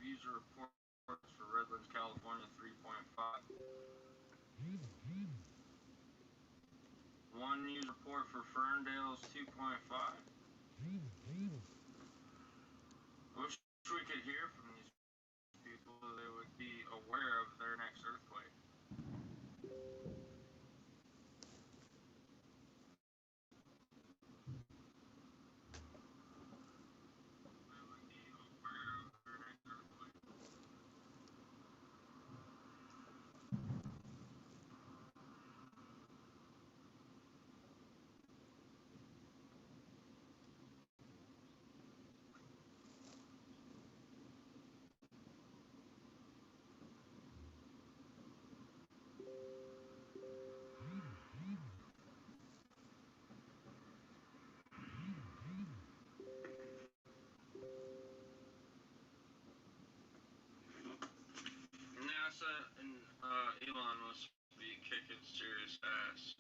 user reports for Redlands, California, 3.5. One user report for Ferndale is 2.5. Wish we could hear from these people. They would be aware of their next earthquake. NASA and Elon must be kicking serious ass.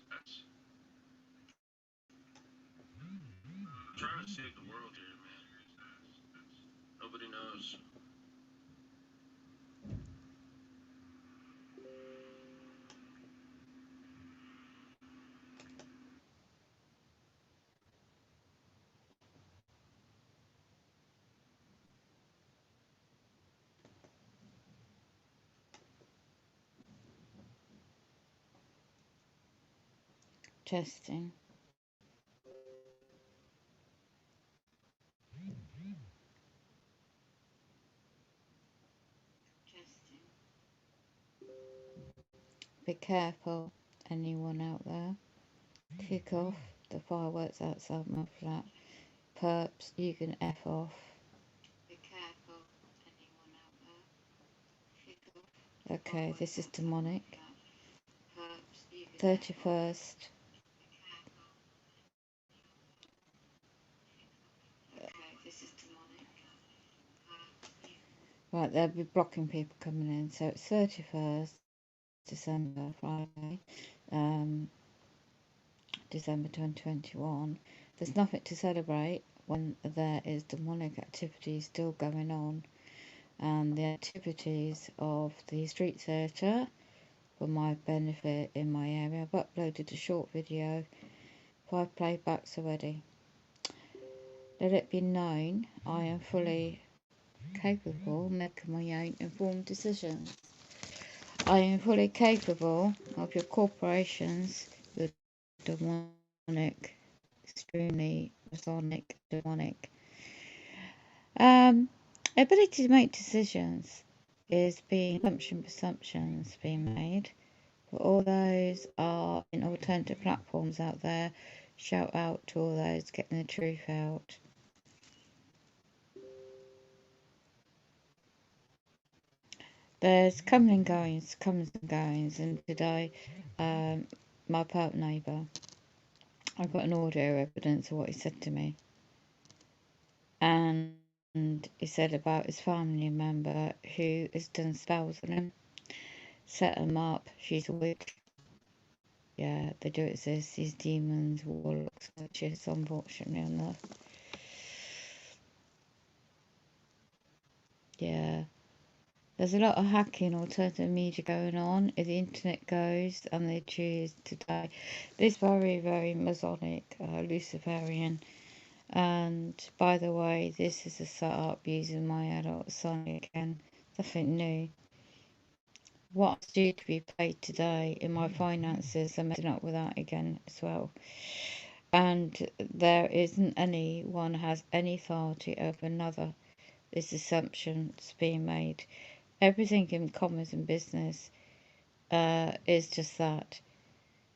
Trying to save the world here, man. Nobody knows. Testing. Be careful, anyone out there. Kick off the fireworks outside my flat. Perps, you can F off. Be careful, anyone out there. Kick off. Okay, this is demonic. 31st. Right, they'll be blocking people coming in. So it's 31st December, Friday, December 2021. There's nothing to celebrate when there is demonic activity still going on. And the activities of the street theatre, for my benefit in my area, I've uploaded a short video, 5 playbacks already. Let it be known I am fully capable of making my own informed decisions. I am fully capable of your corporations, your demonic, extremely Masonic, demonic. Ability to make decisions is being assumptions being made. But all those are in alternative platforms out there. Shout out to all those getting the truth out. There's comings and goings, and today, my perp neighbour, I got an audio evidence of what he said to me, and he said about his family member who has done spells on him, set him up. She's a witch. Yeah, they do exist. These demons, warlocks, witches, unfortunately, on the yeah. There's a lot of hacking, alternative media going on. If the internet goes and they choose today, this very, very Masonic, Luciferian. And by the way, this is a setup using my adult son again. Nothing new. What's due to be paid today in my finances, I'm messing up with that again as well. And there isn't anyone has any authority over another. This assumption's being made. Everything in commerce and business is just that.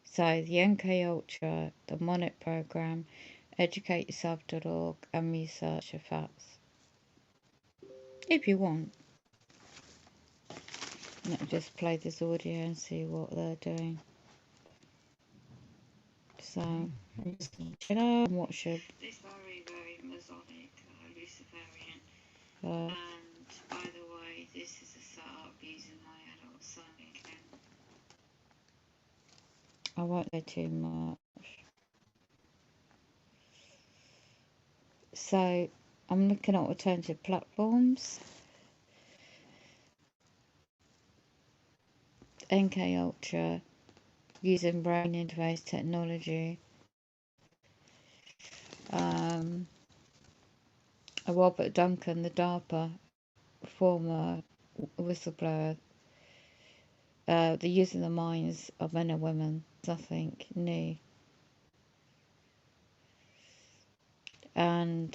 So the NK Ultra, the Monet program, educateyourself.org, and research your facts. If you want. Let me just play this audio and see what they're doing. So I'm just going to chill out and watch it. This very, very Masonic, Luciferian. And by the way, this is a setup using my adult son again. I won't say too much. So I'm looking at alternative platforms. NK Ultra using brain interface technology. Robert Duncan, the DARPA former whistleblower, they're using the minds of men and women. Nothing new. And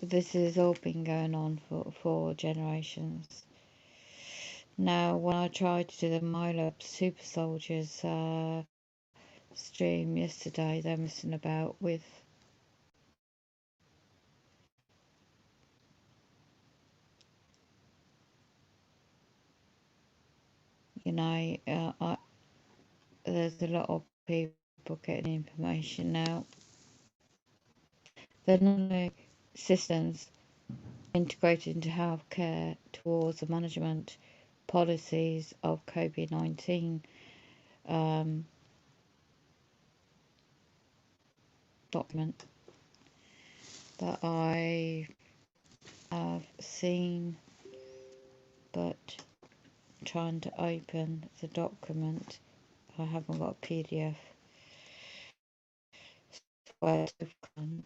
this has all been going on for generations. Now, when I tried to do the MyLab Super Soldiers stream yesterday, they're messing about with there's a lot of people getting information now. The nano systems integrated into healthcare towards the management policies of COVID-19 document that I have seen, but trying to open the document, I haven't got a PDF. Where to find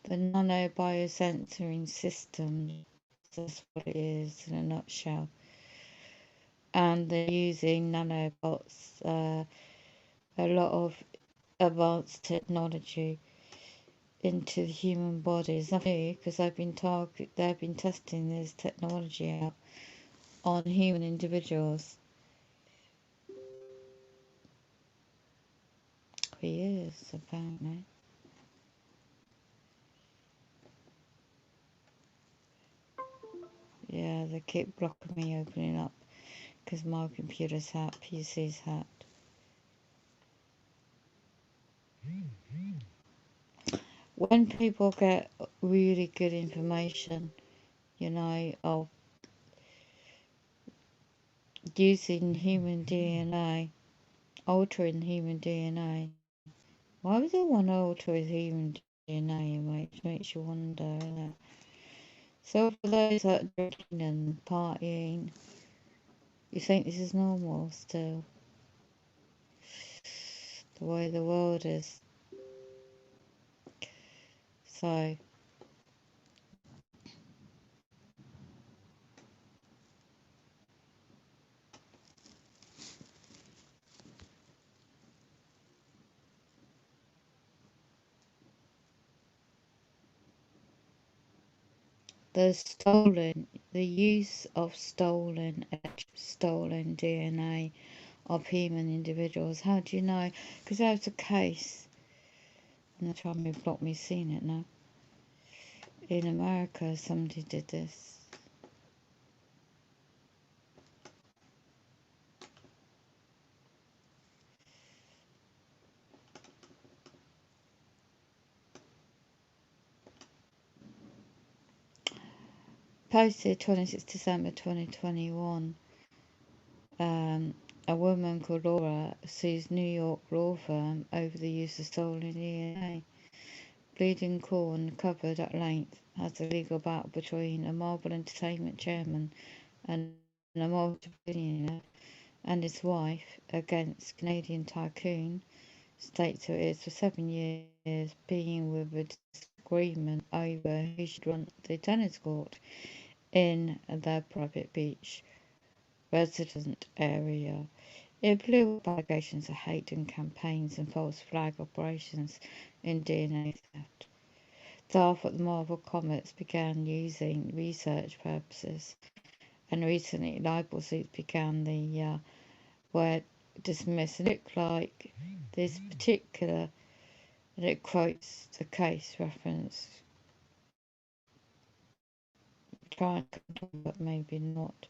the nano biosensoring system, that's what it is in a nutshell. And they're using nanobots, a lot of advanced technology into the human body. It's not new because they've been testing this technology out on human individuals for years, apparently. Yeah, they keep blocking me opening up because my computer's hacked, PC's hacked. When people get really good information, of using human DNA, altering human DNA, why would they want to alter human DNA? It makes you wonder, innit? So for those that are drinking and partying, you think this is normal still? The way the world is. So, the use of stolen DNA of human individuals. How do you know? Because there was a case, and they're trying to block me seeing it now. In America, somebody did this. Posted 26 December 2021. A woman called Laura sues New York law firm over the use of stolen DNA. Bleeding Corn covered at length as a legal battle between a Marvel Entertainment chairman and a multi-billionaire and his wife against Canadian tycoon, states who it is for 7 years, being with a disagreement over who should run the tennis court in their private beach resident area. It blew up allegations of hate and campaigns and false flag operations in DNA theft. Staff at the Marvel Comics began using research purposes, and recently libel suits began were dismissed. It looked like this particular, and it quotes the case reference, trying to control, but maybe not.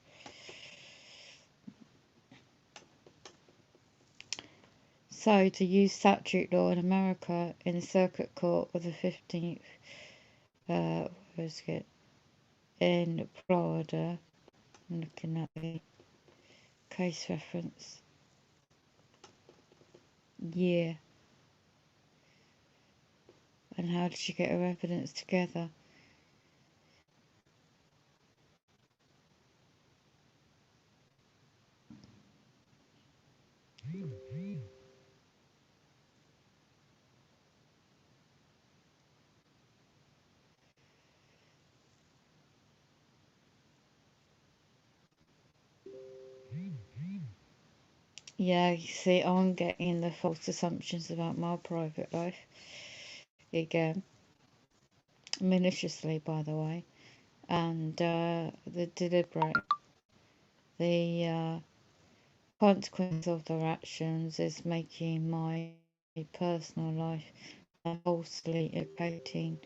So, to use statute law in America in the Circuit Court of the 15th, in Florida, I'm looking at the case reference, and how did she get her evidence together? Yeah, you see, I'm getting the false assumptions about my private life again, maliciously, by the way, and the deliberate, the consequence of their actions is making my personal life falsely equating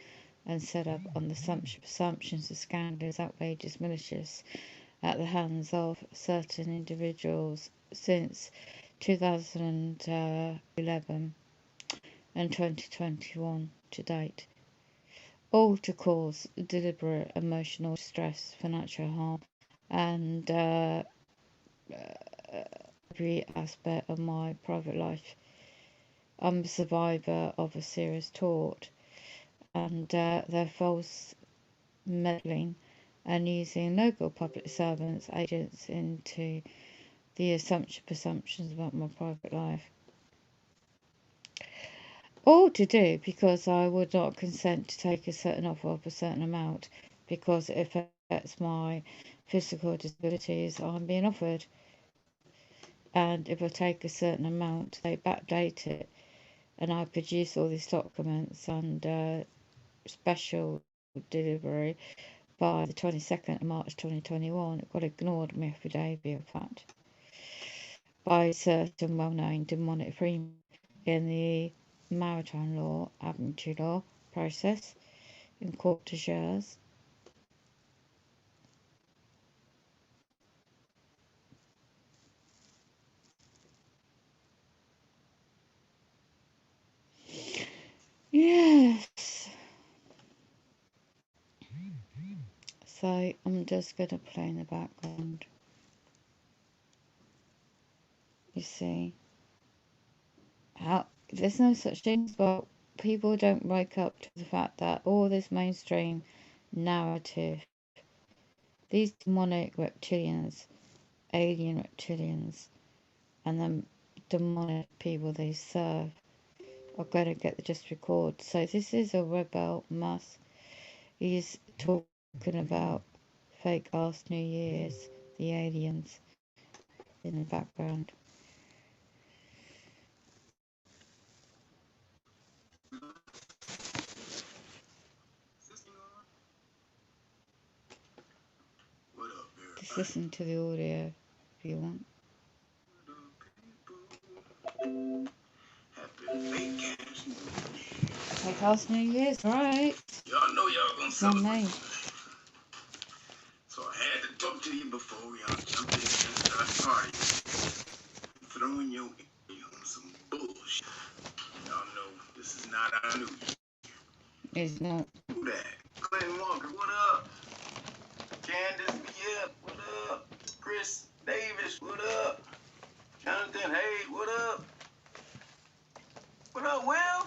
and set up on the assumptions of scandalous, outrageous, malicious at the hands of certain individuals since 2011 and 2021 to date, all to cause deliberate emotional distress, financial harm, and every aspect of my private life. I'm a survivor of a serious tort, and their false meddling and using local public servants, agents into the presumptions about my private life. All to do because I would not consent to take a certain offer of a certain amount because it affects my physical disabilities I'm being offered. And if I take a certain amount, they backdate it, and I produce all these documents and special delivery by the 22nd of March 2021. It got ignored in my affidavit of fact by certain well-known demonic freemen in the maritime law, admiralty law process in court d'assises. Yes. So I'm just going to play in the background. You see, how there's no such thing, but people don't wake up to the fact that all this mainstream narrative, these demonic reptilians, alien reptilians, and the demonic people they serve are going to get the just record. So this is a rebel Musk. He's talking about fake ass New Year's, the aliens in the background. Just listen to the audio if you want. Fake ass New Year's, right? Y'all know y'all gonna celebrate. So I had to talk to you before y'all jump in and start partying. Throwing your on some bullshit. Y'all know this is not our new year. It's not. Who that? Clinton Walker, what up? Candace B. What up? Chris Davis, what up? Jonathan Hayes, what up? What up, Will?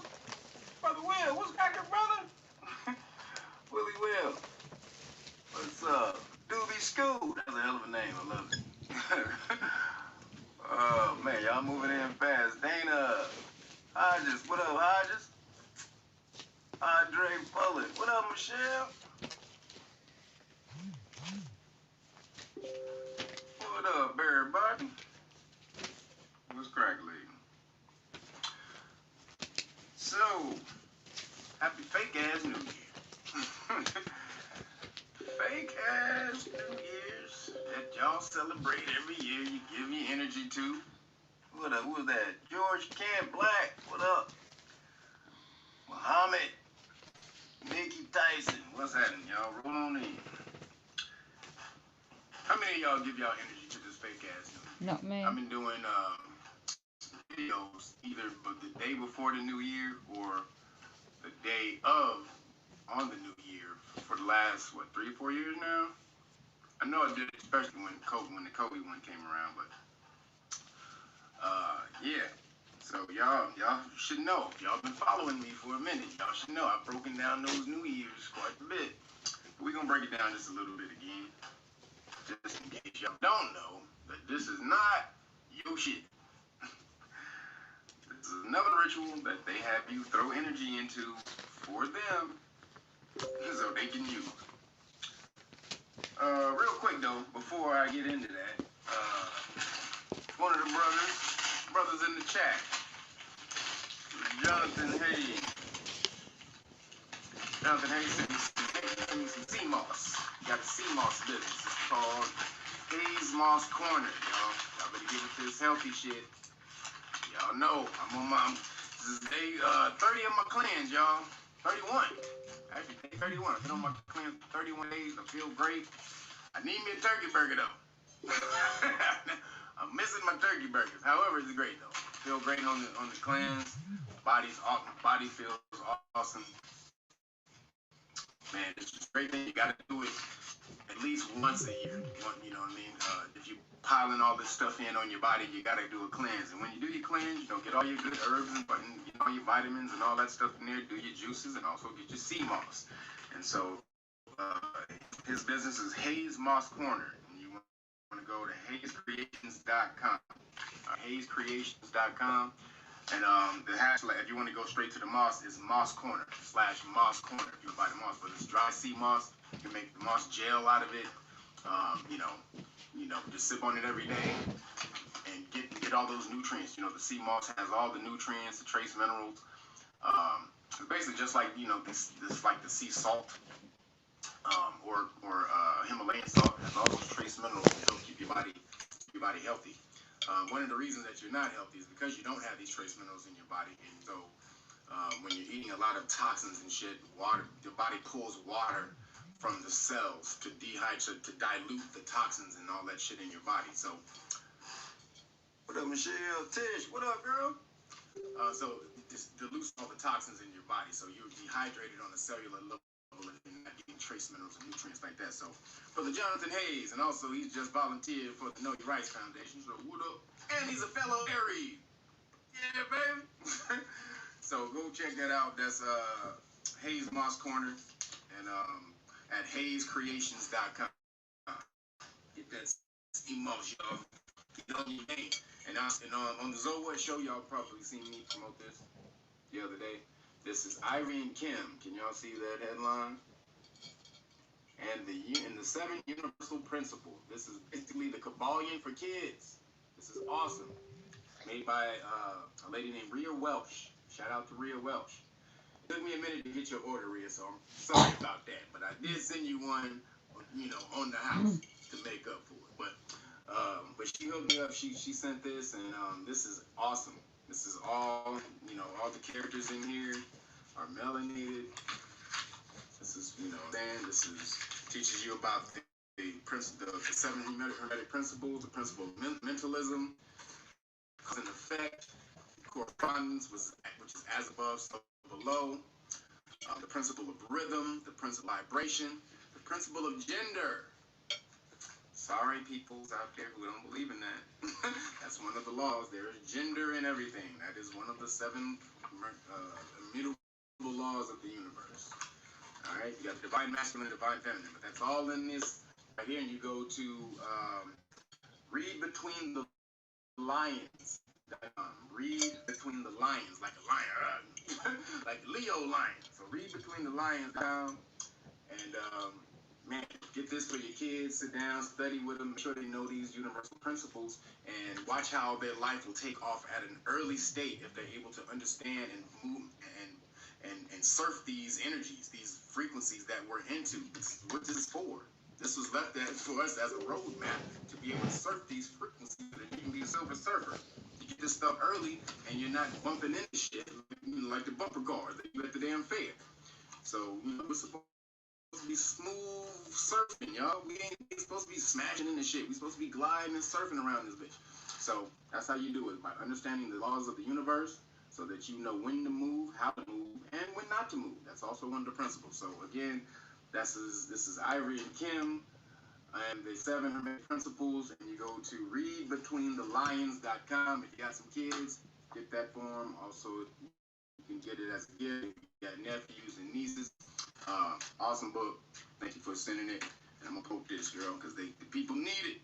Brother Will, what's cracking, brother? Willie Will. What's up? Doobie School. That's a hell of a name. I love it. Oh, man, y'all moving in fast. Dana Hodges. What up, Hodges? Andre Bullet. What up, Michelle? What up, Barry Barton? What's crack, lady? So, happy fake ass New Year. Fake ass New Year's that y'all celebrate every year. You give your energy to. What up? Who was that? George Kent Black. What up? Muhammad. Nikki Tyson. What's happening, y'all? Roll on in. How many of y'all give y'all energy to this fake ass New Year? Not me. I've been doing videos either but the day before the new year or the day of on the new year for the last 3-4 years now. I know I did it especially when the Kobe one came around, but yeah. So y'all should know. If y'all been following me for a minute, y'all should know I've broken down those New Year's quite a bit. But we're gonna break it down just a little bit again. Just in case y'all don't know that this is not your shit. is another ritual that they have you throw energy into for them so they can use. Real quick though, before I get into that, one of the brothers in the chat, Jonathan Hayes. Jonathan Hayes sent me some sea moss. Got the sea moss business. It's called Hayes Moss Corner, y'all. Y'all better get with this healthy shit. Y'all know I'm on my. This is day 30 of my cleanse, y'all. 31. Actually, day 31. I've been on my cleanse 31 days. I feel great. I need me a turkey burger though. I'm missing my turkey burgers. However, it's great though. Feel great on the cleanse. Body feels awesome. Man, it's just a great thing. You got to do it at least once a year. You know what I mean? If you piling all this stuff in on your body, you got to do a cleanse. And when you do your cleanse, you know, get all your good herbs and you know, all your vitamins and all that stuff in there. Do your juices and also get your sea moss. And so his business is Hayes Moss Corner. And you want to go to hayescreations.com. Hayescreations.com. And the hashtag, if you want to go straight to the moss, is Moss Corner /Moss Corner. If you buy the moss, but it's dry sea moss. You can make the moss gel out of it. You know, just sip on it every day and get all those nutrients. You know, the sea moss has all the nutrients, the trace minerals. It's basically just like, you know, this like the sea salt or Himalayan salt. It has all those trace minerals to help keep your body healthy. One of the reasons that you're not healthy is because you don't have these trace minerals in your body, and so when you're eating a lot of toxins and shit, your body pulls water from the cells to dehydrate, to dilute the toxins and all that shit in your body. So, what up, Michelle? Tish, what up, girl? So this dilutes all the toxins in your body, so you're dehydrated on a cellular level if you're not getting trace minerals and nutrients like that. So, Brother Jonathan Hayes, and also he's just volunteered for the Know Your Rights Foundation. So, what up? And he's a fellow Aries. Yeah, baby. So go check that out. That's Hayes Moss Corner, and at hayescreations.com. Get that sea moss, y'all. Get on your game. And on the Zoe show, y'all probably seen me promote this the other day. This is Irene Kim. Can y'all see that headline? And the 7 Universal Principle. This is basically the Kabbalion for kids. This is awesome. Made by a lady named Rhea Welsh. Shout out to Rhea Welsh. It took me a minute to get your order, Rhea, so I'm sorry about that. But I did send you one, you know, on the house to make up for it. But she hooked me up. She sent this, and this is awesome. This is all, you know, all the characters in here are melanated. This is, you know, this is teaches you about the 7 hermetic principles, the principle of mentalism, cause and effect, correspondence, which is as above, so below, the principle of rhythm, the principle of vibration, the principle of gender. Sorry, peoples out there who don't believe in that. That's one of the laws. There is gender in everything. That is one of the 7 immutable laws of the universe. All right, you got the divine masculine, divine feminine, but that's all in this right here. And you go to read between the lions. Read between the lions, like a lion, like Leo lion. So read between the lions down, and man, get this for your kids. Sit down, study with them. Make sure they know these universal principles, and watch how their life will take off at an early state if they're able to understand and move and surf these energies, these frequencies that we're into. What this is for. This was left for us as a roadmap to be able to surf these frequencies so that you can be a silver surfer. You get this stuff early, and you're not bumping into shit like the bumper cars that you at the damn fair. So, you know, we're supposed to be smooth surfing, y'all. We ain't supposed to be smashing into shit. We're supposed to be gliding and surfing around this bitch. So that's how you do it, by understanding the laws of the universe, so that you know when to move, how to move, and when not to move. That's also one of the principles. So again, this is Irene Kim and the 7 hermetic principles, and you go to readbetweenthelions.com. If you got some kids, get that for them. Also, you can get it as a gift. You got nephews and nieces. Awesome book. Thank you for sending it. And I'm gonna quote this, girl, because the people need it.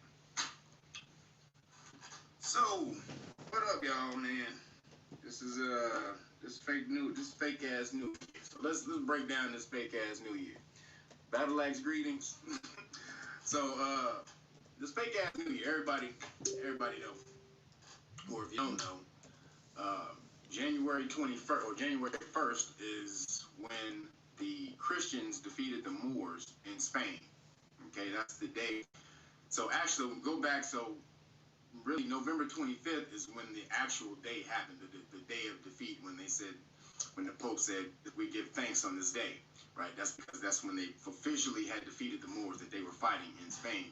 So, what up, y'all, man? This is this fake ass New Year. So let's break down this fake ass New Year. Battle Axe greetings. So this fake ass New Year, everybody know, or if you don't know, January 21st or January 1st is when the Christians defeated the Moors in Spain. Okay, that's the day. So actually, go back. So really, November 25th is when the actual day happened, the day of defeat, when the Pope said that we give thanks on this day, right? That's because that's when they officially had defeated the Moors that they were fighting in Spain.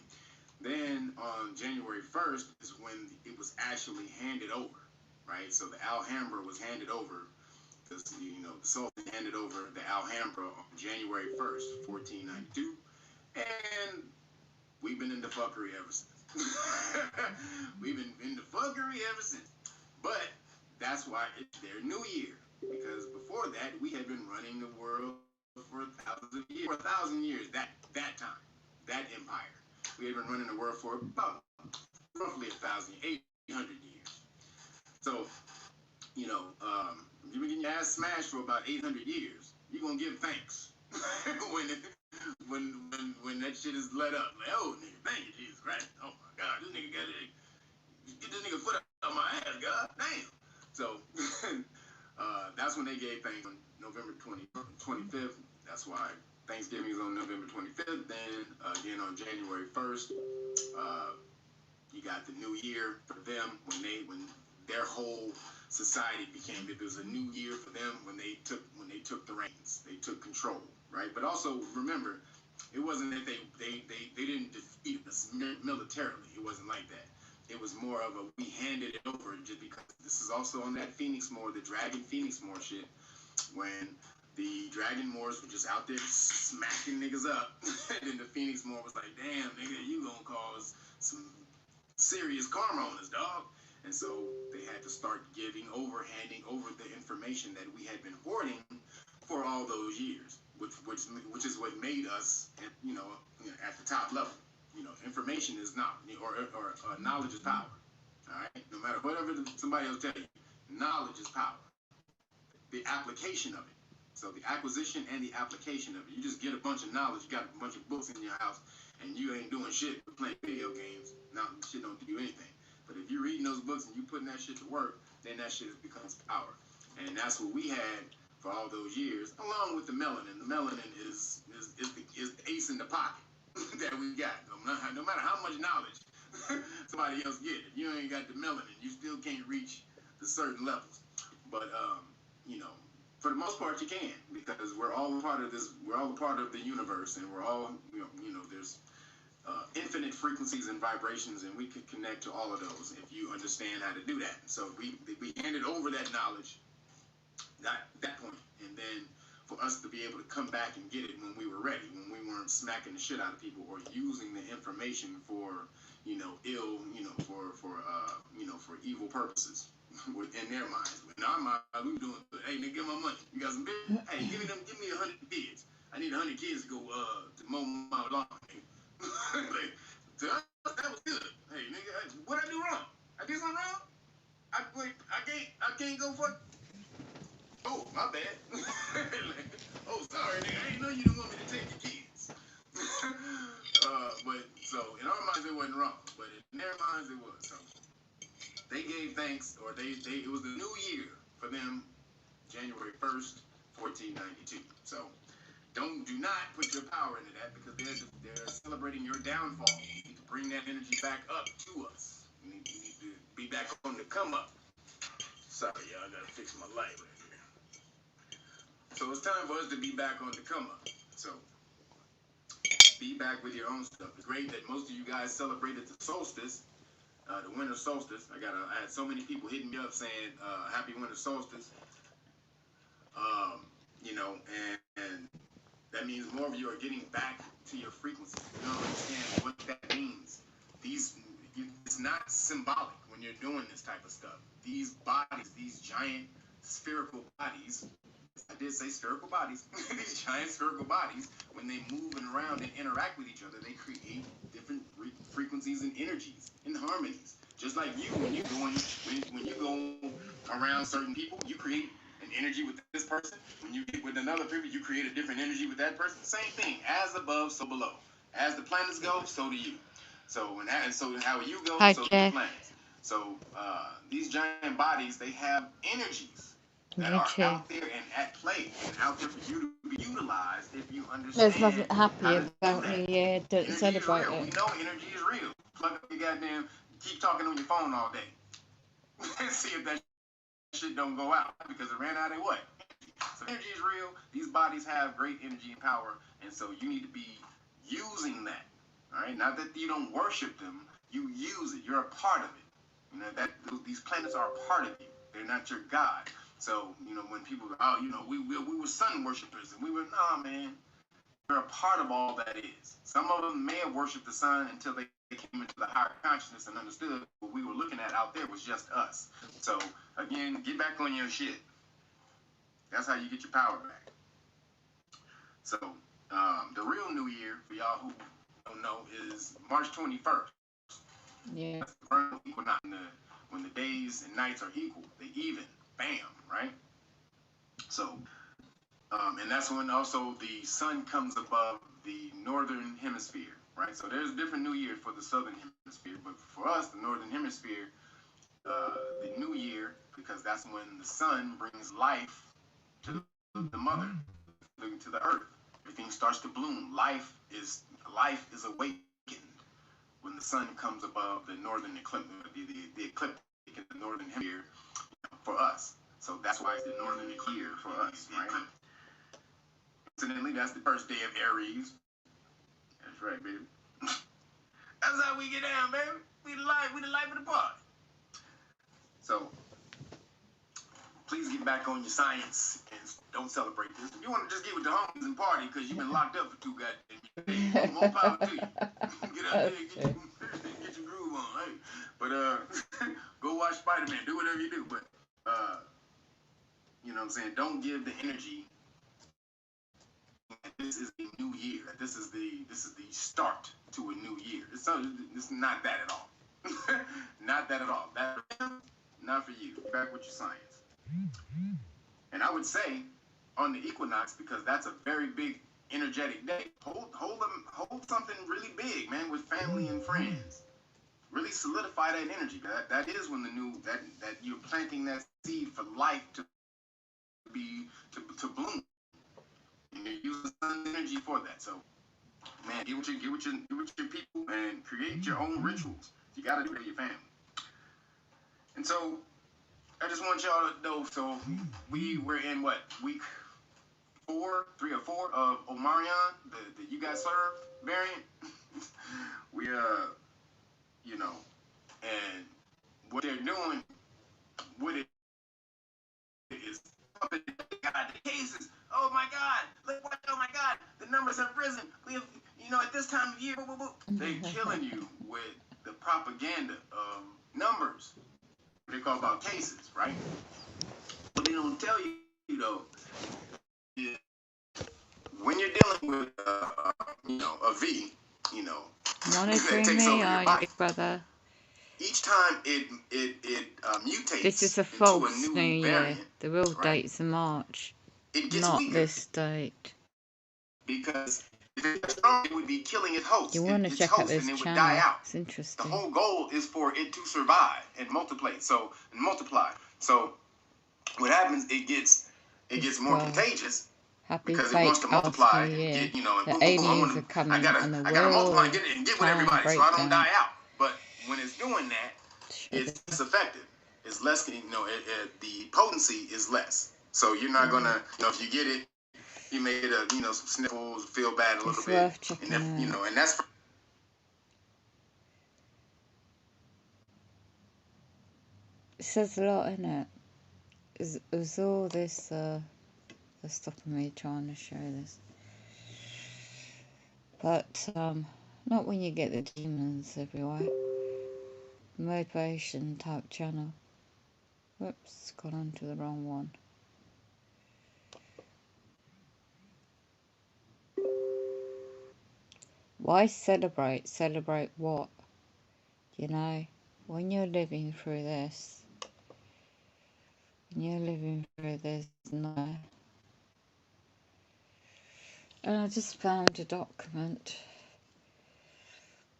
Then on January 1st is when it was actually handed over, right? So the Alhambra was handed over, because, the Sultan handed over the Alhambra on January 1st, 1492, and we've been in the fuckery ever since. We've been in the fuckery ever since. But that's why it's their New Year, because before that we had been running the world for thousands of years, for 1,000 years. That time, that empire, we had been running the world for about roughly 800 years. So, if you've been getting your ass smashed for about 800 years, you're gonna give thanks when that shit is let up. Like, oh nigga, thank you, Jesus Christ. Oh my God, this nigga got it. Get this nigga foot out my ass, God damn. So that's when they gave thanks on November 25th. That's why Thanksgiving is on November 25th. Then again on January 1st, you got the New Year for them when their whole society became, it was a new year for them when they took the reins, they took control, right? But also remember, it wasn't that they didn't defeat us militarily. It wasn't like that. It was more of a, we handed it over, just because this is also on that Phoenix Moor, the Dragon Phoenix Moor shit, when the Dragon Moors were just out there smacking niggas up. And then the Phoenix Moor was like, damn, nigga, you gonna cause some serious karma on us, dog. And so they had to start handing over the information that we had been hoarding for all those years, which is what made us, at the top level. Information is not, or knowledge is power. All right, no matter whatever somebody else tell you, knowledge is power. The application of it. So the acquisition and the application of it. You just get a bunch of knowledge, you got a bunch of books in your house, and you ain't doing shit but playing video games. Now shit don't do anything. But if you're reading those books and you putting that shit to work, then that shit becomes power. And that's what we had for all those years, along with the melanin. The melanin is the ace in the pocket that we got. No matter how much knowledge somebody else get, if you ain't got the melanin, you still can't reach the certain levels. But for the most part, you can, because we're all a part of this. We're all a part of the universe, and we're all there's infinite frequencies and vibrations, and we can connect to all of those if you understand how to do that. So we handed over that knowledge that point, and then for us to be able to come back and get it when we were ready, when we weren't smacking the shit out of people or using the information for for evil purposes in their minds. In our mind, we were doing good. Hey, nigga, give my money. You got some big? Hey, give me 100 kids. I need 100 kids to go to mow my lawn. Like, to us, that was good. Hey, nigga, what I do wrong? I did something wrong? I can't go fuck. Oh, my bad. Like, oh, sorry, nigga. I didn't know you didn't want me to take the kids. But so in our minds it wasn't wrong, but in their minds it was. So they gave thanks, or it was the new year for them, January 1st, 1492. So do not put your power into that, because they're celebrating your downfall. You need to bring that energy back up to us. You need to be back on the come up. Sorry, y'all, I gotta fix my light right here. So it's time for us to be back on the come up. So be back with your own stuff. It's great that most of you guys celebrated the solstice, the winter solstice. I had so many people hitting me up saying happy winter solstice. And that means more of you are getting back to your frequency. You don't understand what that means. It's not symbolic when you're doing this type of stuff. These bodies, these giant spherical bodies, I did say spherical bodies, these giant spherical bodies, when they move around and interact with each other, they create different frequencies and energies and harmonies, Just like you, when you go around certain people, you create an energy with this person. When you get with another people, you create a different energy with that person. Same thing. As above, so below. As the planets go, so do you. So so how you go, Hi, so do the Jeff. planets. So these giant bodies, they have energies that You are too. out there and at play and out there for you to be utilized if you There's understand nothing how happy to do about that. New Year. Don't Energy is celebrate real. We it. know energy is real. Plug up your goddamn, keep talking on your phone all day. See if that shit don't go out because it ran out of what? So energy is real. These bodies have great energy and power, and so you need to be using that. All right, not that you don't worship them, you use it. You're a part of it. You know that these planets are a part of you. They're not your god. So when people go, oh, we were sun worshipers, and we were, nah, man. You're a part of all that is. Some of them may have worshipped the sun until they came into the higher consciousness and understood what we were looking at out there was just us. So again, get back on your shit. That's how you get your power back. So the real New Year, for y'all who don't know, is March 21st. Yeah. That's the vernal equinox. When the days and nights are equal, they even. Bam, right? So, and that's when also the sun comes above the northern hemisphere, right? So there's different New Year for the southern hemisphere, but for us, the northern hemisphere, the New Year, because that's when the sun brings life to the mother, to the earth. Everything starts to bloom. Life is awakened when the sun comes above the northern ecliptic, the ecliptic in the northern hemisphere for us. So that's why it's the northern year for us, right? Incidentally, that's the first day of Aries. That's right, baby. That's how we get down, baby. We the life of the party. So please get back on your science and don't celebrate this. If you want to just get with the homies and party because you've been locked up for 2 goddamn days, more power to you. Get out there and get your groove on, hey. But go watch Spider-Man. Do whatever you do. But you know what I'm saying? Don't give the energy. This is a new year. This is the start to a new year. It's not that at all. Not that at all. That not for you. Back with your science. And I would say on the equinox, because that's a very big energetic day, hold something really big, man, with family and friends. Really solidify that energy. That is when that you're planting that seed for life to bloom. And you're using sun energy for that. So, man, get with your people and create your own rituals. You got to do it for your family. And so, I just want y'all to know. So, we're in what, week 3 or 4 of Omarion, the you guys serve variant. We and what they're doing with it is pumping the cases. Oh my God! Look what! Oh my God! The numbers have risen. We have, at this time of year, they're killing you with the propaganda of numbers. They call about cases, right? What they don't tell you, though, is when you're dealing with, a V, that takes Monitoring over me, your are you, body. big brother? Each time it mutates This is a into a false new New Year. variant, The real right? date's in March, It gets not weaker this date. because if it was strong, it would be killing its host, You want to check out and this it would die channel. out. It's The interesting. whole goal is for it to survive and multiply. So what happens? It gets more contagious. Happy Because it wants to fake ass multiply New and Year. get, and The boom, boom, boom. aliens are I coming gotta and the multiply real and get with time everybody so I don't breakdown. die out. But when it's doing that, it's less effective. It's less, the potency is less. So you're not gonna, if you get it, you may get some sniffles, feel bad a little It's bit, worth checking and out. and that's. It says a lot in it. Is all this that's stopping me trying to show this. But not when you get the demons everywhere. Motivation type channel. Whoops, gone onto the wrong one. Why celebrate? Celebrate what? You know? when you're living through this, no. And I just found a document.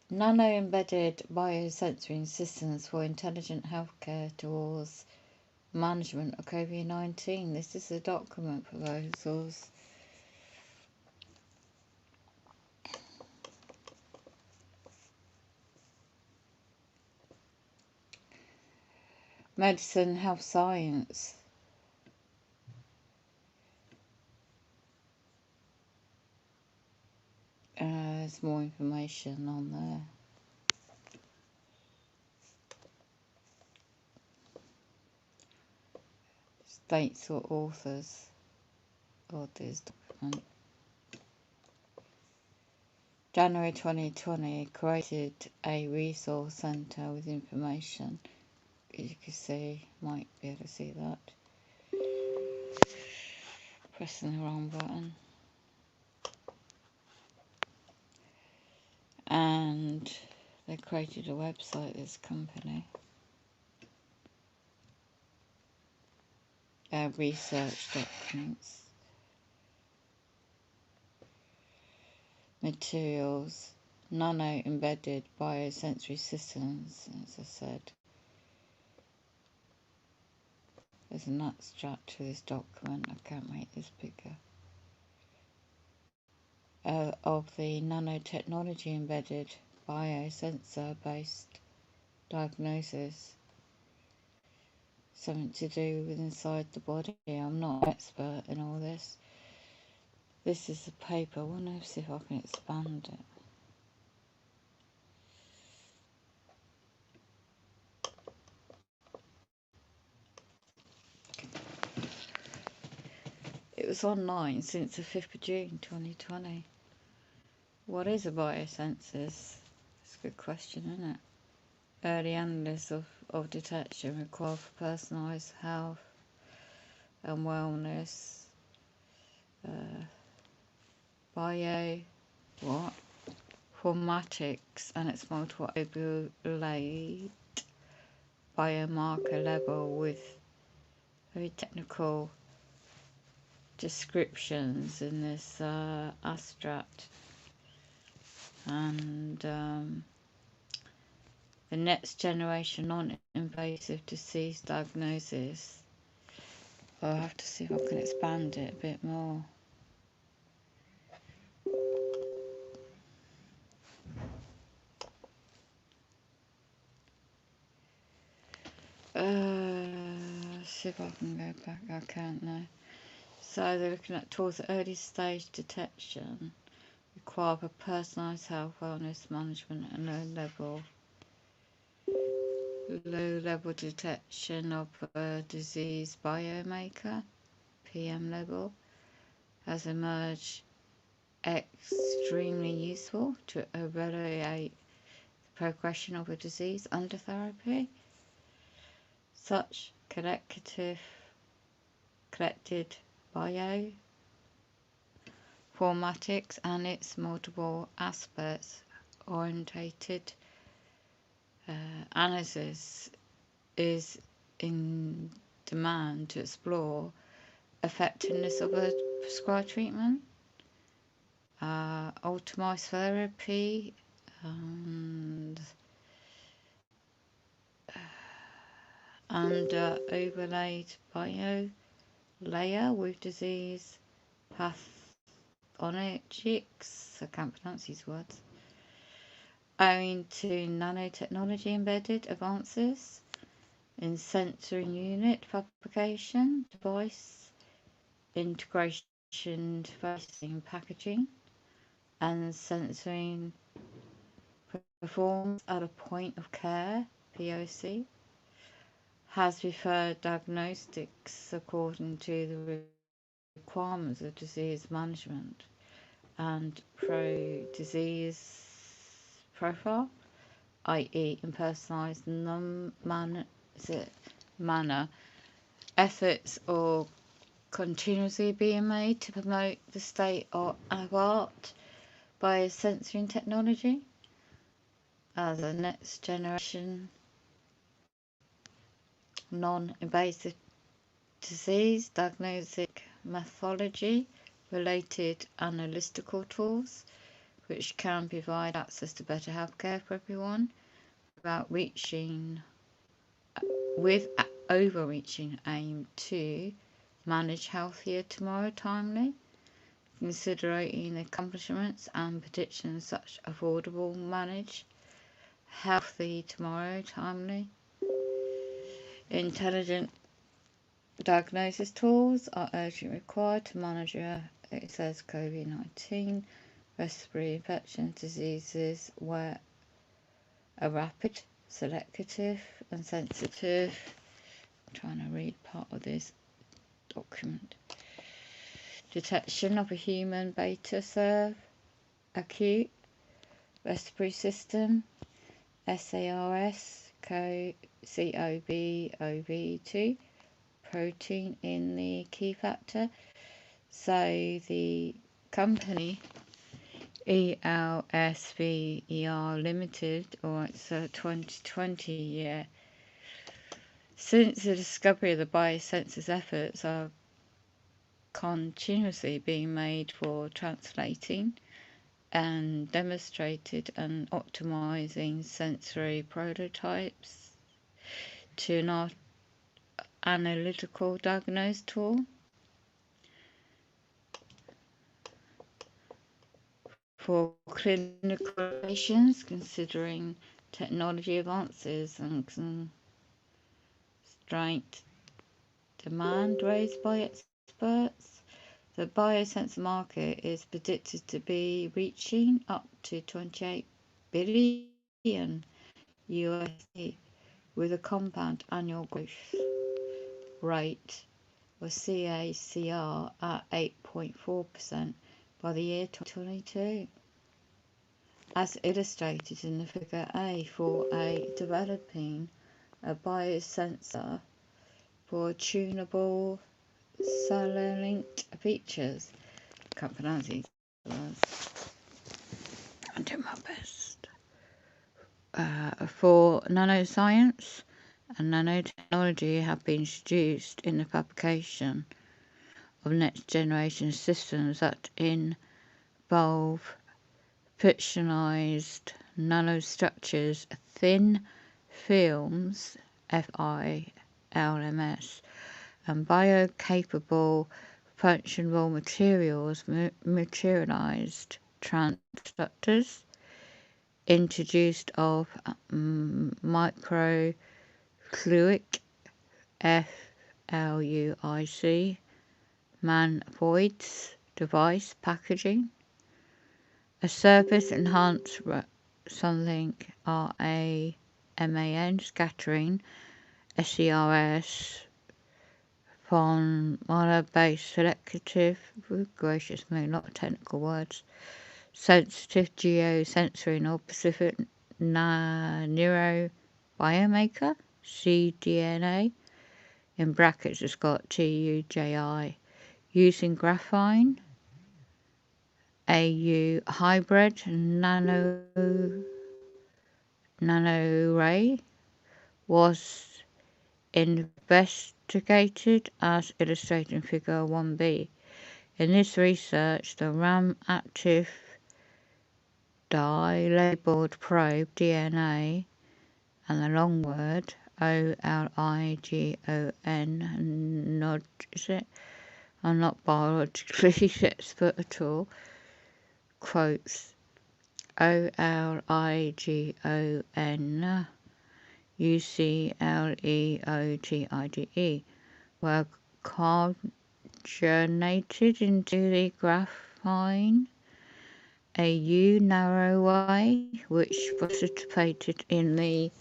Nano-embedded biosensory systems for intelligent healthcare towards management of COVID-19. This is a document proposals. Medicine, health science. There's more information on there. States or authors of this document. January 2020 created a resource centre with information. As you can see, might be able to see that. Pressing the wrong button. And they created a website, this company. Research documents. Materials. Nano-embedded biosensory systems, as I said. There's an abstract to this document. I can't make this bigger. Of the nanotechnology embedded biosensor-based diagnosis. Something to do with inside the body. I'm not an expert in all this. This is the paper. I want to see if I can expand it. It was online since the 5th of June 2020. What is a biosensors? It's a good question, isn't it? Early analysis of detection required for personalised health and wellness. Formatics and its multiple overlaid biomarker level with very technical descriptions in this abstract. And the next generation non-invasive disease diagnosis. I'll have to see if I can expand it a bit more. See if I can go back. I can't now. So they're looking at towards the early stage detection, require for personalised health, wellness management, and low level detection of a disease biomarker, PM level, has emerged extremely useful to evaluate the progression of a disease under therapy. Such collected bioinformatics and its multiple aspects orientated analysis is in demand to explore effectiveness of a prescribed treatment, optimized therapy, and overlaid bio layer with disease pathogenics. I can't pronounce these words. Owing to nanotechnology embedded advances in sensory unit fabrication, device integration, device packaging, and sensory performance at a point of care, POC, has referred diagnostics according to the requirements of disease management and pro-disease profile, i.e. in personalised manner, efforts are continuously being made to promote the state of art by sensory technology as a next generation non-invasive disease diagnostic methodology, related analytical tools, which can provide access to better healthcare for everyone without overreaching aim to manage healthier tomorrow timely, considering accomplishments and predictions such affordable manage healthy tomorrow timely. Intelligent diagnosis tools are urgently required to manage it says COVID-19 respiratory infection diseases where a rapid, selective and sensitive, I'm trying to read part of this document, detection of a human beta serve, acute respiratory system, SARS, CoV-2 protein in the key factor. So the company ELSVER Limited, or it's a 2020 year. Since the discovery of the biosensors, efforts are continuously being made for translating and demonstrated and optimizing sensory prototypes to an analytical diagnosis tool for clinical patients, considering technology advances and constraint demand raised by experts. The biosensor market is predicted to be reaching up to $28 billion USD, with a compound annual growth rate of CAGR at 8.4% by the year 2022. As illustrated in the figure A, for developing a biosensor for tunable cellular-linked features. I can't pronounce these words. I'm doing my best. For nanoscience and nanotechnology have been introduced in the fabrication of next generation systems that involve fictionalized nanostructures, thin films, FILMS, and biocapable functional materials, materialized transductors, introduced of microfluidic FLUIC manifolds, device packaging, a surface enhanced something RAMAN scattering, SERS, mono-based selective, gracious me, not technical words, sensitive geosensory or specific neurobiomaker, cDNA, in brackets it's got TUJI, using graphene, AU hybrid nanoarray was investigated as illustrated in figure 1b. In this research, the RAM active dye labeled probe DNA and the long word OLIGON, nod, is it? I'm not biologically expert at all. Quotes OLIGON UCLEOTIDE were coordinated into the graphene AU narrow-way, which participated in the.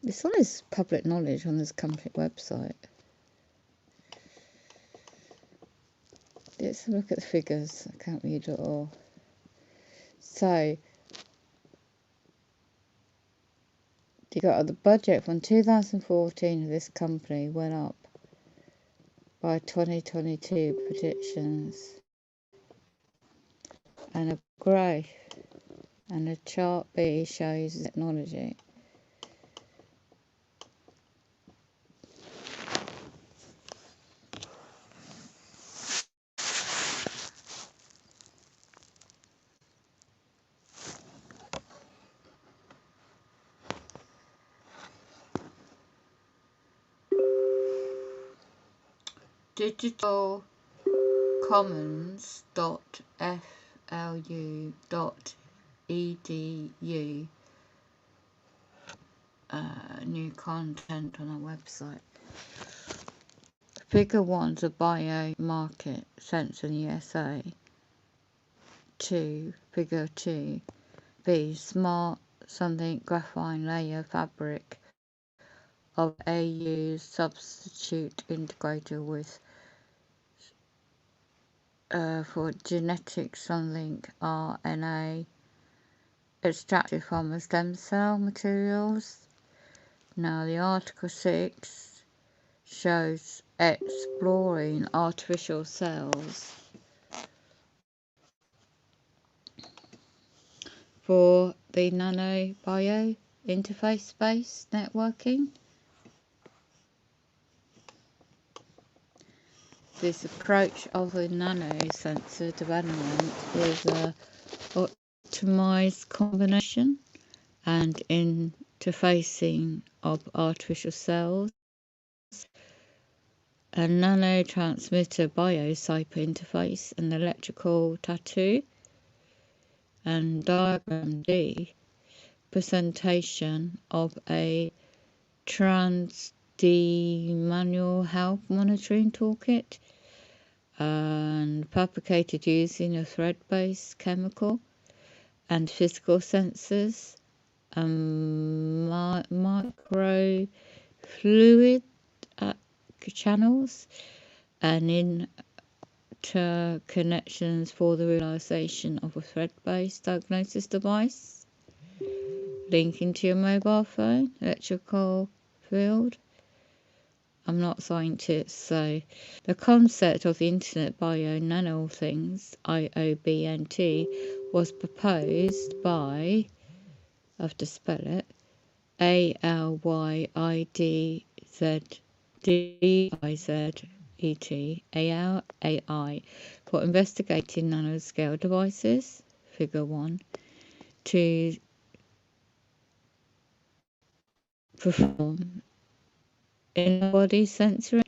This one is public knowledge on this company website. Let's look at the figures. I can't read it all. So, you got the budget from 2014 of this company went up by 2022 predictions, and a graph and a chart B shows technology. digitalcommons.flu.edu. New content on our website. Figure 1's a biomarker sensor in the USA. 2. Figure 2. B. Smart something graphene layer fabric of AU substitute integrator with for genetic something RNA extracted from a stem cell materials. Now the Article 6 shows exploring artificial cells for the nanobio interface-based networking. This approach of the nanosensor development is a optimized combination and interfacing of artificial cells, a nanotransmitter bio-cyber interface, an electrical tattoo, and diagram D, presentation of a trans-D manual health monitoring toolkit, and fabricated using a thread-based chemical and physical sensors and microfluid channels and interconnections for the realization of a thread-based diagnosis device linking to your mobile phone, electrical field. I'm not a scientist, so the concept of the Internet Bio Nano Things, IOBNT, was proposed by, I have to spell it, ALYIDZDIZET, for investigating nanoscale devices, figure 1, to perform in-body sensory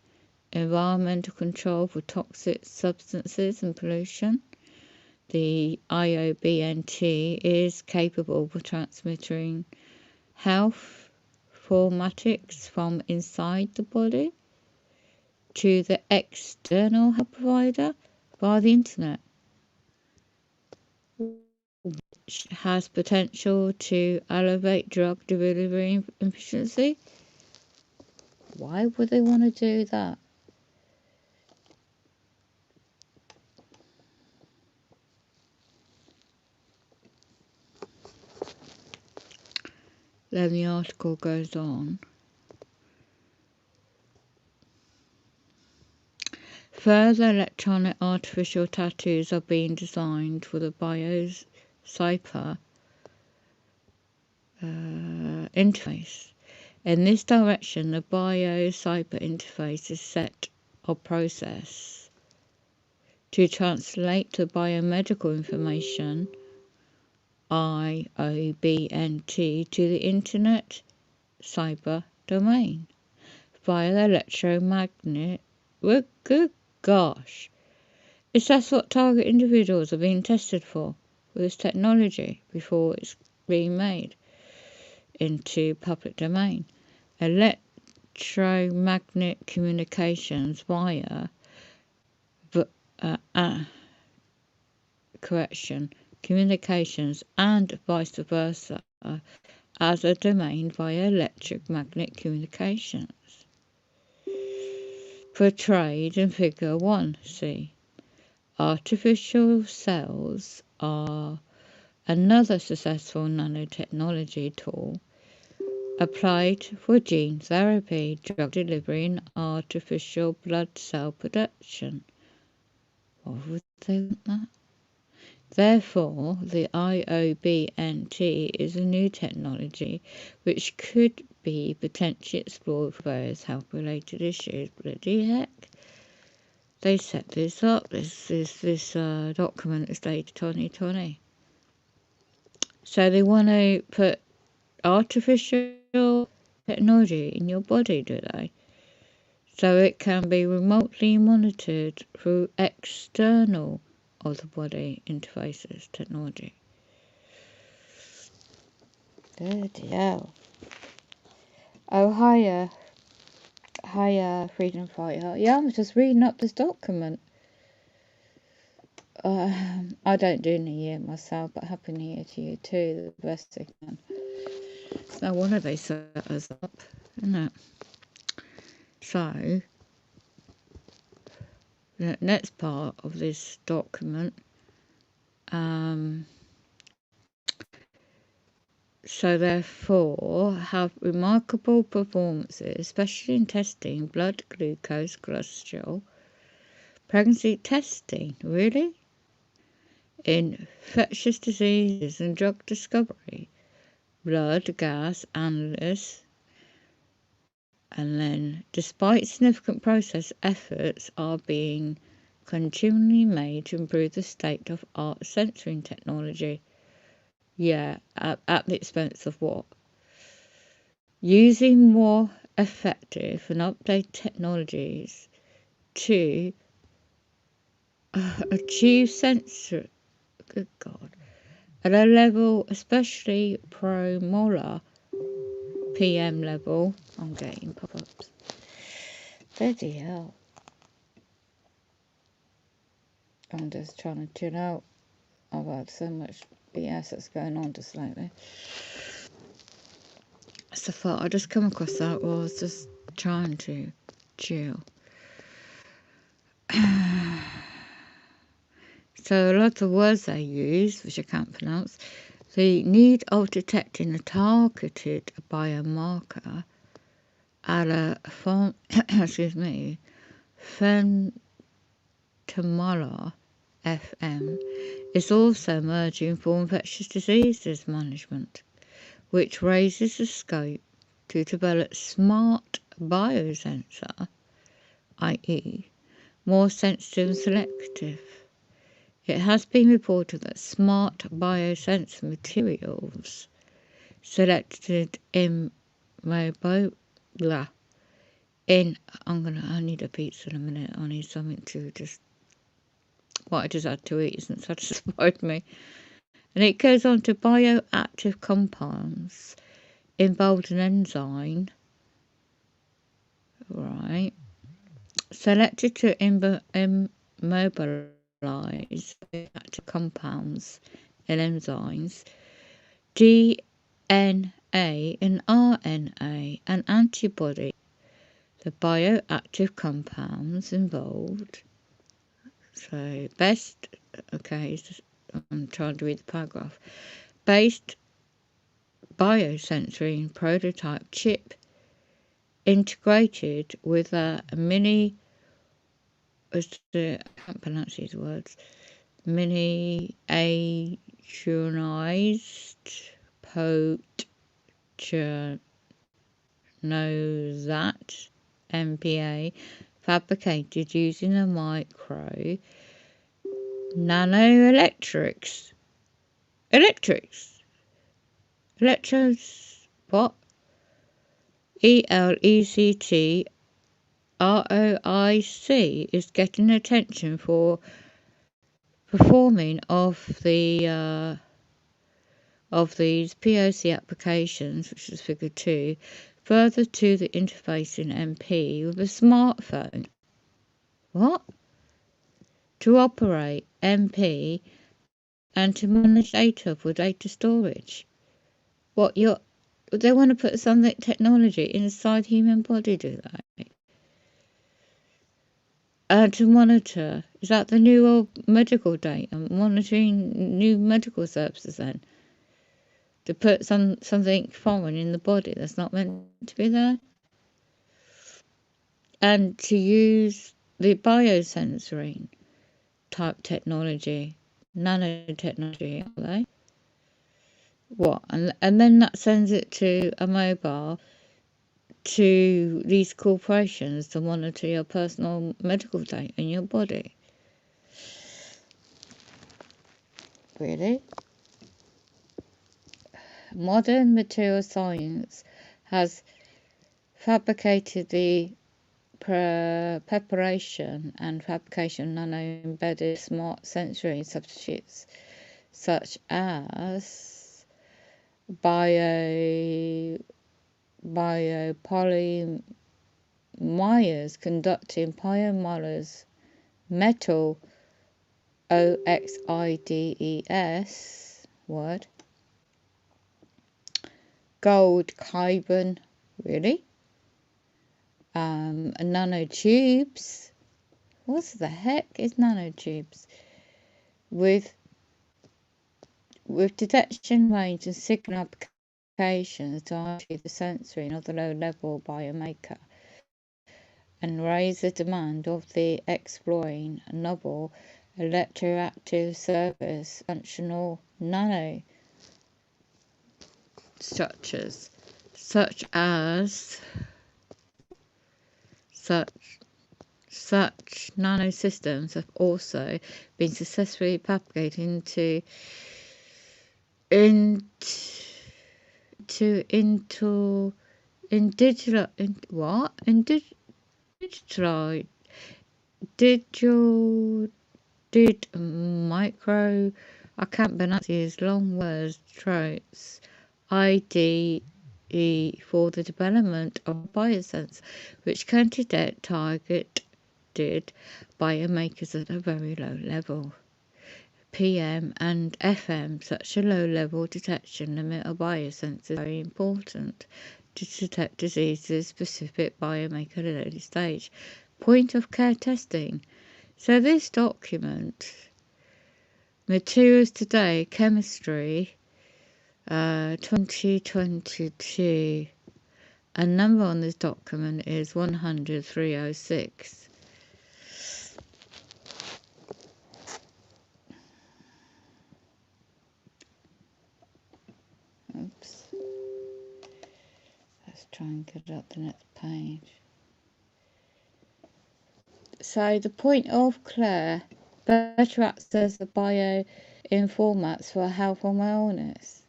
environmental control for toxic substances and pollution. The IOBNT is capable of transmitting health informatics from inside the body to the external health provider via the internet, which has potential to elevate drug delivery efficiency. Why would they want to do that? Then the article goes on. Further electronic artificial tattoos are being designed for the bio-cyber interface. In this direction, the bio-cyber interface is set of process to translate the biomedical information IOBNT to the Internet cyber domain via the electromagnet. Well, good gosh. Is that what target individuals are being tested for with this technology before it's being made into public domain? Electromagnet communications via communications and vice versa as a domain via electromagnet communications. Portrayed in figure 1c. Artificial cells are another successful nanotechnology tool applied for gene therapy, drug delivery, and artificial blood cell production. Why would they want that? Therefore, the IOBNT is a new technology which could be potentially explored for various health-related issues. Bloody heck. They set this up. This document is dated 2020. So they want to put artificial technology in your body, do they? so it can be remotely monitored through external of the body interfaces technology. Bloody hell. Oh, hiya, freedom fighter. Yeah, I'm just reading up this document. I don't do New Year myself, but Happy New Year to you too, the best I can. No wonder they set us up, isn't it? So, the next part of this document, so therefore have remarkable performances, especially in testing blood glucose, cholesterol, pregnancy testing, really? Infectious diseases and drug discovery, blood gas analysis, and then despite significant process efforts are being continually made to improve the state of art sensoring technology. Yeah, at the expense of what? Using more effective and updated technologies to achieve sensor, good God, at a level especially promolar PM level. I'm getting pop-ups. Bloody hell. I'm just trying to tune out. I've had so much BS that's going on just lately. So far, I just come across that while I was just trying to chill. So a lot of words they use, which I can't pronounce, the need of detecting a targeted biomarker at a femtomolar FM is also emerging for infectious diseases management, which raises the scope to develop smart biosensor, i.e., more sensitive and selective. It has been reported that smart biosensor materials selected I need a pizza in a minute. I need something to just, what I just had to eat isn't satisfied me. And it goes on to bioactive compounds involved in enzyme, right, selected to immobilize bioactive compounds in enzymes, DNA and RNA, and antibody. The bioactive compounds involved. So I'm trying to read the paragraph. Based biosensory prototype chip integrated with a I can't pronounce these words, miniaturized polynosat MPA fabricated using a micro nanoelectrics. Electros, what? ELECT ROIC is getting attention for performing of these POC applications, which is figure 2, further to the interfacing MP with a smartphone. What? To operate MP and to manage data for data storage. What, they want to put some technology inside the human body, do they? To monitor, is that the new old medical data? Monitoring new medical services then? To put something foreign in the body that's not meant to be there? And to use the biosensoring type technology, nanotechnology, are they? What? And then that sends it to a mobile to these corporations to monitor your personal medical data in your body. Really? Modern material science has fabricated the preparation and fabrication of nano-embedded smart sensory substitutes such as biopolymers conducting polymers metal oxides word gold carbon really nanotubes. What the heck is nanotubes? With detection range and signal applications to the sensory and other low-level biomaker, and raise the demand of the exploring novel electroactive surface functional nanostructures, such nanosystems have also been successfully propagated micro, I can't pronounce these long words, traits, IDE for the development of biosense, which can detect targeted biomakers at a very low level. PM and FM, such a low-level detection limit of biosensors is very important to detect diseases specific biomaker at an early stage. Point of care testing. So this document, Materials Today, Chemistry, 2022, and number on this document is 100-306. Oops. Let's try and get up the next page. So the point of care, better access the bioinformats for health and wellness.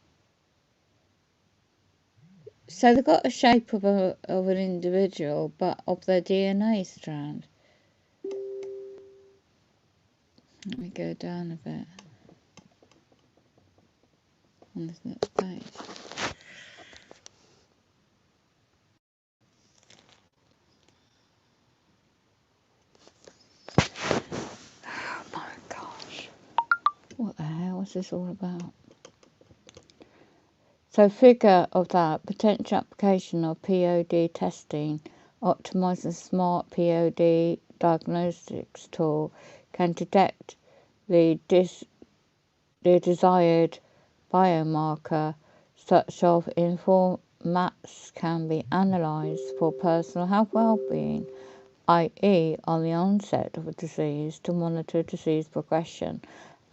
So they've got a shape of an individual, but of their DNA strand. Let me go down a bit on this next page. Oh my gosh. What the hell is this all about? So figure of that, potential application of POD testing, optimizing smart POD diagnostics tool can detect the desired biomarker, such of informats can be analysed for personal health well-being, i.e. on the onset of a disease to monitor disease progression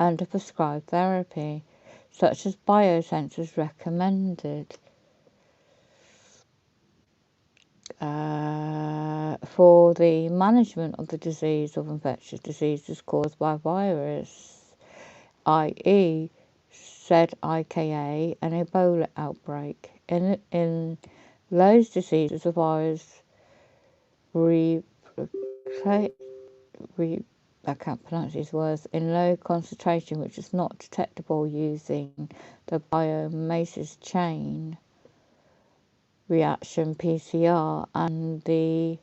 and to prescribe therapy, such as biosensors recommended for the management of the disease of infectious diseases caused by virus, i.e. ZIKA, an Ebola outbreak. In those diseases, the virus I can't pronounce these words, in low concentration, which is not detectable using the biomatrix chain reaction PCR, and the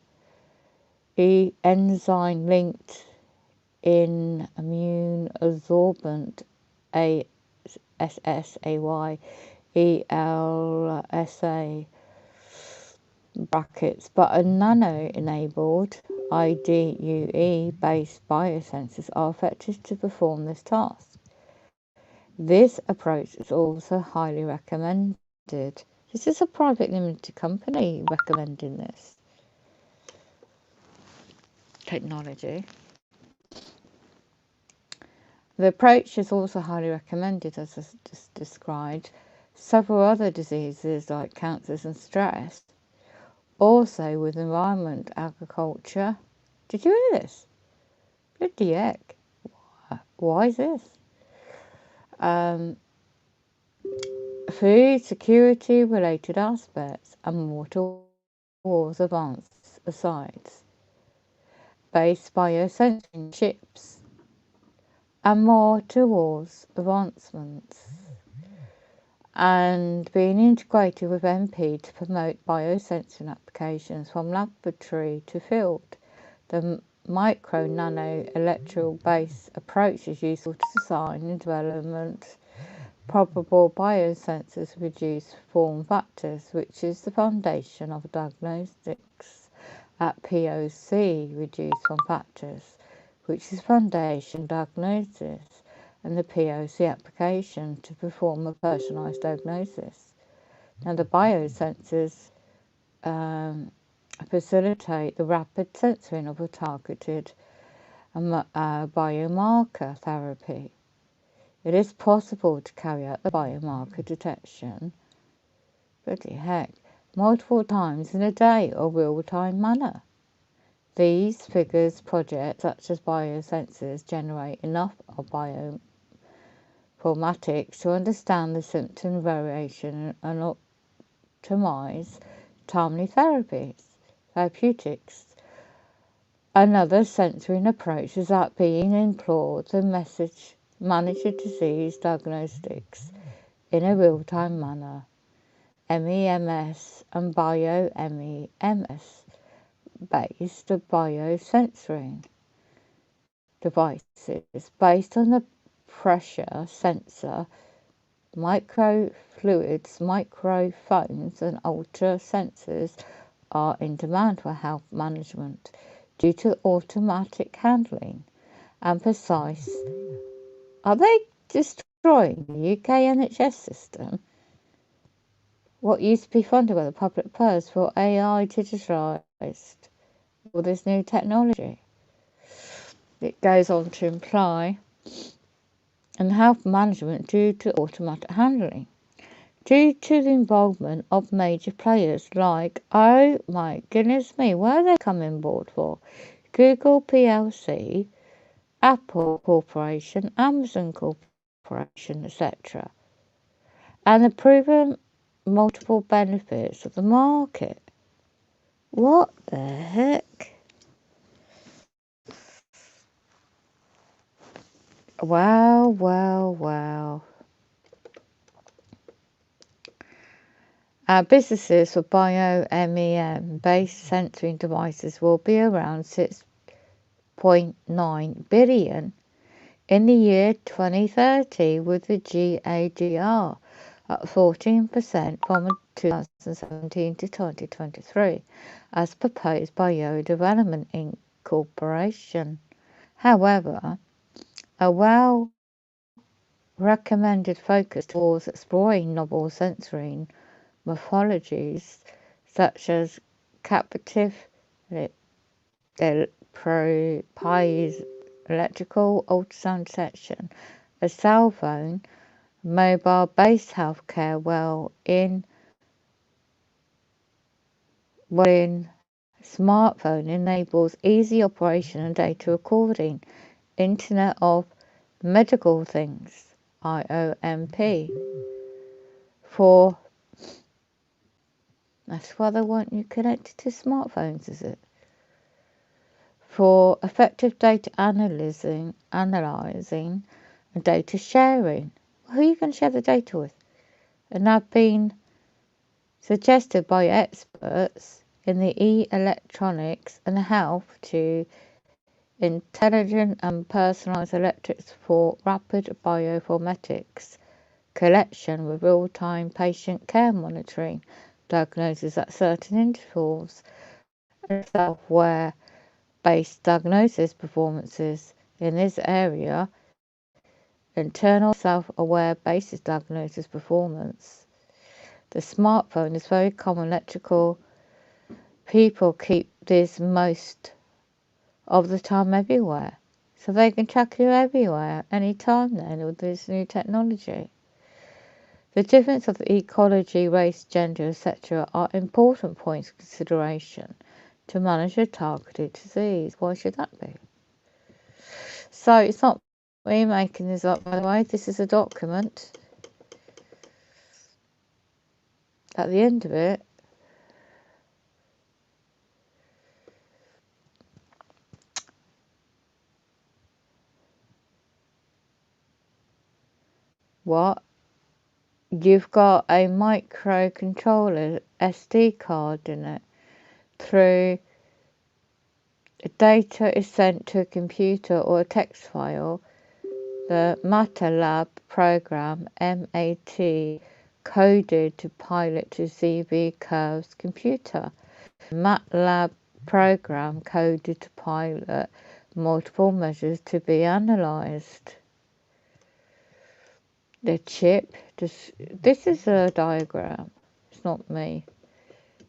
enzyme linked in immune absorbent SSAY ELSA brackets, but a nano-enabled IDUE-based biosensors are effective to perform this task. This approach is also highly recommended. This is a private limited company recommending this technology. The approach is also highly recommended, as I just described, several other diseases like cancers and stress. Also with environment, agriculture. Did you hear this? Bloody heck. Why is this? Food security related aspects and water wars advanced asides. based biosensing chips, and more towards advancements, and being integrated with MP to promote biosensing applications from laboratory to field. The micro-nano electrical-based approach is useful to design and development probable biosensors with reduced form factors, which is the foundation of diagnostics at POC, reduced form factors, which is foundation diagnosis, and the POC application to perform a personalised diagnosis. Now, the biosensors facilitate the rapid censoring of a targeted biomarker therapy. It is possible to carry out the biomarker detection, bloody heck, multiple times in a day or real-time manner. These figures projects such as biosensors generate enough of bioinformatics to understand the symptom variation and optimize timely therapeutics. Another censoring approach is that being employed to manage a disease diagnostics in a real-time manner. MEMS and bio-MEMS based biosensoring devices based on the pressure sensor, microfluidics, microphones and ultra sensors are in demand for health management due to automatic handling and precise. Are they destroying the UK NHS system? What used to be funded by the public purse for AI digitalised all this new technology? It goes on to imply and health management due to automatic handling. Due to the involvement of major players like, oh my goodness me, where are they coming on board for? Google PLC, Apple Corporation, Amazon Corporation, etc. And the proven multiple benefits of the market. What the heck? Wow. Our businesses for bio-MEM based sensoring devices will be around 6.9 billion in the year 2030, with the GAGR at 14% from 2017 to 2023, as proposed by Yo Development Inc. Corporation. However, a well-recommended focus towards exploring novel sensoring morphologies such as captive electrical ultrasound detection, a cell phone, mobile-based healthcare, in smartphone enables easy operation and data recording, Internet of Medical Things, IOMP, for that's why they want you connected to smartphones, is it? For effective data analyzing and data sharing. Who are you going to share the data with? And have been suggested by experts in the electronics and health to intelligent and personalized electrics for rapid bioinformatics collection with real-time patient care monitoring, diagnosis at certain intervals, and software-based diagnosis performances. In this area, internal self-aware basis diagnosis performance. The smartphone is very common electrical. People keep this most of the time everywhere. So they can track you everywhere, anytime then, with this new technology. The difference of ecology, race, gender, etc. are important points of consideration to manage a targeted disease. Why should that be? So it's not me making this up, by the way. This is a document. At the end of it, What? You've got a microcontroller SD card in it. Through data is sent to a computer or a text file. The MATLAB program MAT coded to pilot to ZB Curve's computer. MATLAB program coded to pilot multiple measures to be analysed. The chip, this is a diagram, it's not me.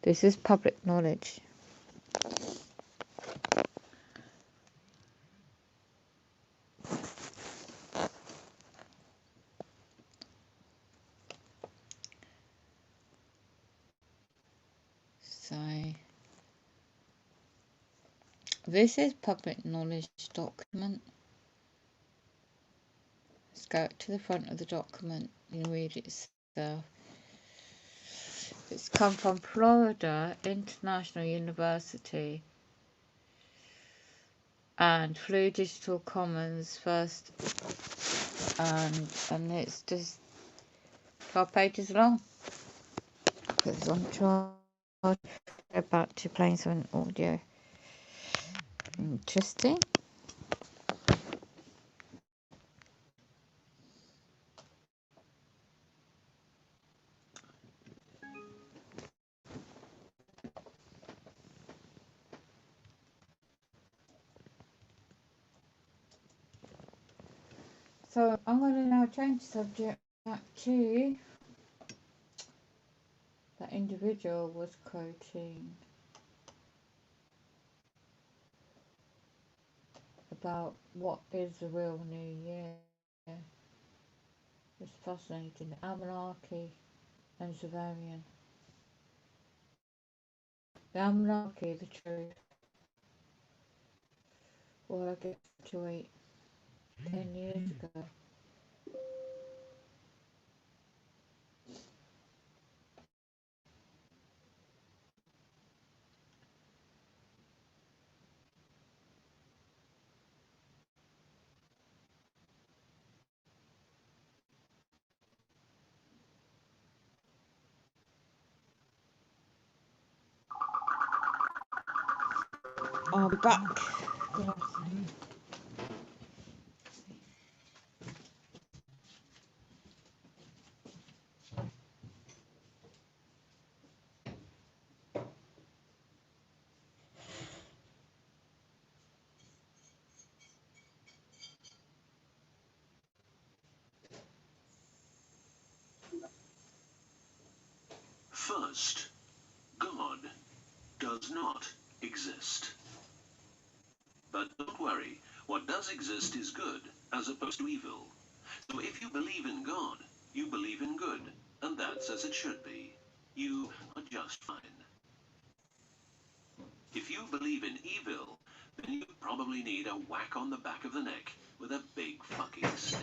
This is public knowledge. So, this is public knowledge document. Let's go to the front of the document and read it yourself. It's come from Florida International University and Flu Digital Commons first, and it's just 12 pages long. Put this on charge. Go back to playing some audio. Interesting. So I'm going to now change the subject back to that individual was quoting about what is the real New Year. It's fascinating. Amalaki and Zavarian. The Amalaki, the truth. What I get to eat 10 years ago. I'll be back. Good afternoon. First, God does not exist. But don't worry, what does exist is good, as opposed to evil. So if you believe in God, you believe in good, and that's as it should be. You are just fine. If you believe in evil, then you probably need a whack on the back of the neck with a big fucking stick.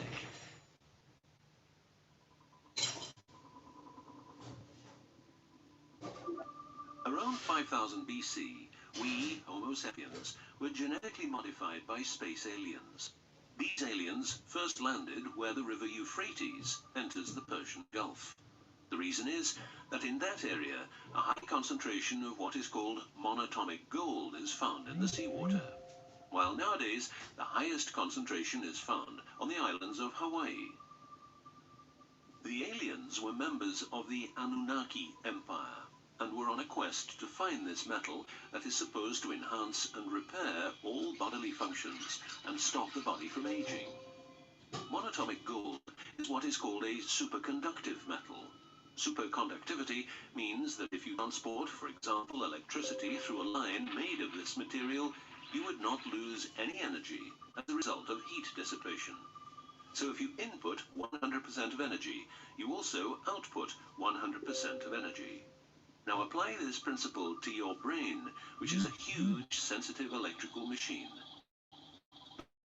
Around 5000 BC, we, Homo sapiens, were genetically modified by space aliens. These aliens first landed where the river Euphrates enters the Persian Gulf. The reason is that in that area, a high concentration of what is called monatomic gold is found in the seawater, while nowadays the highest concentration is found on the islands of Hawaii. The aliens were members of the Anunnaki Empire and were on a quest to find this metal that is supposed to enhance and repair all bodily functions and stop the body from aging. Monatomic gold is what is called a superconductive metal. Superconductivity means that if you transport, for example, electricity through a line made of this material, you would not lose any energy as a result of heat dissipation. So if you input 100% of energy, you also output 100% of energy. Now apply this principle to your brain, which is a huge sensitive electrical machine.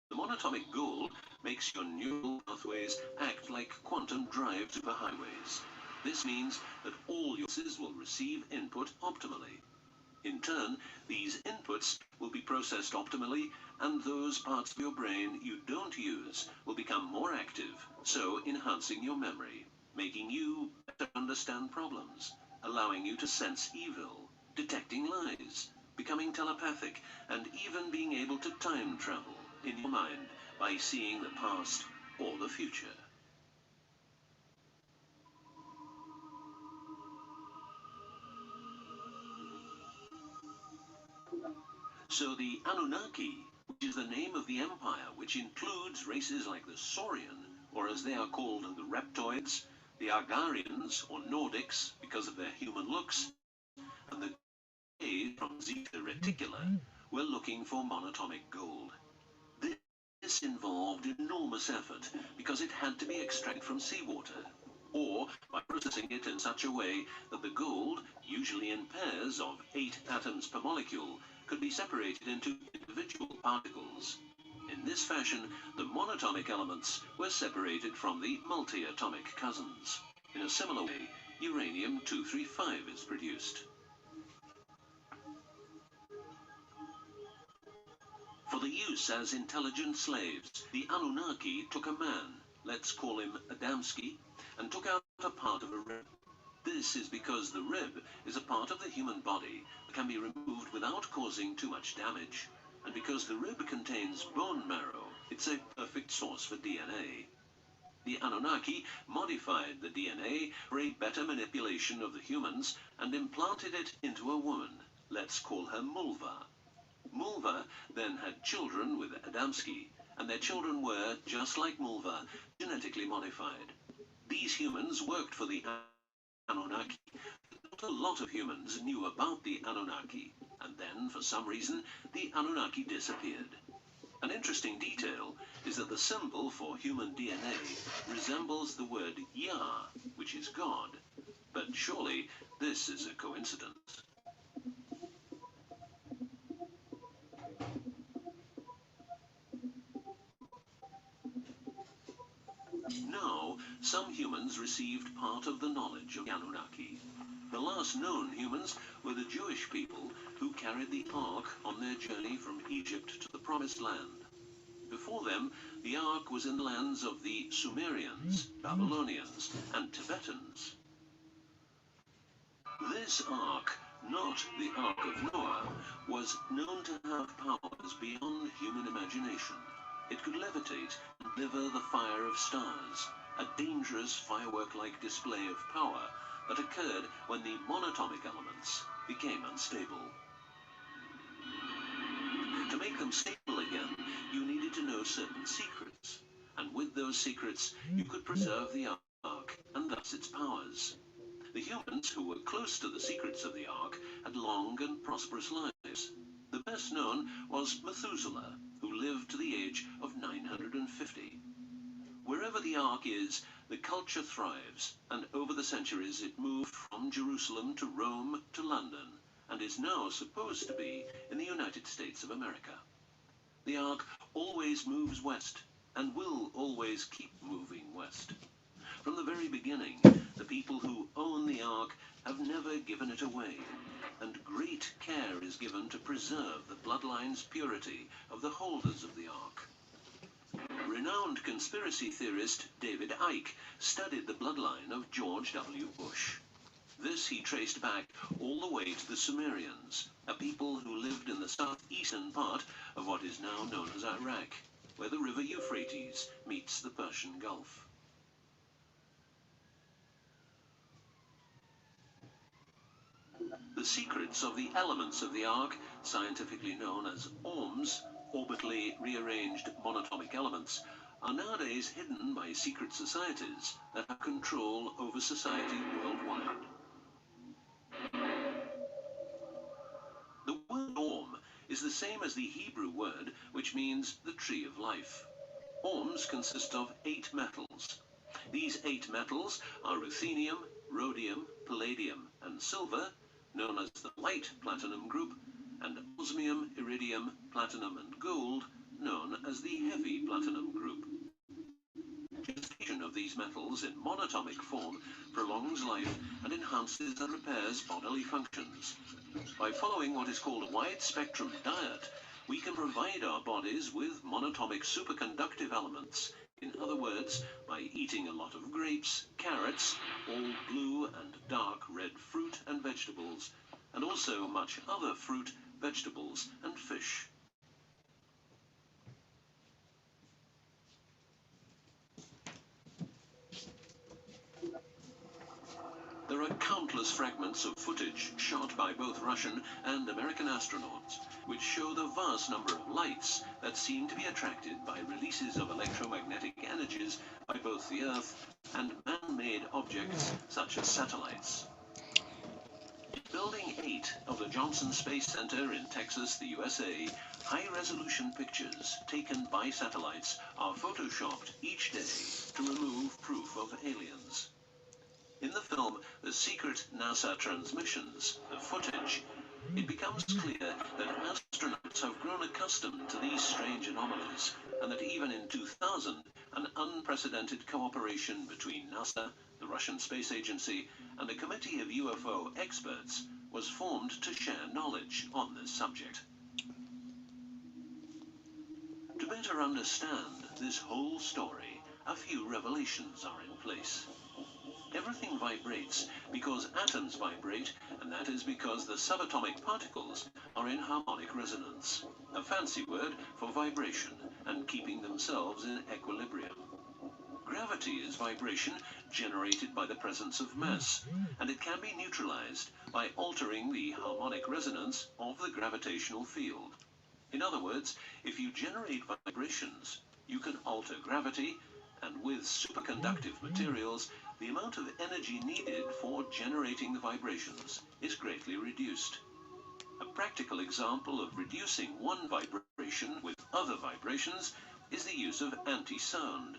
The monatomic gold makes your neural pathways act like quantum drive superhighways. This means that all your senses will receive input optimally. In turn, these inputs will be processed optimally, and those parts of your brain you don't use will become more active, so enhancing your memory, making you better understand problems, allowing you to sense evil, detecting lies, becoming telepathic, and even being able to time travel in your mind by seeing the past or the future. So the Anunnaki, which is the name of the empire which includes races like the Saurian, or as they are called the Reptoids, the Argarians or Nordics because of their human looks, and the K from Zeta Reticula, were looking for monatomic gold. This involved enormous effort because it had to be extracted from seawater, or by processing it in such a way that the gold, usually in pairs of 8 atoms per molecule, could be separated into individual particles. In this fashion, the monatomic elements were separated from the multi-atomic cousins. In a similar way, uranium-235 is produced. For the use as intelligent slaves, the Anunnaki took a man, let's call him Adamski, and took out a part of a rib. This is because the rib is a part of the human body that can be removed without causing too much damage, and because the rib contains bone marrow, it's a perfect source for DNA. The Anunnaki modified the DNA for a better manipulation of the humans and implanted it into a woman, let's call her Mulva. Mulva then had children with Adamski, and their children were, just like Mulva, genetically modified. These humans worked for the Anunnaki. Not a lot of humans knew about the Anunnaki, and then, for some reason, the Anunnaki disappeared. An interesting detail is that the symbol for human DNA resembles the word Yah, which is God. But surely this is a coincidence. Now, some humans received part of the knowledge of the Anunnaki. The last known humans were the Jewish people who carried the Ark on their journey from Egypt to the Promised Land. Before them, the Ark was in the lands of the Sumerians, Babylonians, and Tibetans. This Ark, not the Ark of Noah, was known to have powers beyond human imagination. It could levitate and deliver the fire of stars, a dangerous firework-like display of power that occurred when the monatomic elements became unstable. To make them stable again, you needed to know certain secrets, and with those secrets you could preserve the Ark and thus its powers. The humans who were close to the secrets of the Ark had long and prosperous lives. The best known was Methuselah, who lived to the age of 950. Wherever the Ark is, the culture thrives, and over the centuries it moved from Jerusalem to Rome to London, and is now supposed to be in the United States of America. The Ark always moves west, and will always keep moving west. From the very beginning, the people who own the Ark have never given it away, and great care is given to preserve the bloodline's purity of the holders of the Ark. Renowned conspiracy theorist David Icke studied the bloodline of George W. Bush. This he traced back all the way to the Sumerians, a people who lived in the southeastern part of what is now known as Iraq, where the river Euphrates meets the Persian Gulf. The secrets of the elements of the Ark, scientifically known as ORMs, orbitally rearranged monatomic elements, are nowadays hidden by secret societies that have control over society worldwide. The word ORM is the same as the Hebrew word which means the tree of life. ORMs consist of 8 metals. These 8 metals are ruthenium, rhodium, palladium, and silver, known as the light platinum group, and osmium, iridium, platinum, and gold, known as the heavy platinum group. Gestation of of these metals in monatomic form prolongs life and enhances and repairs bodily functions. By following what is called a wide-spectrum diet, we can provide our bodies with monatomic superconductive elements. In other words, by eating a lot of grapes, carrots, all blue and dark red fruit and vegetables, and also much other fruit, vegetables, and fish. There are countless fragments of footage shot by both Russian and American astronauts, which show the vast number of lights that seem to be attracted by releases of electromagnetic energies by both the Earth and man-made objects such as satellites. In Building 8 of the Johnson Space Center in Texas, the USA, high-resolution pictures taken by satellites are photoshopped each day to remove proof of aliens. In the film The Secret NASA Transmissions, the footage, it becomes clear that astronauts have grown accustomed to these strange anomalies, and that even in 2000, an unprecedented cooperation between NASA, the Russian Space Agency, and a committee of UFO experts was formed to share knowledge on this subject. To better understand this whole story, a few revelations are in place. Everything vibrates because atoms vibrate, and that is because the subatomic particles are in harmonic resonance, a fancy word for vibration and keeping themselves in equilibrium. Gravity is vibration generated by the presence of mass, and it can be neutralized by altering the harmonic resonance of the gravitational field. In other words, if you generate vibrations, you can alter gravity, and with superconductive materials, the amount of energy needed for generating the vibrations is greatly reduced. A practical example of reducing one vibration with other vibrations is the use of anti-sound.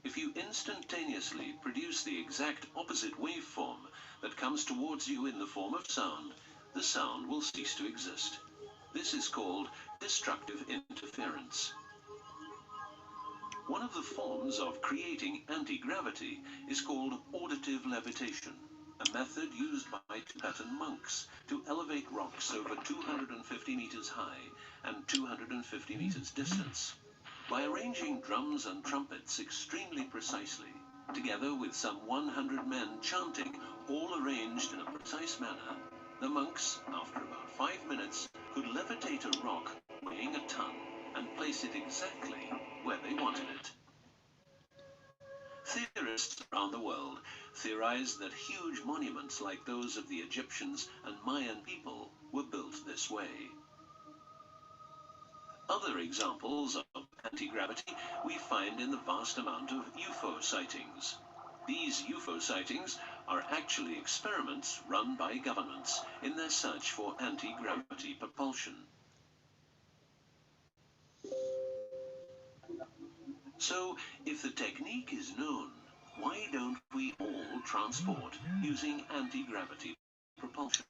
If you instantaneously produce the exact opposite waveform that comes towards you in the form of sound, the sound will cease to exist. This is called destructive interference. One of the forms of creating anti-gravity is called auditive levitation, a method used by Tibetan monks to elevate rocks over 250 meters high and 250 meters distance. By arranging drums and trumpets extremely precisely, together with some 100 men chanting, all arranged in a precise manner, the monks, after about 5 minutes, could levitate a rock weighing a ton and place it exactly where they wanted it. Theorists around the world theorize that huge monuments like those of the Egyptians and Mayan people were built this way. Other examples of anti-gravity we find in the vast amount of UFO sightings. These UFO sightings are actually experiments run by governments in their search for anti-gravity propulsion. So, if the technique is known, why don't we all transport using anti-gravity propulsion?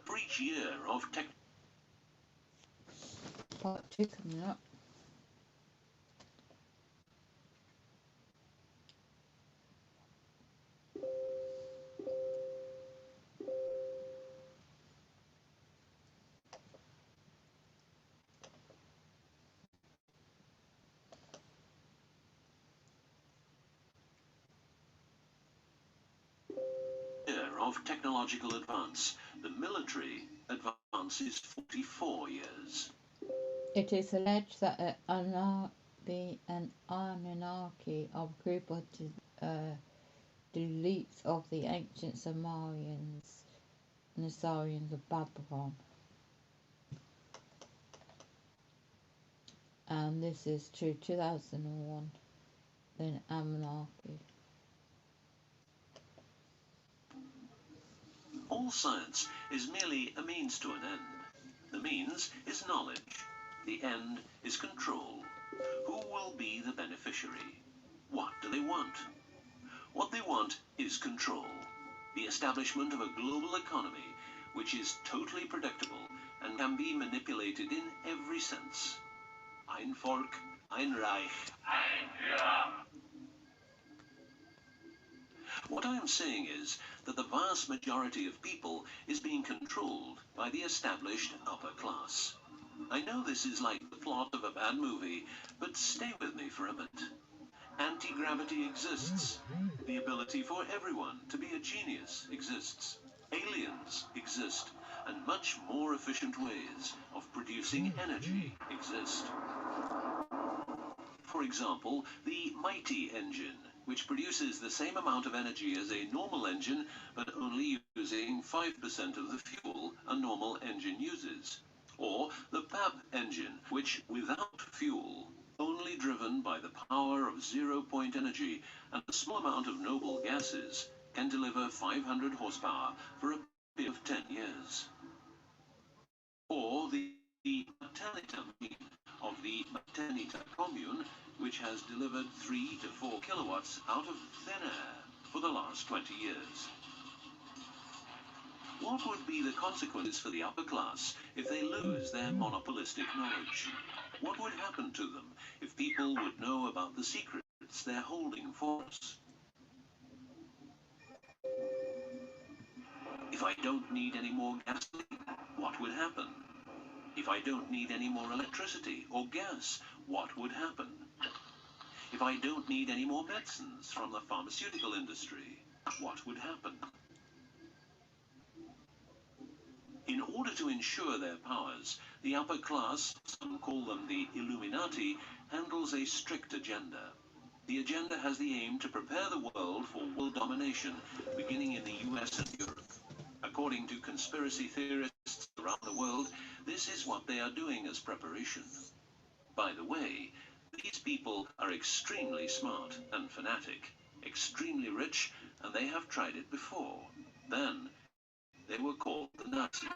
For each year of Part 2 coming up. technological advance, the military advance is 44 years. It is alleged that the Anunnaki are a group of deletes of the ancient Nasarians of Babylon. And this is true 2001, then Anunnaki. All science is merely a means to an end. The means is knowledge. The end is control. Who will be the beneficiary? What do they want? What they want is control. The establishment of a global economy which is totally predictable and can be manipulated in every sense. Ein Volk, Ein Reich. What I am saying is that the vast majority of people is being controlled by the established upper class. I know this is like the plot of a bad movie, but stay with me for a minute. Anti-gravity exists. The ability for everyone to be a genius exists. Aliens exist. And much more efficient ways of producing energy exist. For example, the mighty engine, which produces the same amount of energy as a normal engine, but only using 5% of the fuel a normal engine uses. Or the PAP engine, which, without fuel, only driven by the power of zero-point energy and a small amount of noble gases, can deliver 500 horsepower for a period of 10 years. Or the Maternita machine of the Maternita commune, which has delivered 3 to 4 kilowatts out of thin air for the last 20 years. What would be the consequences for the upper class if they lose their monopolistic knowledge? What would happen to them if people would know about the secrets they're holding for us? If I don't need any more gasoline, what would happen? If I don't need any more electricity or gas, what would happen? If I don't need any more medicines from the pharmaceutical industry, what would happen? In order to ensure their powers, the upper class, some call them the Illuminati, handles a strict agenda. The agenda has the aim to prepare the world for world domination, beginning in the US and Europe. According to conspiracy theorists around the world, this is what they are doing as preparation. By the way, these people are extremely smart and fanatic, extremely rich, and they have tried it before. Then, they were called the Nazis.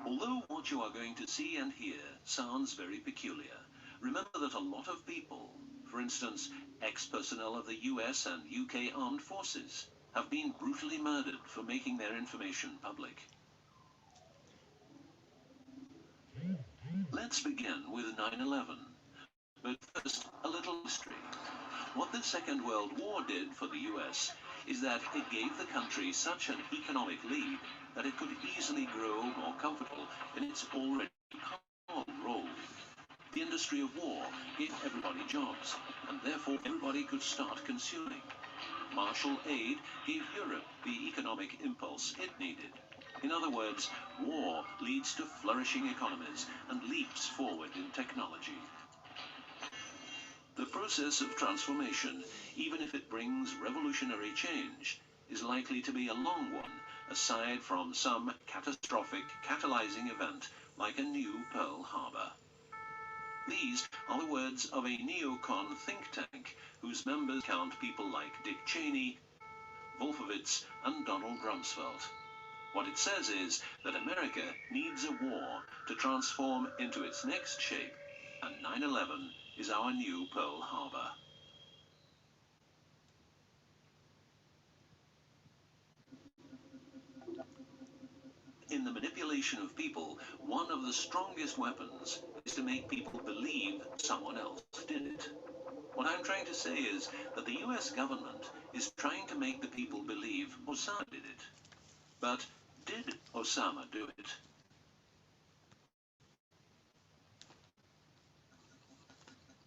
Although what you are going to see and hear sounds very peculiar, remember that a lot of people, for instance, ex-personnel of the US and UK armed forces, have been brutally murdered for making their information public. Let's begin with 9/11. But first, a little history. What the Second World War did for the US is that it gave the country such an economic lead that it could easily grow more comfortable in its already powerful role. The industry of war gave everybody jobs, and therefore everybody could start consuming. Marshall aid gave Europe the economic impulse it needed. In other words, war leads to flourishing economies and leaps forward in technology. The process of transformation, even if it brings revolutionary change, is likely to be a long one, aside from some catastrophic catalyzing event like a new Pearl Harbor. These are the words of a neocon think tank whose members count people like Dick Cheney, Wolfowitz, and Donald Rumsfeld. What it says is that America needs a war to transform into its next shape, and 9/11 is our new Pearl Harbor. In the manipulation of people, one of the strongest weapons is to make people believe someone else did it. What I'm trying to say is that the US government is trying to make the people believe Osama did it. But did Osama do it?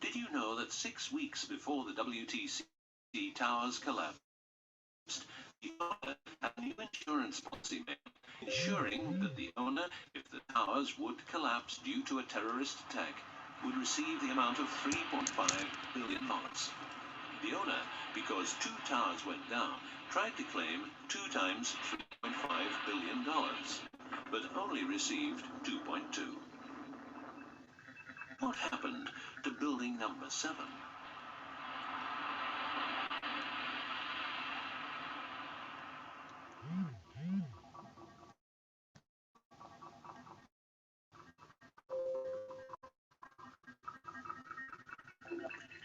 Did you know that 6 weeks before the WTC towers collapsed, the owner had a new insurance policy made, ensuring that the owner, if the towers would collapse due to a terrorist attack, would receive the amount of $3.5 billion. The owner, because 2 towers went down, tried to claim 2 times $3.5 billion, but only received 2.2. What happened to building number 7?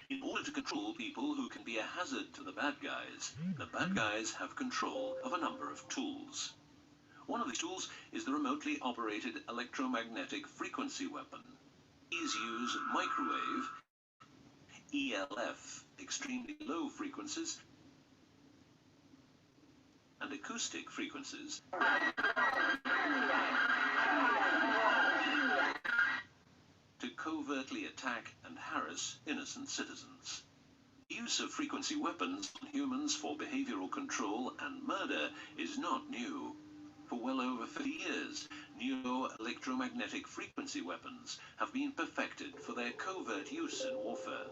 In order order to control people who can be a hazard to the bad guys have control of a number of tools. One of these tools is the remotely operated electromagnetic frequency weapon. These use microwave, ELF, extremely low frequencies, and acoustic frequencies to covertly attack and harass innocent citizens. The use of frequency weapons on humans for behavioral control and murder is not new. For well over 50 years, new electromagnetic frequency weapons have been perfected for their covert use in warfare.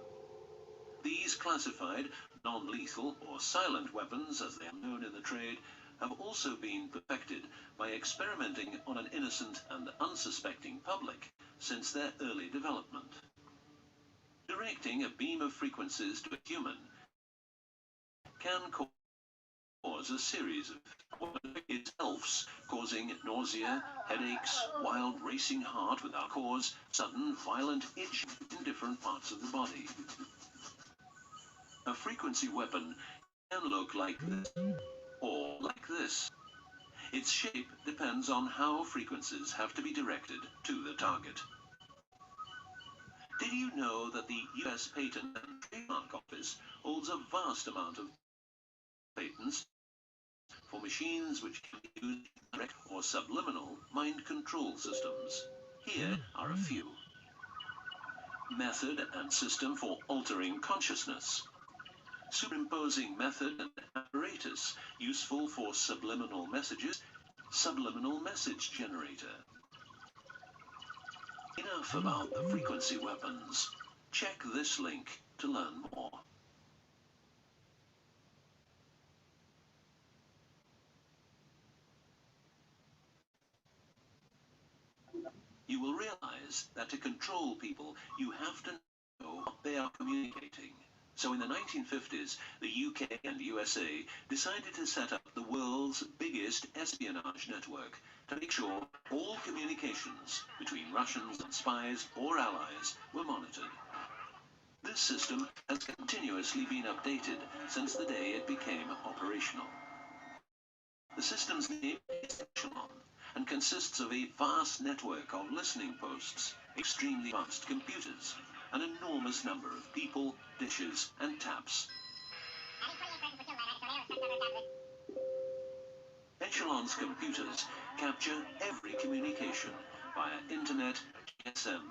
These classified, non-lethal or silent weapons, as they are known in the trade, have also been perfected by experimenting on an innocent and unsuspecting public since their early development. Directing a beam of frequencies to a human can cause a series of itself, causing nausea, headaches, wild racing heart without cause, sudden violent itching in different parts of the body. A frequency weapon can look like this, or like this. Its shape depends on how frequencies have to be directed to the target. Did you know that the US Patent and Trademark Office holds a vast amount of patents for machines which can be used in direct or subliminal mind control systems? Here are a few. Method and system for altering consciousness. Superimposing method and apparatus useful for subliminal messages. Subliminal message generator. Enough about the frequency weapons. Check this link to learn more. You will realize that to control people, you have to know what they are communicating. So in the 1950s, the UK and USA decided to set up the world's biggest espionage network to make sure all communications between Russians and spies or allies were monitored. This system has continuously been updated since the day it became operational. The system's name is Echelon and consists of a vast network of listening posts, extremely advanced computers, an enormous number of people, dishes, and taps. Echelon's computers capture every communication via internet, GSM,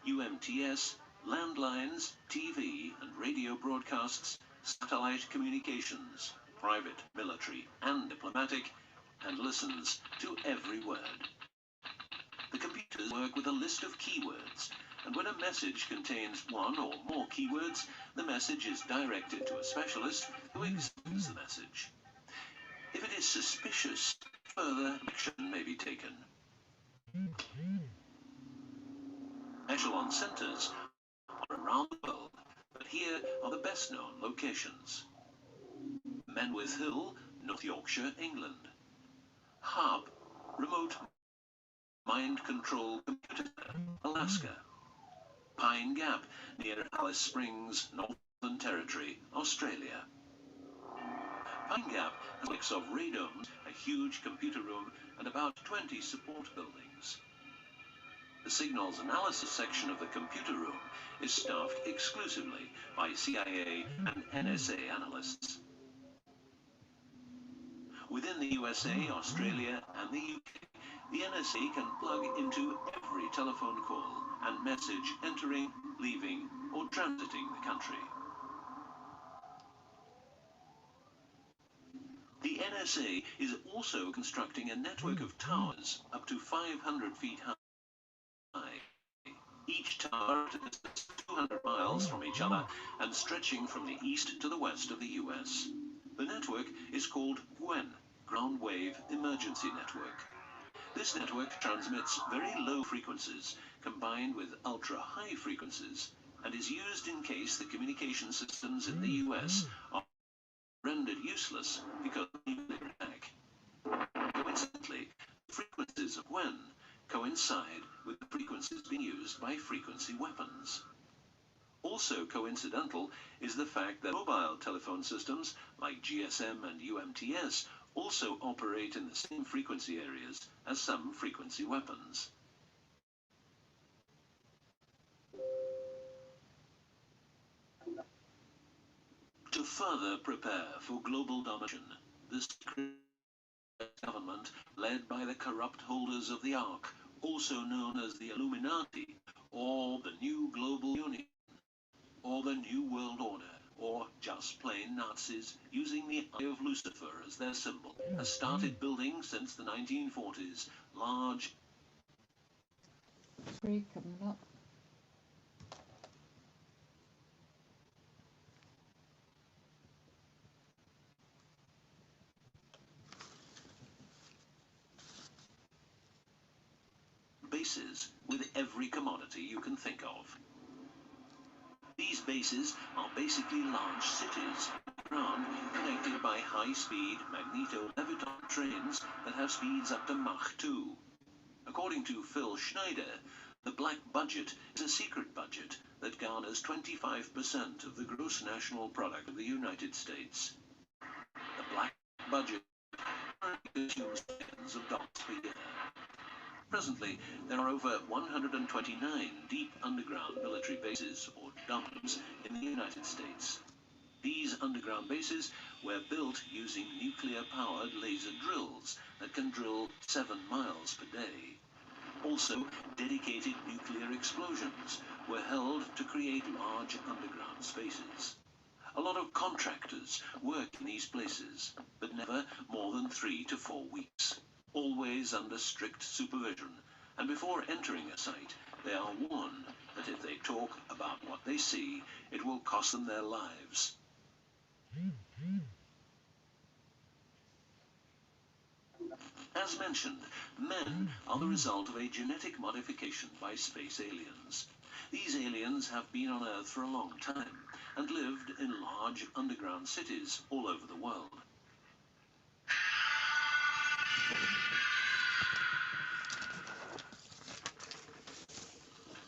UMTS, landlines, TV and radio broadcasts, satellite communications, private, military, and diplomatic, and listens to every word. The computers work with a list of keywords, and when a message contains one or more keywords, the message is directed to a specialist who examines the message. If it is suspicious, further action may be taken. Echelon centers are around the world, but here are the best-known locations. Menwith Hill, North Yorkshire, England. Hub, Remote Mind Control Computer, Alaska. Pine Gap, near Alice Springs, Northern Territory, Australia. Pine Gap has a mix of radomes, a huge computer room, and about 20 support buildings. The signals analysis section of the computer room is staffed exclusively by CIA and NSA analysts. Within the USA, Australia, and the UK, the NSA can plug into every telephone call and message entering, leaving, or transiting the country. The NSA is also constructing a network of towers up to 500 feet high. Each tower at a distance of 200 miles from each other and stretching from the east to the west of the US. The network is called GWEN, Ground Wave Emergency Network. This network transmits very low frequencies combined with ultra-high frequencies and is used in case the communication systems in the US are rendered useless because of a nuclear attack. Coincidentally, the frequencies of GWEN coincide with the frequencies being used by frequency weapons. Also coincidental is the fact that mobile telephone systems like GSM and UMTS also operate in the same frequency areas as some frequency weapons. To further prepare for global domination, the secret government, led by the corrupt holders of the Ark, also known as the Illuminati, or the New Global Union, or the New World Order, or just plain Nazis, using the Eye of Lucifer as their symbol, has started building since the 1940s large Free coming up. bases with every commodity you can think of. These bases are basically large cities underground, connected by high-speed magneto-leviton trains that have speeds up to Mach 2. According to Phil Schneider, the black budget is a secret budget that garners 25% of the gross national product of the United States. The black budget currently consumes billions of dollars per year. Presently, there are over 129 deep underground military bases, or DUMBs, in the United States. These underground bases were built using nuclear-powered laser drills that can drill 7 miles per day. Also, dedicated nuclear explosions were held to create large underground spaces. A lot of contractors work in these places, but never more than 3 to 4 weeks. Always under strict supervision, and before entering a site, they are warned that if they talk about what they see, it will cost them their lives. As mentioned, men are the result of a genetic modification by space aliens. These aliens have been on Earth for a long time and lived in large underground cities all over the world.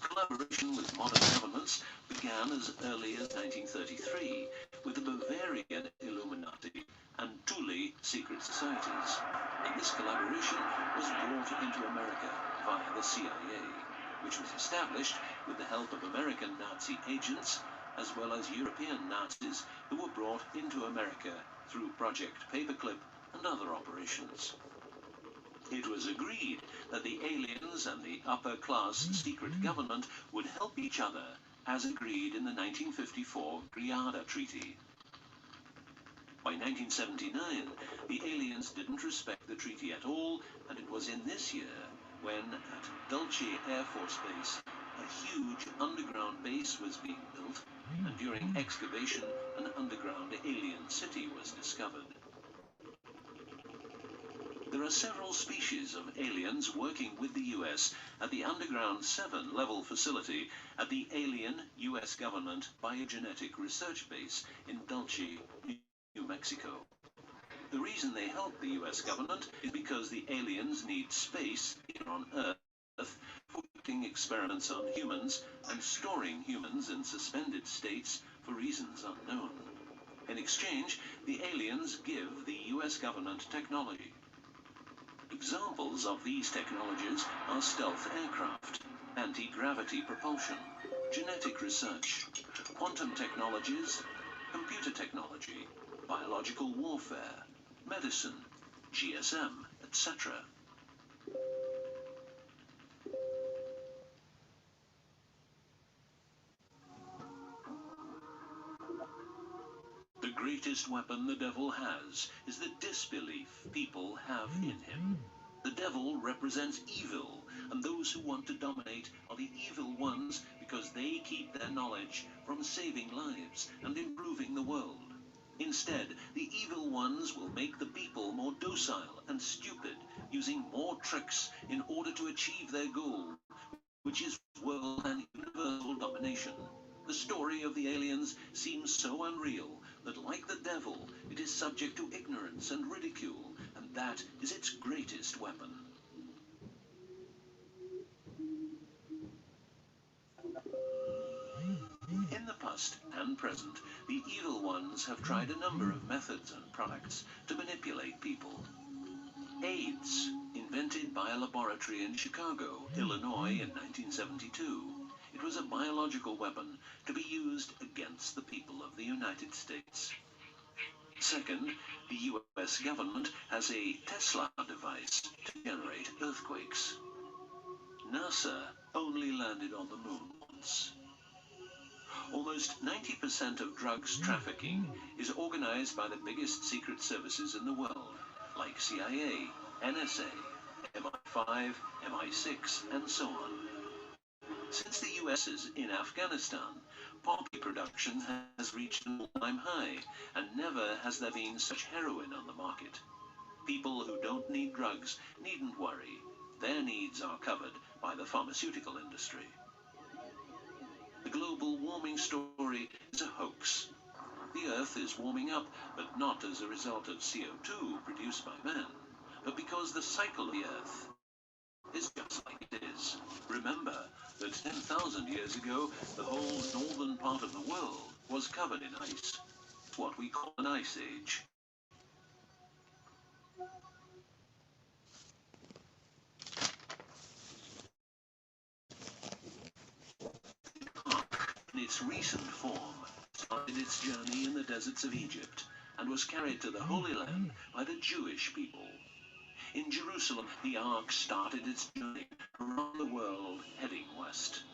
Collaboration with modern governments began as early as 1933 with the Bavarian Illuminati and Thule secret societies, and this collaboration was brought into America via the CIA, which was established with the help of American Nazi agents as well as European Nazis who were brought into America through Project Paperclip and other operations. It was agreed that the aliens and the upper-class secret government would help each other, as agreed in the 1954 Greada Treaty. By 1979, the aliens didn't respect the treaty at all, and it was in this year when, at Dulce Air Force Base, a huge underground base was being built, and during excavation, an underground alien city was discovered. There are several species of aliens working with the US at the Underground 7 level facility at the Alien US Government Biogenetic Research Base in Dulce, New Mexico. The reason they help the US government is because the aliens need space here on Earth for conducting experiments on humans and storing humans in suspended states for reasons unknown. In exchange, the aliens give the US government technology. Examples of these technologies are stealth aircraft, anti-gravity propulsion, genetic research, quantum technologies, computer technology, biological warfare, medicine, GSM, etc. The greatest weapon the devil has is the disbelief people have in him. The devil represents evil, and those who want to dominate are the evil ones because they keep their knowledge from saving lives and improving the world. Instead, the evil ones will make the people more docile and stupid, using more tricks in order to achieve their goal, which is world and universal domination. The story of the aliens seems so unreal that, like the devil, it is subject to ignorance and ridicule, and that is its greatest weapon. In the past and present, the evil ones have tried a number of methods and products to manipulate people. AIDS, invented by a laboratory in Chicago, Illinois in 1972. It was a biological weapon to be used against the people of the United States. Second, the US government has a Tesla device to generate earthquakes. NASA only landed on the moon once. Almost 90% of drugs trafficking is organized by the biggest secret services in the world, like CIA, NSA, MI5, MI6, and so on. Since the US is in Afghanistan, poppy production has reached an all-time high, and never has there been such heroin on the market. People who don't need drugs needn't worry. Their needs are covered by the pharmaceutical industry. The global warming story is a hoax. The Earth is warming up, but not as a result of CO2 produced by man, but because the cycle of the Earth is just like it is. Remember that 10,000 years ago, the whole northern part of the world was covered in ice. It's what we call an ice age. In its recent form, started its journey in the deserts of Egypt and was carried to the Holy Land by the Jewish people. In Jerusalem, the Ark started its journey around the world, heading west.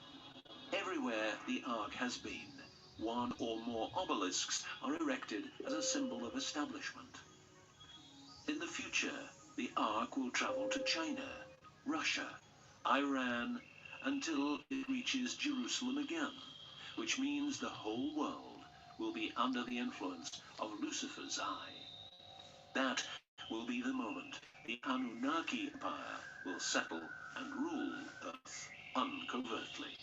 Everywhere the Ark has been, one or more obelisks are erected as a symbol of establishment. In the future, the Ark will travel to China, Russia, Iran, until it reaches Jerusalem again, which means the whole world will be under the influence of Lucifer's eye. That will be the moment the Anunnaki Empire will settle and rule Earth uncovertly.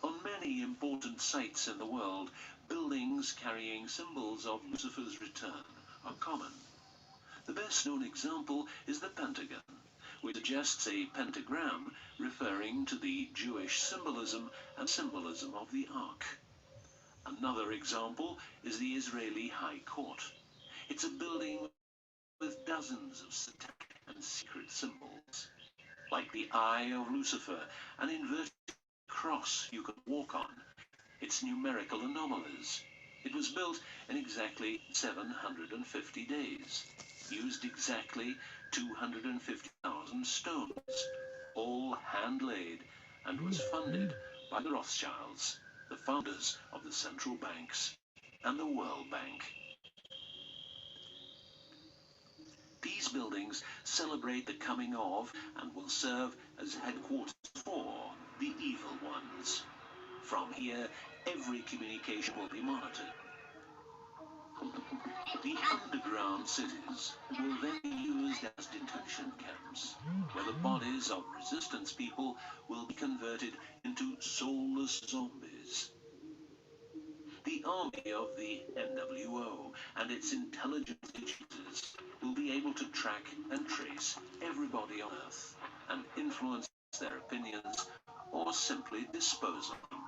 On many important sites in the world, buildings carrying symbols of Lucifer's return are common. The best known example is the Pentagon, which suggests a pentagram referring to the Jewish symbolism and symbolism of the Ark. Another example is the Israeli High Court. It's a building with dozens of satanic and secret symbols, like the eye of Lucifer, an inverted cross you can walk on, its numerical anomalies. It was built in exactly 750 days, used exactly 250,000 stones, all hand-laid, and was funded by the Rothschilds, the founders of the central banks and the World Bank. These buildings celebrate the coming of and will serve as headquarters for the evil ones. From here, every communication will be monitored. The underground cities will then be used as detention camps, where the bodies of resistance people will be converted into soulless zombies. The army of the NWO and its intelligence agencies will be able to track and trace everybody on Earth and influence their opinions or simply dispose of them.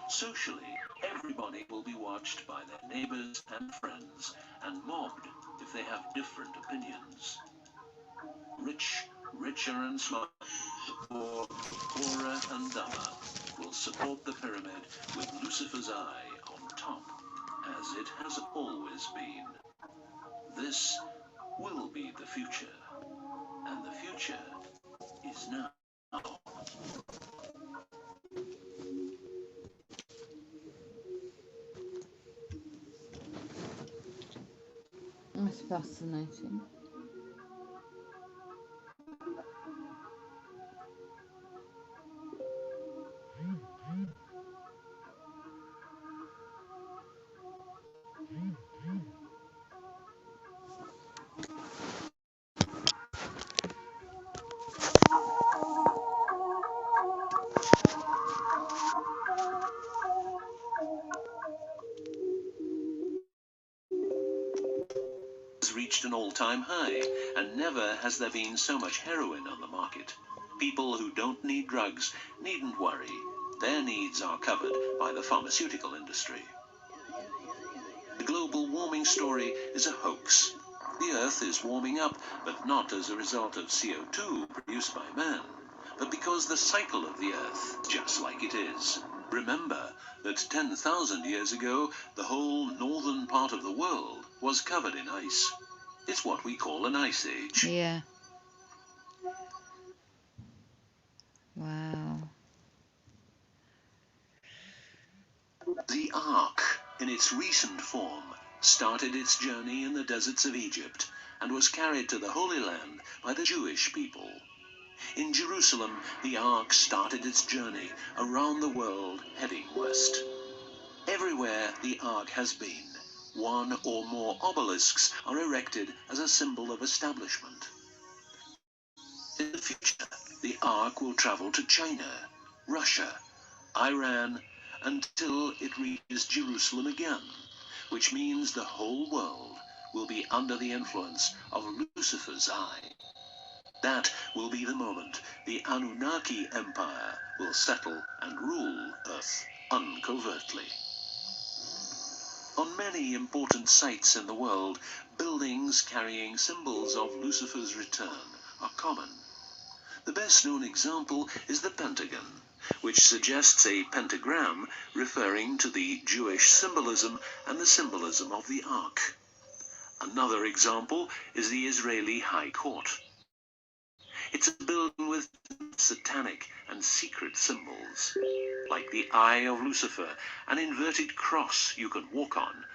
Socially, everybody will be watched by their neighbors and friends and mobbed if they have different opinions. Rich, richer and smarter, the poor, poorer and dumber, will support the pyramid with Lucifer's eye on top, as it has always been. This will be the future, and the future is now. That's fascinating. Has reached an all-time high, and never has there been so much heroin on the market. People who don't need drugs needn't worry. Their needs are covered by the pharmaceutical industry. The global warming story is a hoax. The Earth is warming up, but not as a result of CO2 produced by man, but because the cycle of the Earth, just like it is. Remember that 10,000 years ago, the whole northern part of the world was covered in ice. It's what we call an ice age. Yeah. Wow. The Ark, in its recent form, started its journey in the deserts of Egypt and was carried to the Holy Land by the Jewish people. In Jerusalem, the Ark started its journey around the world heading west. Everywhere the Ark has been, one or more obelisks are erected as a symbol of establishment. In the future, the Ark will travel to China, Russia, Iran, until it reaches Jerusalem again, which means the whole world will be under the influence of Lucifer's eye. That will be the moment the Anunnaki Empire will settle and rule Earth uncovertly. On many important sites in the world, buildings carrying symbols of Lucifer's return are common. The best known example is the Pentagon, which suggests a pentagram referring to the Jewish symbolism and the symbolism of the Ark. Another example is the Israeli High Court. It's a building with satanic and secret symbols, like the Eye of Lucifer, an inverted cross you can walk on,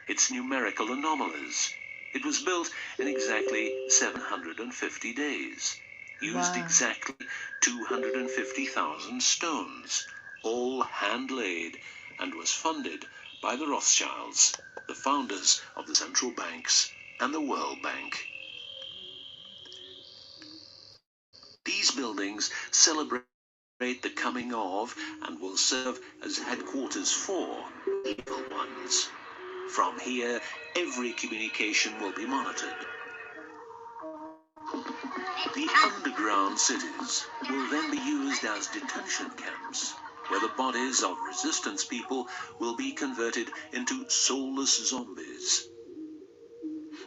its numerical anomalies. It was built in exactly 750 days, used Wow. exactly 250,000 stones, all hand-laid, and was funded by the Rothschilds, the founders of the central banks and the World Bank. These buildings celebrate the coming of and will serve as headquarters for evil ones. From here, every communication will be monitored. The underground cities will then be used as detention camps, where the bodies of resistance people will be converted into soulless zombies.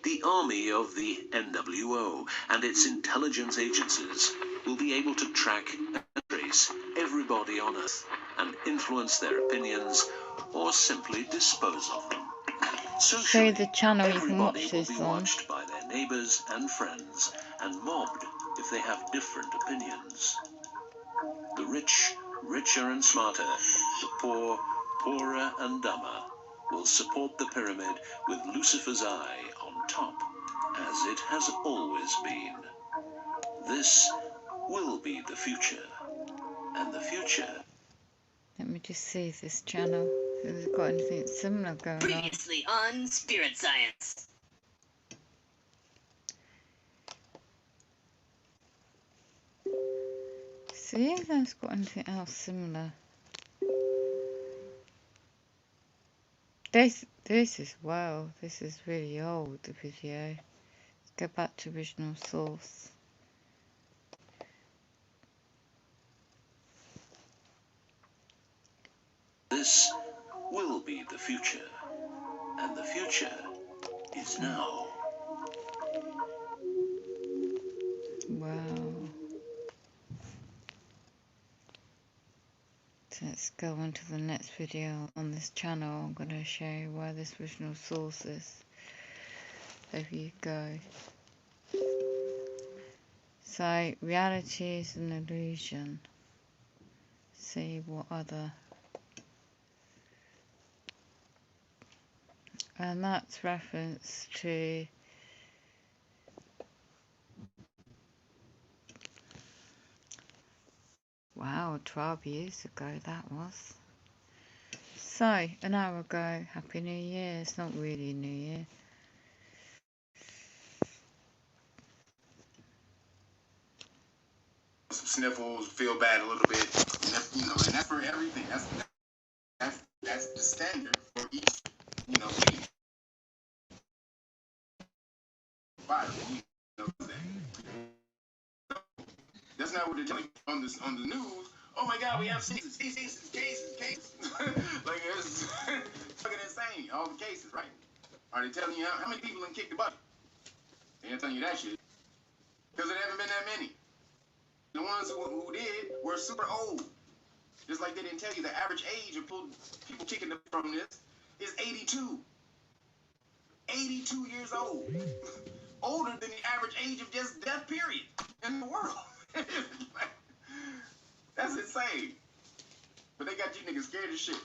The army of the NWO and its intelligence agencies will be able to track and trace everybody on Earth and influence their opinions or simply dispose of them. Socially, Show the channel you can everybody watch will this be on. watched by their neighbors and friends and mobbed if they have different opinions. The rich, richer and smarter, the poor, poorer and dumber, will support the pyramid with Lucifer's eye on top, as it has always been. This will be the future, and the future. Let me just see if this channel has got anything similar going on. Previously on Spirit Science. See if that's got anything else similar. This is wow. This is really old. The video. Let's go back to original source. This will be the future, and the future is now. Wow. So let's go on to the next video on this channel. I'm going to show you where this original source is. There you go. So, reality is an illusion. See what other. And that's reference to wow, 12 years ago that was. So, an hour ago, Happy New Year. It's not really New Year. Some sniffles, feel bad a little bit, and that's, and that's for everything. That's the standard for each, being. That's not what they're telling you on the news. Oh my God, we have cases. Like it's fucking insane. All the cases, right? Are they telling you how many people done kicked the bucket? They ain't telling you that shit because there haven't been that many. The ones who did were super old. Just like they didn't tell you the average age of people kicking from this is 82. 82 years old. Older than the average age of just death, period, in the world. That's insane. But they got you niggas scared as shit.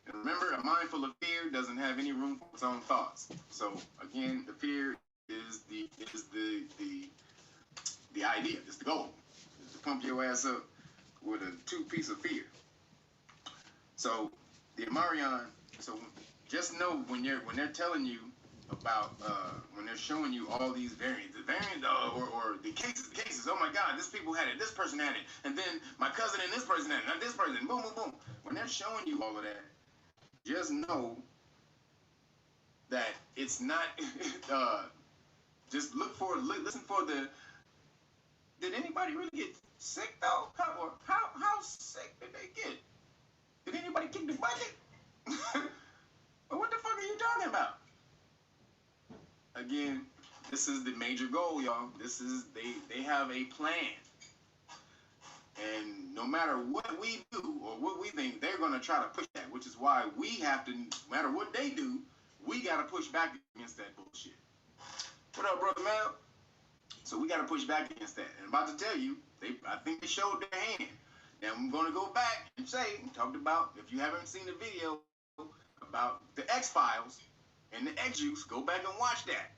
And remember, a mind full of fear doesn't have any room for its own thoughts. So again, the fear is the idea. It's the goal. It's to pump your ass up with a 2-piece of fear. So the Amarion. So just know when they're telling you about when they're showing you all these variants, or the cases. Oh my God, this people had it, this person had it, and then my cousin and this person had it, and this person, boom, boom, boom. When they're showing you all of that, just know that it's not. Just listen for the. Did anybody really get sick though? How sick did they get? Did anybody kick the bucket? But what the fuck are you talking about? Again, this is the major goal, y'all. This is they have a plan. And no matter what we do or what we think, they're gonna try to push that, which is why we have to, no matter what they do, we gotta push back against that bullshit. What up, brother Mel? So we gotta push back against that. And I'm about to tell you, I think they showed their hand. Now I'm gonna go back and talked about, if you haven't seen the video about the X-Files and the X-Juice, go back and watch that.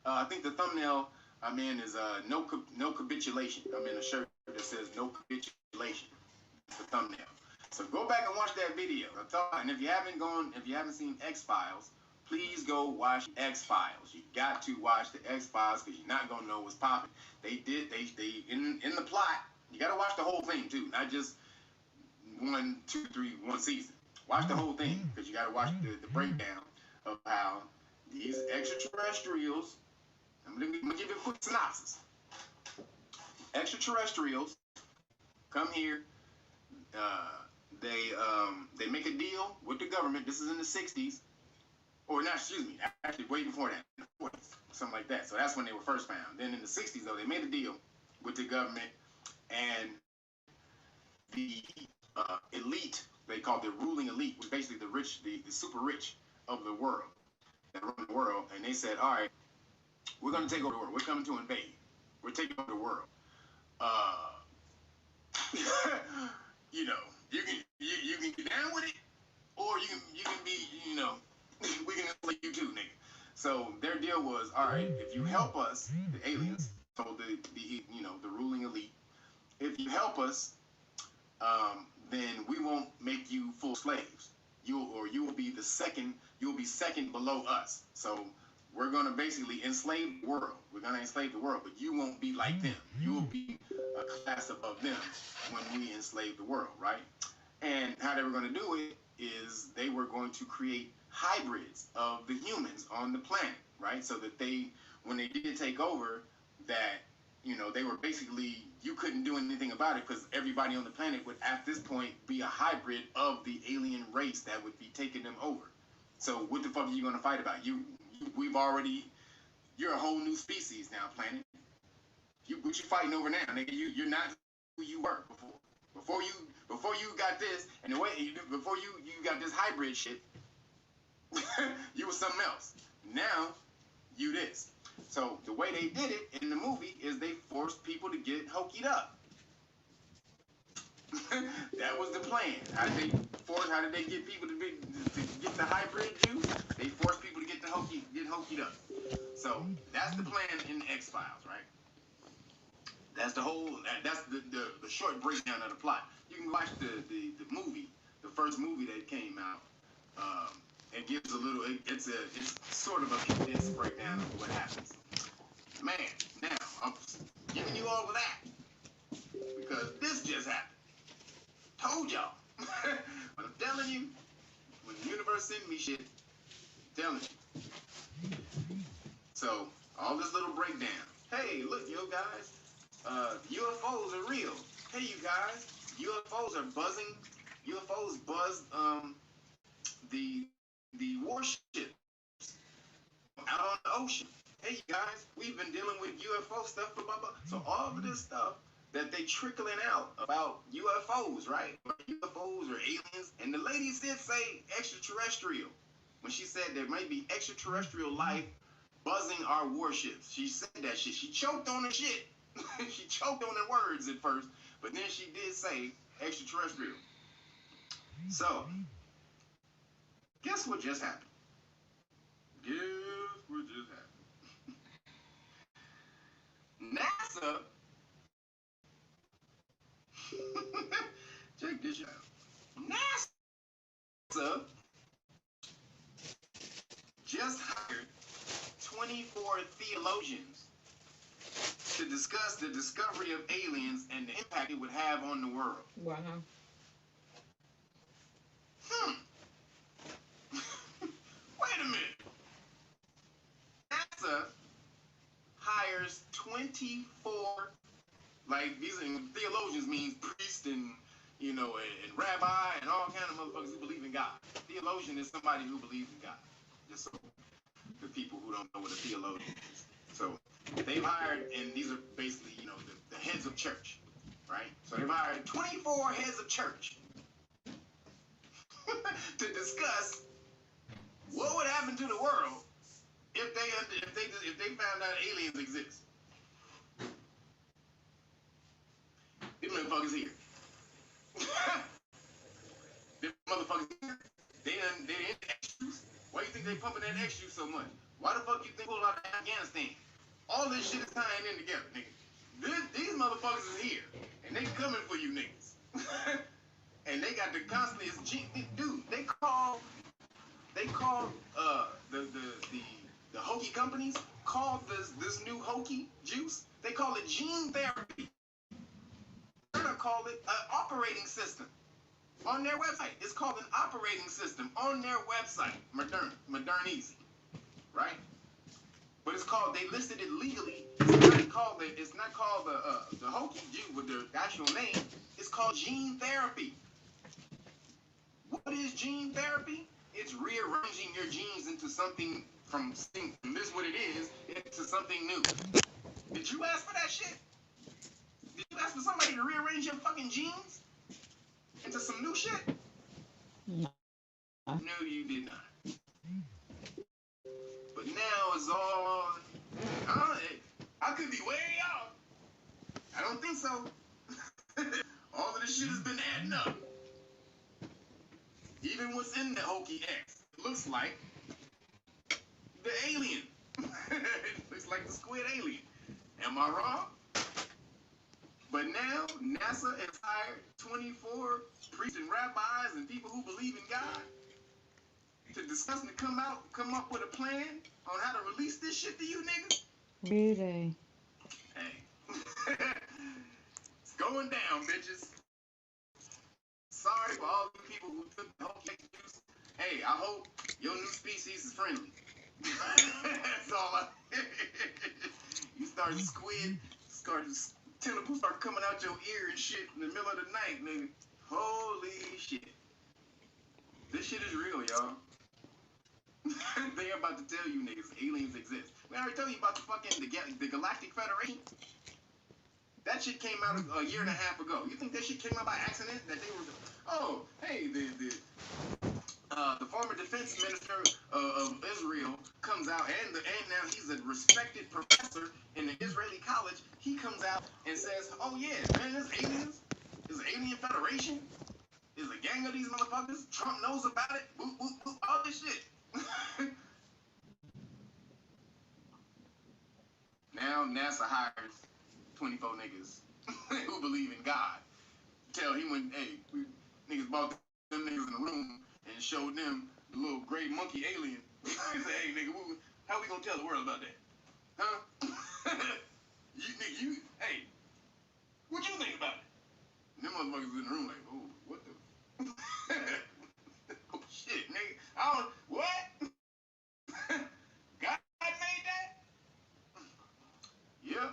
I think the thumbnail I'm in is no capitulation. I'm in a shirt that says no capitulation. It's the thumbnail. So go back and watch that video. And if you haven't seen X-Files, please go watch X-Files. You got to watch the X-Files because you're not gonna know what's popping. They in the plot. You got to watch the whole thing too, not just 1, 2, 3, one season. Watch the whole thing because you got to watch the breakdown of how these extraterrestrials. I'm gonna give you a quick synopsis. Extraterrestrials come here. They make a deal with the government. This is in the 60s, or not? Excuse me. Actually, way before that, in the 40s, something like that. So that's when they were first found. Then in the 60s, though, they made a deal with the government and the elite. They called the ruling elite, which is basically the rich, the super rich of the world that run the world. And they said, all right, we're going to take over the world. We're coming to invade. We're taking over the world. You know, you can get down with it, or you can be, we can play you too, nigga. So their deal was, all right, if you help us, the aliens, told the ruling elite, if you help us, then we won't make you full slaves. You will be second below us. So we're gonna basically enslave the world. We're gonna enslave the world, but you won't be like them. You will be a class above them when we enslave the world, right? And how they were gonna do it is they were going to create hybrids of the humans on the planet, right? So that when they did take over, that they were basically, you couldn't do anything about it because everybody on the planet would at this point be a hybrid of the alien race that would be taking them over. So what the fuck are you gonna fight about? You're a whole new species now, planet. What you fighting over now, nigga? You're not who you were before. Before you got this, and before you got this hybrid shit, you were something else. Now, you this. So the way they did it in the movie is they forced people to get hokied up. That was the plan. How did they get people to get the hybrid juice? They forced people to get hokied up. So that's the plan in the X-Files, right? That's the short breakdown of the plot. You can watch the movie, the first movie that came out. It gives it's sort of a condensed breakdown of what happens. Man, now I'm giving you all of that because this just happened. Told y'all. But I'm telling you, when the universe sends me shit, I'm telling you. So all this little breakdown. Hey, look, yo guys, UFOs are real. Hey, you guys, UFOs are buzzing. UFOs buzz the warships out on the ocean. Hey guys, we've been dealing with UFO stuff, blah blah blah. So all of this stuff that they trickling out about UFOs, right? UFOs or aliens, and the lady did say extraterrestrial when she said there might be extraterrestrial life buzzing our warships. She said that shit. She choked on the shit. She choked on the words at first, but then she did say extraterrestrial. So, guess what just happened? Guess what just happened? NASA, check this out. NASA just hired 24 theologians to discuss the discovery of aliens and the impact it would have on the world. Wow. Wait a minute. NASA hires 24, like these are theologians means priest and and rabbi and all kind of motherfuckers who believe in God. Theologian is somebody who believes in God. Just so the people who don't know what a theologian is. So they've hired, and these are basically, the heads of church, right? So they've hired 24 heads of church to discuss what would happen to the world if they found out aliens exist. These motherfuckers here. These motherfuckers here. They in extras. Why you think they pumping that extra so much? Why the fuck you think pull out of Afghanistan? All this shit is tying in together, nigga. These motherfuckers is here, and they coming for you niggas. And they got the constantly, dude. They call the hokey companies call this new hokey juice. They call it gene therapy. They're gonna call it an operating system on their website. It's called an operating system on their website. Modern-easy, right? But they listed it legally. It's not called the hokey juice with the actual name. It's called gene therapy. What is gene therapy? It's rearranging your genes into something from this what it is into something new. Did you ask for that shit? Did you ask for somebody to rearrange your fucking genes into some new shit? No. No, you did not. But now it's all. I could be way off. I don't think so. All of this shit has been adding up. Even what's in the Hokey X, it looks like the alien. It looks like the squid alien. Am I wrong? But now NASA has hired 24 priests and rabbis and people who believe in God to discuss and come up with a plan on how to release this shit to you niggas. Really? Hey. It's going down, bitches. Sorry for all the people who took the whole cake juice. Hey, I hope your new species is friendly. That's all You start tentacles start coming out your ear and shit in the middle of the night, nigga. Holy shit. This shit is real, y'all. They about to tell you niggas aliens exist. We already told you about the Galactic Federation. That shit came out a year and a half ago. You think that shit came out by accident? That they were, hey, the former defense minister of Israel comes out, and now he's a respected professor in the Israeli college. He comes out and says, oh yeah, man, there's aliens. There's an alien federation. There's a gang of these motherfuckers. Trump knows about it. Boop, boop, boop, all this shit. Now NASA hires 24 niggas who believe in God. Tell he went, hey, niggas brought them niggas in the room and showed them the little gray monkey alien. He said, hey, nigga, how we gonna tell the world about that? Huh? Hey, what you think about it? And them motherfuckers in the room like, oh, what the? Oh, shit, nigga. What? God made that? Yep.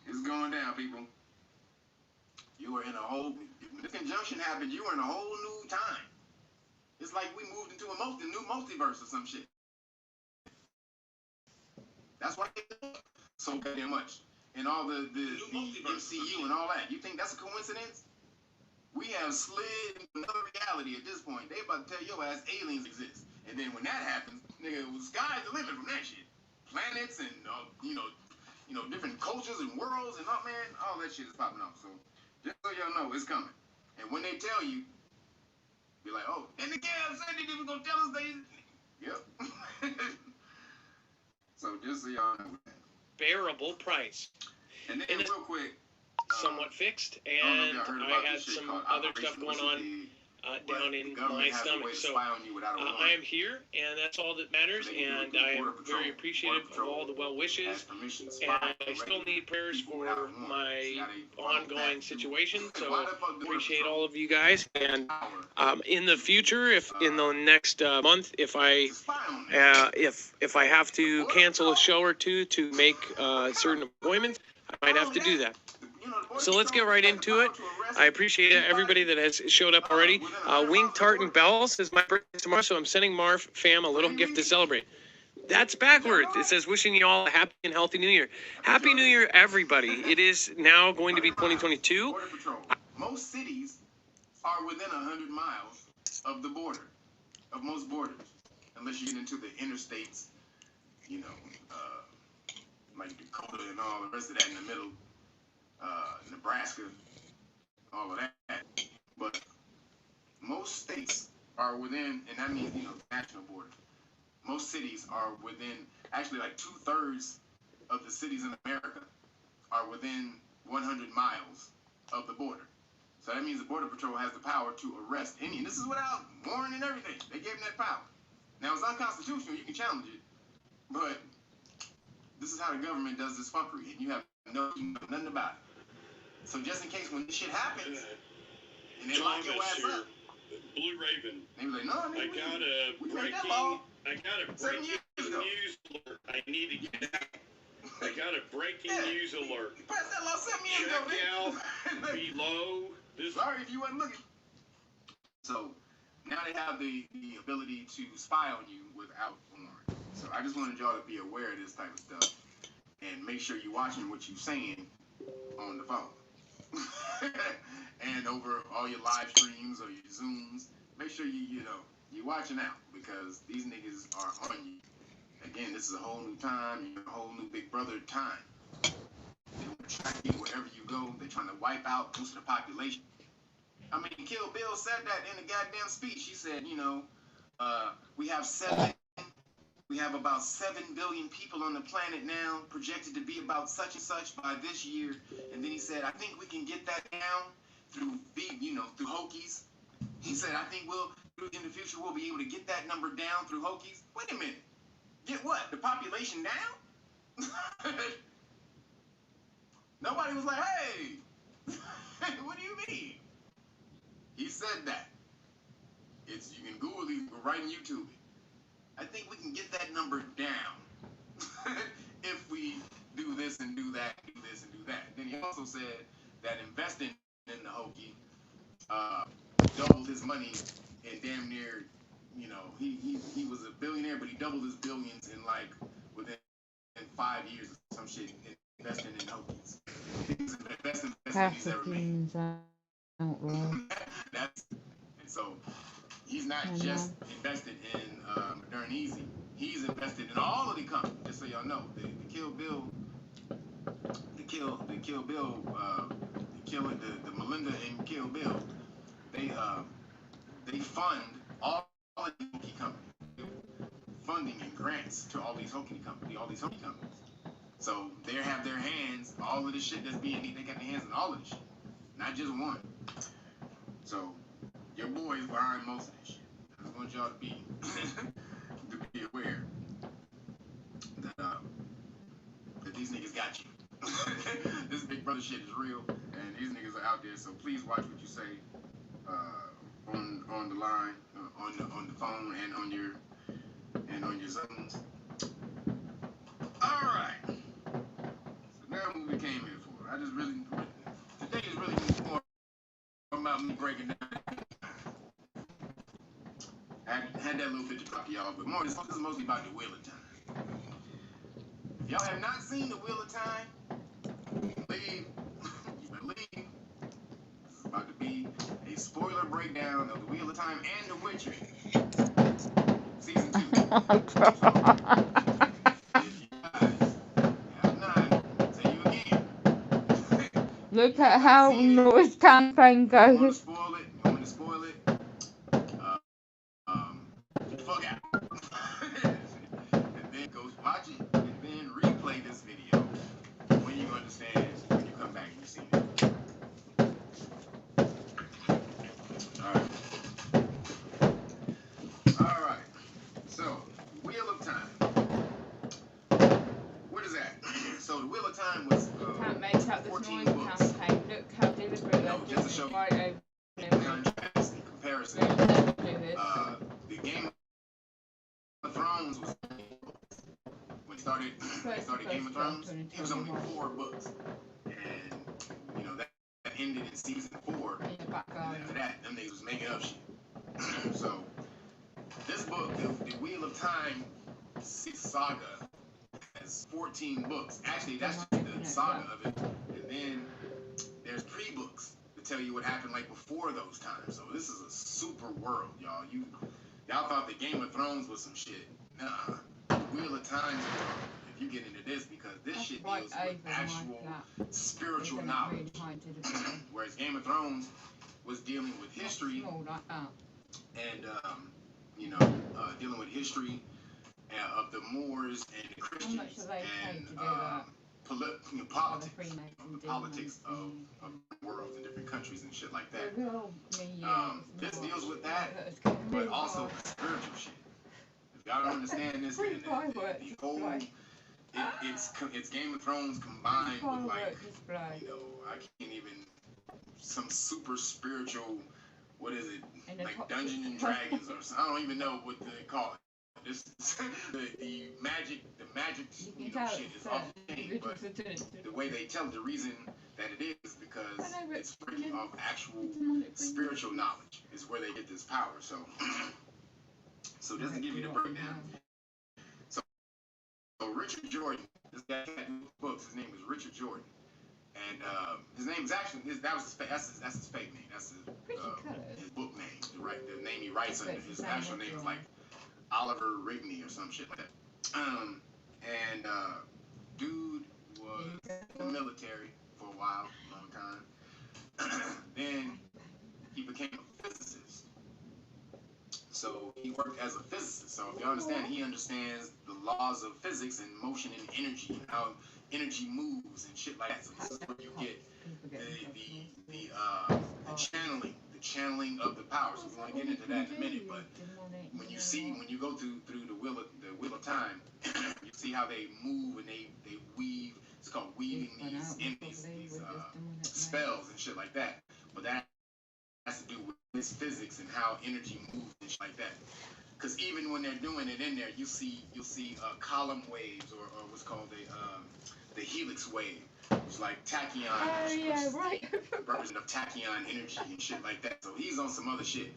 It's going down, people. happened, you were in a whole new time. It's like we moved into a new multiverse or some shit. That's why they look so goddamn much. And all the MCU and all that. You think that's a coincidence? We have slid into another reality at this point. They about to tell your ass aliens exist. And then when that happens, nigga, the sky's the limit from that shit. Planets and, different cultures and worlds and, all that shit is popping off. So, just so y'all know, it's coming. And when they tell you, be like, oh, and the Gab said they was gonna tell us they. Yep. So just so y'all know. Bearable price. And then real quick. Somewhat fixed, and I had some other stuff going on down in my stomach. So I am here, and that's all that matters, and I am very appreciative of all the well wishes, and I still need prayers for my ongoing situation, so appreciate all of you guys, and in the future, if in the next month, if I have to cancel a show or two to make certain appointments, I might have to do that. So let's get right into it. I appreciate everybody that has showed up already. Wing Tartan Bell says my birthday is tomorrow, so I'm sending Marv fam a little gift to celebrate. That's backwards. It says wishing you all a happy and healthy New Year. Happy New Year, everybody. It is now going to be 2022. Most cities are within 100 miles of the border, of most borders, unless you get into the interstates, like Dakota and all the rest of that in the middle. Nebraska, all of that. But most states are within, and that means, national borders. Most cities are within, actually like 2/3 of the cities in America are within 100 miles of the border. So that means the Border Patrol has the power to arrest any, and this is without warrant and everything. They gave them that power. Now it's unconstitutional, you can challenge it, but this is how the government does this fuckery, and you have nothing about it. So just in case when this shit happens, and they lock your ass up, Blue Raven. They be like, no, I got a breaking news alert. I need to get that. I got a breaking news alert. You passed that law 7 years ago, Check out below this. Sorry if you wasn't looking. So now they have the ability to spy on you without warrant. So I just wanted y'all to be aware of this type of stuff and make sure you're watching what you're saying on the phone. And over all your live streams or your Zooms, make sure you're watching out, because these niggas are on you. Again, this is a whole new time, a whole new Big Brother time. They want to track you wherever you go. They're trying to wipe out most of the population. I mean, Kill Bill said that in the goddamn speech. He said, we have about 7 billion people on the planet now, projected to be about such and such by this year. And then he said, I think we can get that down through Hokies. He said, I think in the future, we'll be able to get that number down through Hokies. Wait a minute. Get what? The population down? Nobody was like, hey, what do you mean? He said that. You can Google these, right in YouTube. I think we can get that number down if we do this and do that, do this and do that. Then he also said that investing in the Hokie doubled his money and damn near, he was a billionaire, but he doubled his billions within 5 years or some shit investing in Hokies. He's the best investment he's ever made. And so he's not just invested in Modern Easy. He's invested in all of the companies. Just so y'all know, the Melinda and Kill Bill, they fund all of the Hokie companies, funding and grants to all these Hokie companies, So they have their hands, all of the shit that's being, they got their hands in all of the shit, not just one. So your boy's behind most of this shit. I just want y'all to be aware that these niggas got you. This Big Brother shit is real, and these niggas are out there. So please watch what you say on the line, on the phone, and on your Zooms. All right. So now what we came here for. Today is really more about me breaking down had that little bit to talk to y'all, but this is mostly about the Wheel of Time. If y'all have not seen the Wheel of Time, you believe this is about to be a spoiler breakdown of the Wheel of Time and The Witcher season 2. If you guys have not, say you again. Look at how Noah's campaign You want to goes. spoil it? You want me to spoil it? Get the fuck out. And then go watch it, and then replay this video when you understand, when you come back and you see it. Alright. So, Wheel of Time. What is that? So, the Wheel of Time was Can't make up this 14 noise books. campaign. Look how deliberate No, just to show you right over the contrast, the comparison. The Game of Thrones was when they started Game of Thrones, it was only 4 books. And, you know, that ended in season 4. And after that, them niggas was making up shit. So, this book, the Wheel of Time saga, has 14 books. Actually, that's just the saga of it. And then there's pre-books to tell you what happened like before those times. So this is a super world, y'all. Y'all thought the Game of Thrones was some shit. Nah. The Wheel of Time is world. If you get into this, because this shit deals with actual spiritual knowledge. Whereas Game of Thrones was dealing with history and you know, dealing with history of the Moors and the Christians and politics of worlds and different countries and shit like that. This deals with that, but also the spiritual shit. If y'all don't understand this, the whole it's Game of Thrones combined with like, you know, I can't even, some super spiritual, what is it, like Dungeons and Dragons or something. I don't even know what they call it. This the magic you know, shit is off the chain, but the way they tell it, the reason that it is because it's freaking off actual spiritual knowledge is where they get this power. So just to give you the breakdown. So Richard Jordan, this guy who books, his name is Richard Jordan, and his name is actually that's his fake name. That's his book name. The name he writes under. His actual name is like Oliver Rigney or some shit like that. Dude was in the military for a while, long time. Then he became a physicist. So he worked as a physicist. So if you understand, he understands the laws of physics and motion and energy and how energy moves and shit like that. So this is where you get the channeling of the power. So we want to get into that in a minute, but when you go through the Wheel of Time, you see how they move and they weave. It's called weaving these spells and shit like that. But that has to do with this physics and how energy moves and shit like that. Because even when they're doing it in there, you'll see column waves or what's called the helix wave. It's like tachyon. Oh yeah, right. Representative of tachyon energy and shit like that. So he's on some other shit.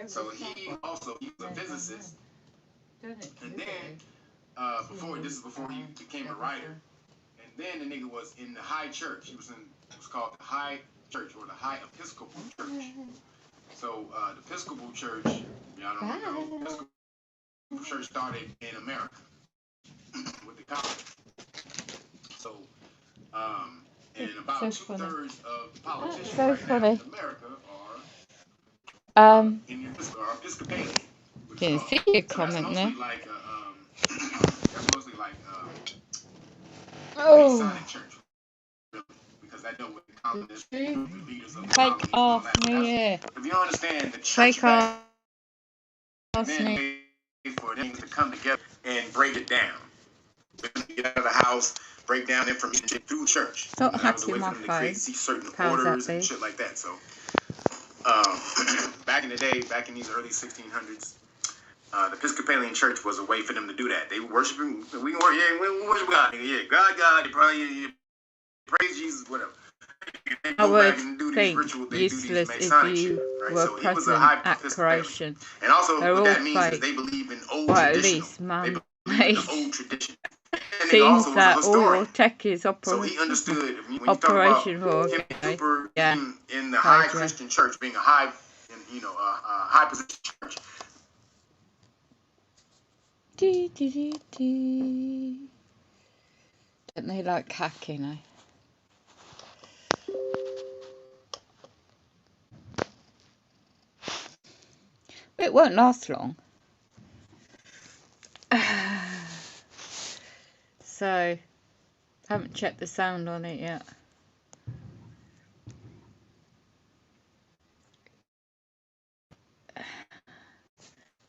So he's a physicist. And then before he became a writer. And then the nigga was in the high church. It was called the High Church or the High Episcopal Church. So the Episcopal Church, y'all don't know, the Episcopal Church started in America with the colony. So and about 2/3 of the politicians right now in America are Episcopalian. Didn't see your comment there. That's mostly like Masonic church, really, because I know what the colonists, the leaders of the Fake off me, yeah. If you understand the church, Fake off me. For things to come together and break it down. Get out of the house, break down information through church. Not hacking my phone. See certain How's orders that and shit like that. So, back in the day, back in these early 1600s, the Episcopalian Church was a way for them to do that. They were worshiping. We worship God. Yeah, God. They probably praise Jesus, whatever. I would think useless if you were present at creation. And also, They're what all that means is fake, they believe in old or at traditional. least They man-made. believe in old tradition. And he Seems also was a that all historian. your tech is So he understood when you talk about operational. him Okay. super Yeah. being in the high Told ya. Christian church, being a high, you know, high position church. Don't they like hacking, eh? It won't last long. So, haven't checked the sound on it yet.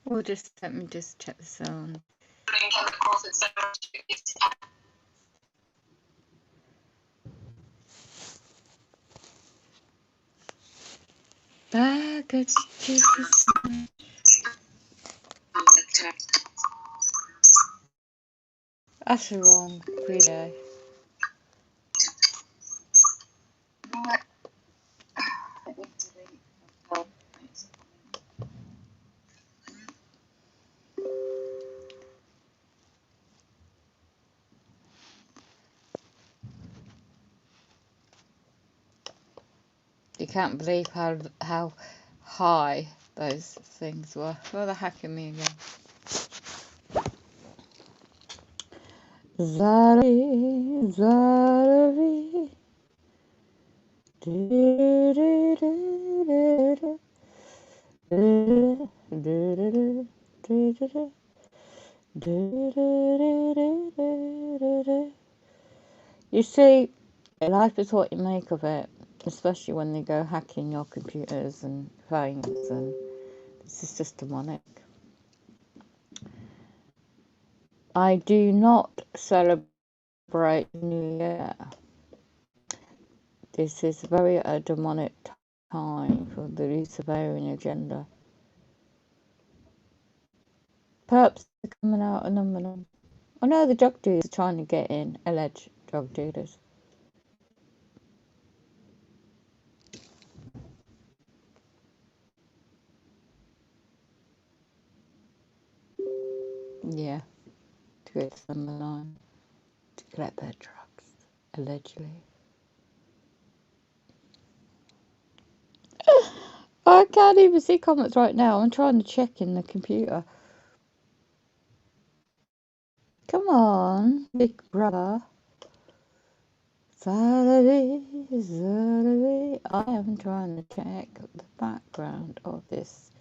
Or just let me just check the sound. Back at Jesus. That's the wrong video. You can't believe how high those things were. Well, they're hacking me again. Zari, Zari. You see, life is what you make of it, especially when they go hacking your computers and phones, and this is just demonic. I do not celebrate New Year. This is very a demonic time for the Luciferian agenda. Perps are coming out a number of them. I know the drug dealers are trying to get in, alleged drug dealers. Yeah, to go to some line to collect their drugs, allegedly. I can't even see comments right now. I'm trying to check in the computer. Come on, big brother. Salary, salary. I am trying to check the background of this.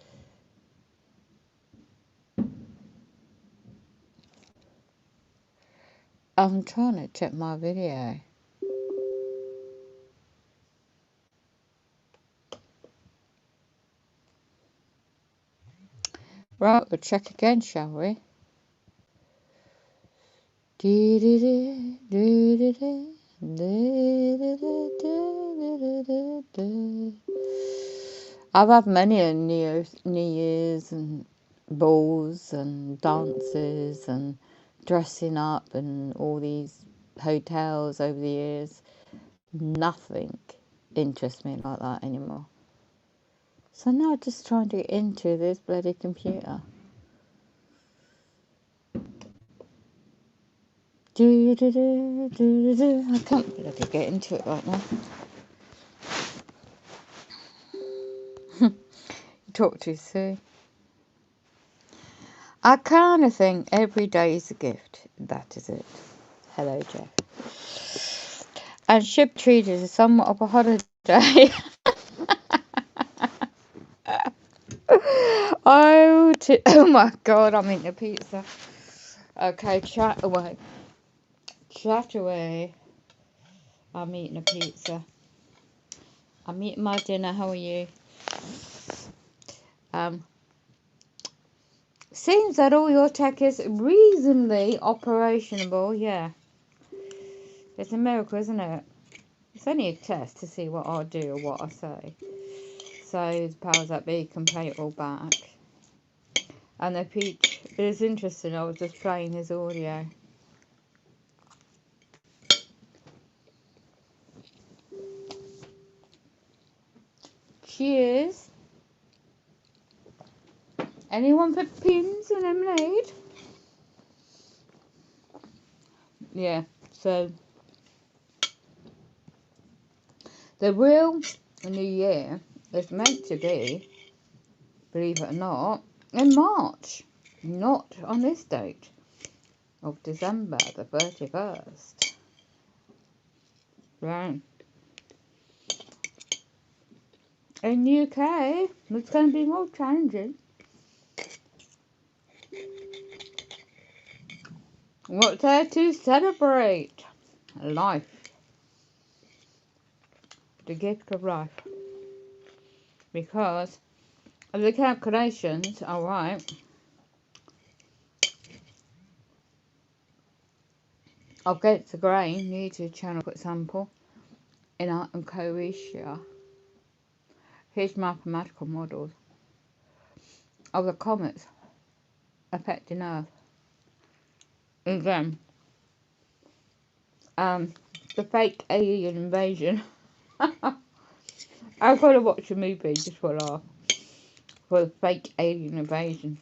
I'm trying to check my video. Right, we'll check again, shall we? I've had many New Year's and balls and dances and dressing up and all these hotels over the years. Nothing interests me like that anymore. So now I'm just trying to get into this bloody computer. I can't bloody get into it right now. Talk to you soon. I kind of think every day is a gift. That is it. Hello, Jeff. And ship treated is somewhat of a holiday. Oh my god, I'm eating a pizza. Okay, chat away. Chat away. I'm eating a pizza. I'm eating my dinner. How are you? Seems that all your tech is reasonably operationable. Yeah. It's a miracle, isn't it? It's only a test to see what I do or what I say. So the powers that be can play it all back. And the peach is interesting. I was just playing his audio. Cheers. Anyone for pins and lemonade? Yeah, so the real New Year is meant to be, believe it or not, in March. Not on this date of December the 31st. Right. In UK, it's going to be more challenging. What's there to celebrate? Life. The gift of life. Because if the calculations are right, against the grain, new to channel, for example, in art and Croatia. Here's mathematical models of the comets affecting Earth. Again, the fake alien invasion. I've got to watch a movie just for a laugh. For the fake alien invasion.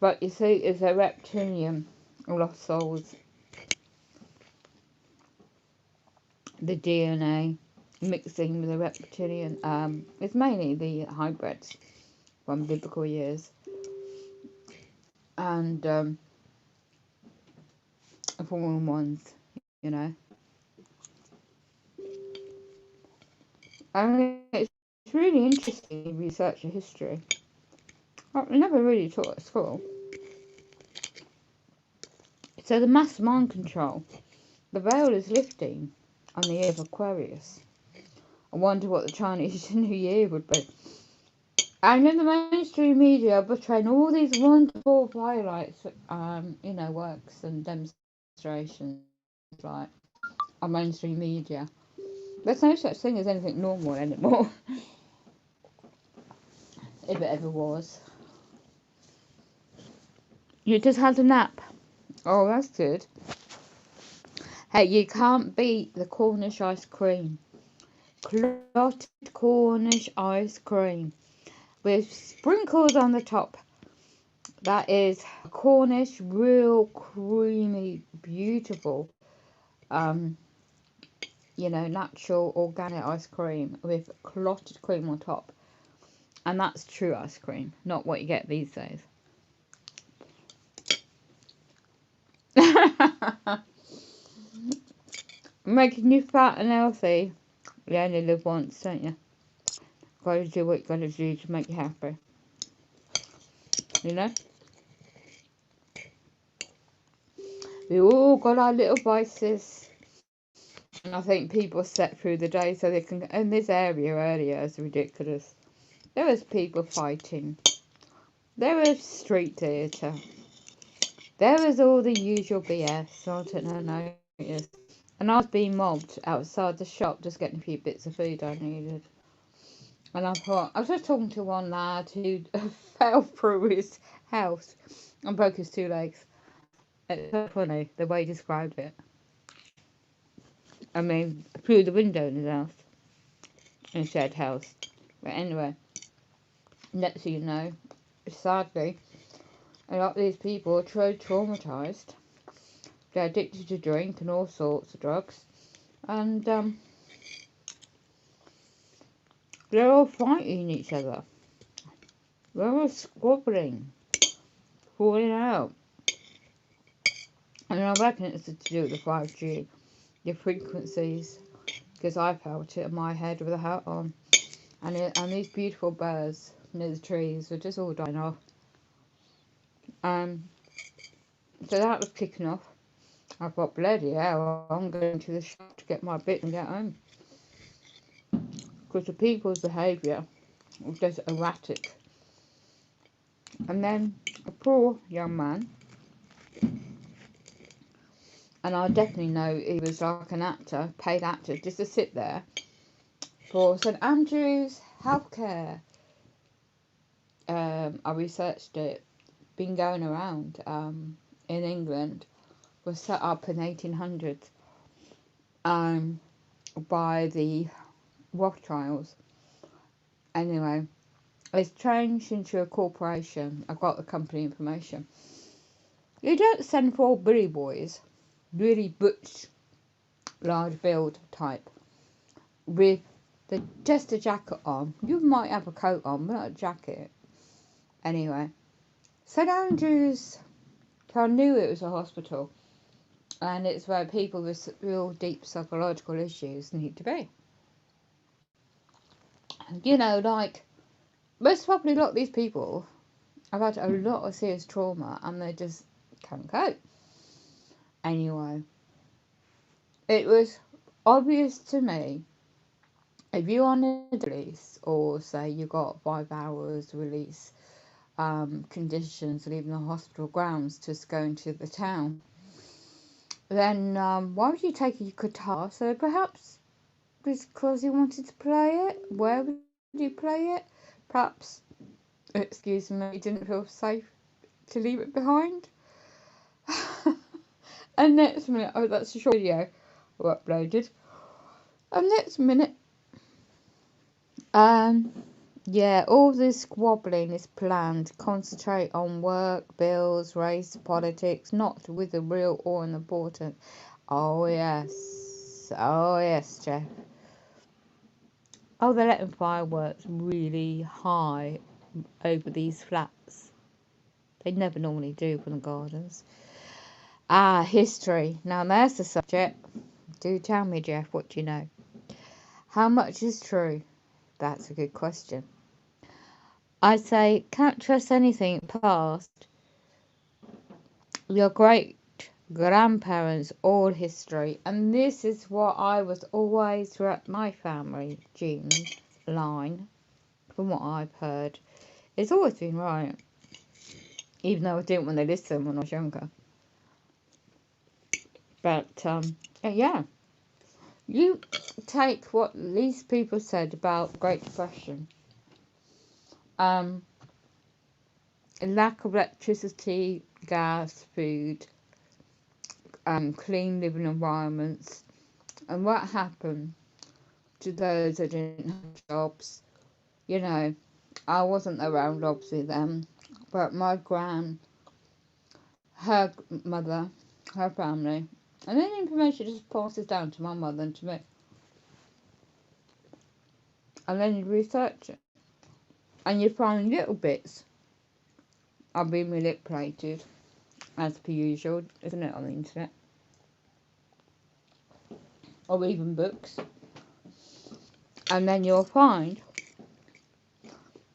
But you see, it's a reptilian, lost souls. The DNA mixing with the reptilian. It's mainly the hybrids from biblical years. And fallen ones, you know. And it's really interesting to research the history. I never really taught at school. So the mass mind control. The veil is lifting on the year of Aquarius. I wonder what the Chinese New Year would be. And in the mainstream media portraying all these wonderful highlights, you know, works and demonstrations like on mainstream media. There's no such thing as anything normal anymore. If it ever was. You just had a nap. Oh, that's good. Hey, you can't beat the Cornish ice cream. Clotted Cornish ice cream with sprinkles on the top. That is Cornish, real creamy, beautiful, you know, natural organic ice cream with clotted cream on top. And that's true ice cream, not what you get these days. Making you fat and healthy. You only live once, don't you? Gotta do what you gotta do to make you happy. You know? We all got our little vices. And I think people step through the day so they can... In this area earlier, it's ridiculous. There was people fighting. There was street theatre. There was all the usual BS. I didn't notice. And I was being mobbed outside the shop just getting a few bits of food I needed. And I thought, I was just talking to one lad who fell through his house and broke his 2 legs. It's so funny, the way he described it. I mean, through the window in his house. In a shared house. But anyway, next thing you know, sadly, a lot of these people are traumatised. They're addicted to drink and all sorts of drugs. And they're all fighting each other. They're all squabbling. Falling out. And I reckon it's to do with the 5G. The frequencies. Because I felt it in my head with a hat on. And these beautiful birds near the trees were just all dying off. So that was kicking off. I thought, bloody hell, I'm going to the shop to get my bit and get home. Because the people's behaviour was just erratic. And then a poor young man, and I definitely know he was like an actor, paid actor, just to sit there for St Andrew's Healthcare. I researched it, been going around in England, was set up in 1800s. by the Rothschilds. Anyway, it's changed into a corporation. I've got the company information. You don't send 4 Billy boys, really butch, large build type, with just a jacket on. You might have a coat on, but not a jacket. Anyway, St Andrews, I knew it was a hospital, and it's where people with real deep psychological issues need to be. You know, like, most probably a lot of these people have had a lot of serious trauma and they just can't cope. Anyway, it was obvious to me, if you're on a release, or say you got 5 hours release, conditions leaving the hospital grounds to go into the town, then why would you take a guitar? So perhaps because you wanted to play it. Where would you play it? Perhaps, excuse me, you didn't feel safe to leave it behind. And next minute, oh, that's a short video I uploaded. And next minute, yeah, all this squabbling is planned. Concentrate on work, bills, race, politics, not with the real or important. Oh yes, Jeff. Oh, they're letting fireworks really high over these flats. They never normally do from the gardens. Ah, history. Now there's the subject. Do tell me, Jeff, what do you know? How much is true? That's a good question. I say, can't trust anything past your great grandparents' oral history. And this is what I was always throughout my family gene line, from what I've heard. It's always been right. Even though I didn't want to listen when I was younger. But, yeah. You take what these people said about the Great Depression. Lack of electricity, gas, food, clean living environments, and what happened to those that didn't have jobs. You know, I wasn't around obviously then, but my her mother, her family, and then information just passes down to my mother and to me. And then you research it, and you find little bits are being manipulated, as per usual, isn't it, on the internet? Or even books. And then you'll find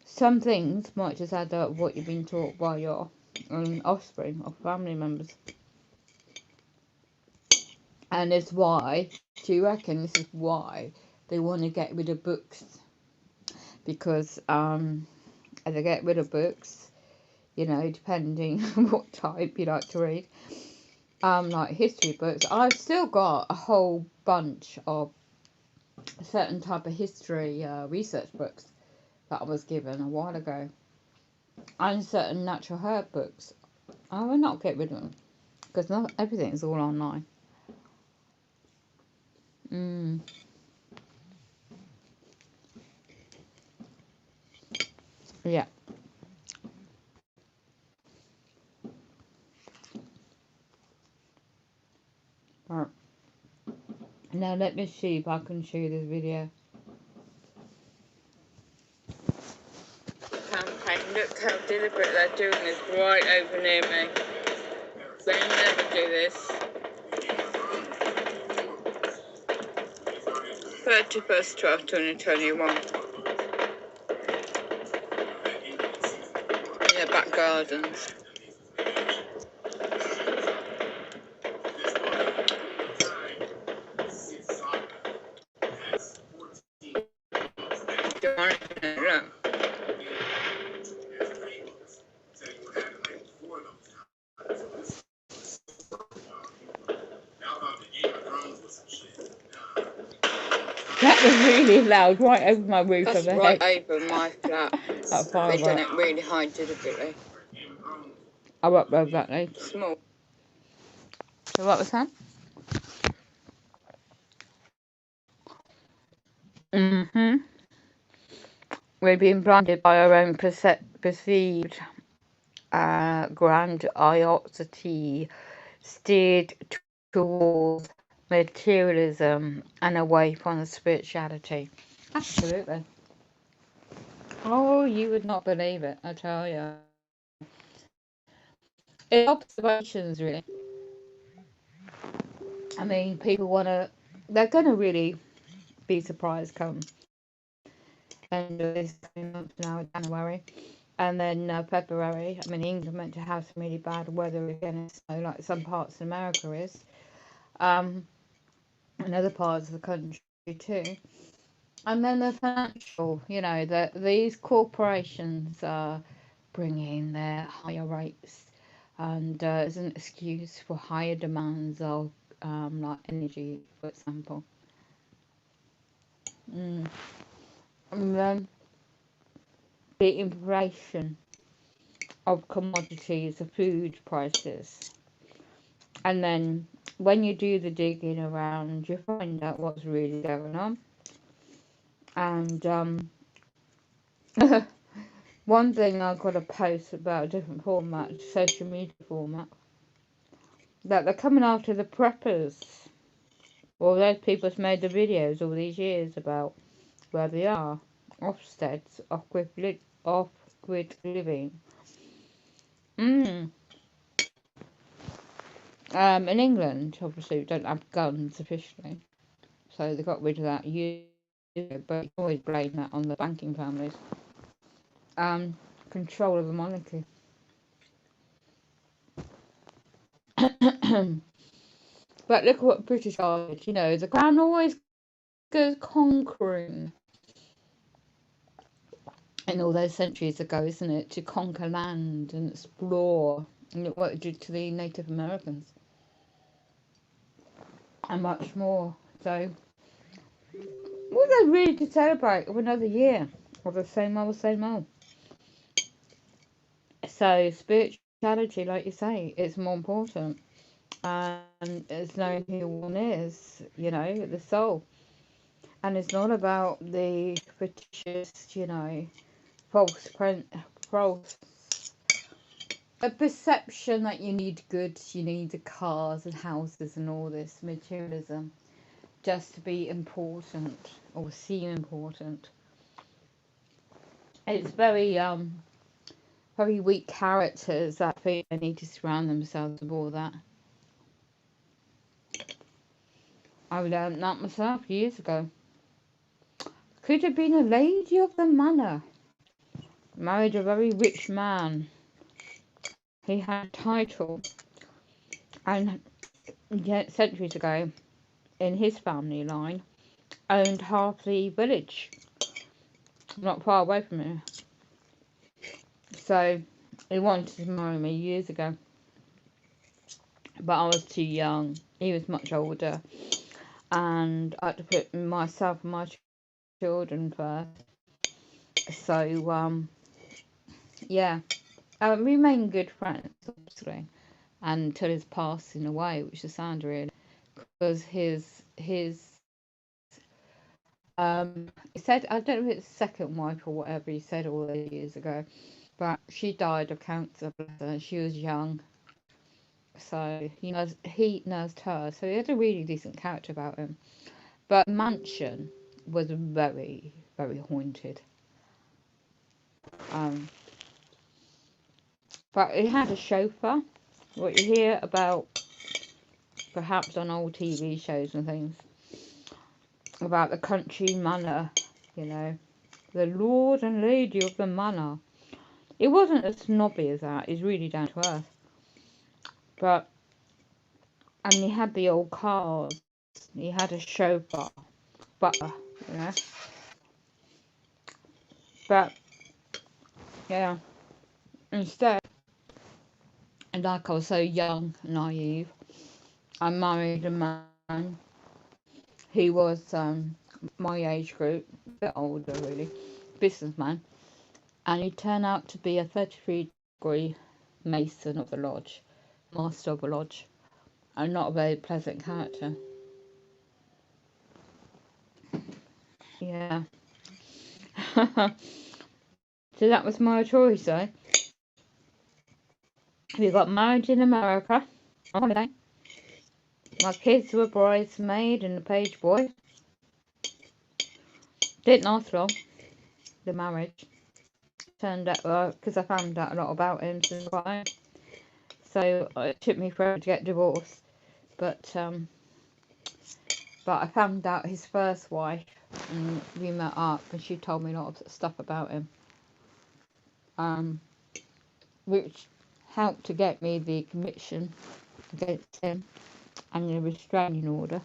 some things might just add up what you've been taught by your offspring or family members. And it's why, do you reckon this is why they want to get rid of books? Because as they get rid of books, you know, depending on what type you like to read, like history books, I've still got a whole bunch of a certain type of history research books that I was given a while ago, and certain natural herb books. I will not get rid of them because not everything's all online. Yeah. Right. Now let me see if I can show you this video. Campaign. Look how deliberate they're doing this right over near me. They never do this. 31st 12th 2021. In their back gardens. Look. That was really loud, right over my roof. That's of the right head. Over my flat. That firework. They've done it really high deliberately. I'll upload that later. Small. So what was that? Mm-hmm. We've been blinded by our own perceived grandiosity, steered towards materialism and away from spirituality. Absolutely. Oh, you would not believe it, I tell you. It's observations, really. I mean, people they're going to really be surprised come end of this month now, January. And then February, I mean, England meant to have some really bad weather again, so like some parts of America is. And other parts of the country too. And then the financial, these corporations are bringing their higher rates, and as an excuse for higher demands of like energy, for example. And then the inflation of commodities, the food prices. And then when you do the digging around, you find out what's really going on. And one thing I've got to post about a different format, social media format, that they're coming after the preppers. Well, those people have made the videos all these years about where they are. Offsteads, off-grid living. In England, obviously, we don't have guns officially. So they got rid of that years ago, but you can always blame that on the banking families. Control of the monarchy. But look what British are, the crown always goes conquering. In all those centuries ago, isn't it? To conquer land and explore. And look what it did to the Native Americans. And much more. So, what are they really to celebrate of another year? Of the same old, same old. So, spirituality, like you say, is more important. And it's knowing who one is, the soul. And it's not about the fictitious, false a perception that you need goods, you need the cars and houses and all this materialism just to be important or seem important. It's very very weak characters that think they need to surround themselves with all that. I learned that myself years ago. Could have been a lady of the manor. Married a very rich man. He had a title. And yet, centuries ago, in his family line, owned half the village. Not far away from here. So, he wanted to marry me years ago. But I was too young. He was much older. And I had to put myself and my children first. So, yeah. We remained good friends, obviously, until his passing away, which is sad, really, because he said, I don't know if it's second wife or whatever he said all those years ago, but she died of cancer, and she was young, so he nursed her, so he had a really decent character about him. But mansion was very, very haunted. But he had a chauffeur. What you hear about, perhaps on old TV shows and things, about the country manor, the lord and lady of the manor. It wasn't as snobby as that. It's really down to earth. And he had the old cars. He had a chauffeur, butler, But yeah, instead, and like I was so young, naive, I married a man. He was my age group, a bit older really, businessman, and he turned out to be a 33-degree Mason of the lodge, master of the lodge, and not a very pleasant character. Yeah. So that was my choice, eh? We got married in America on holiday. My kids were bridesmaid and a page boy. Didn't last long, the marriage. Turned out, because I found out a lot about him since I got home. So it took me forever to get divorced. But I found out his first wife, and we met up, and she told me a lot of stuff about him. Which helped to get me the conviction against him and the restraining order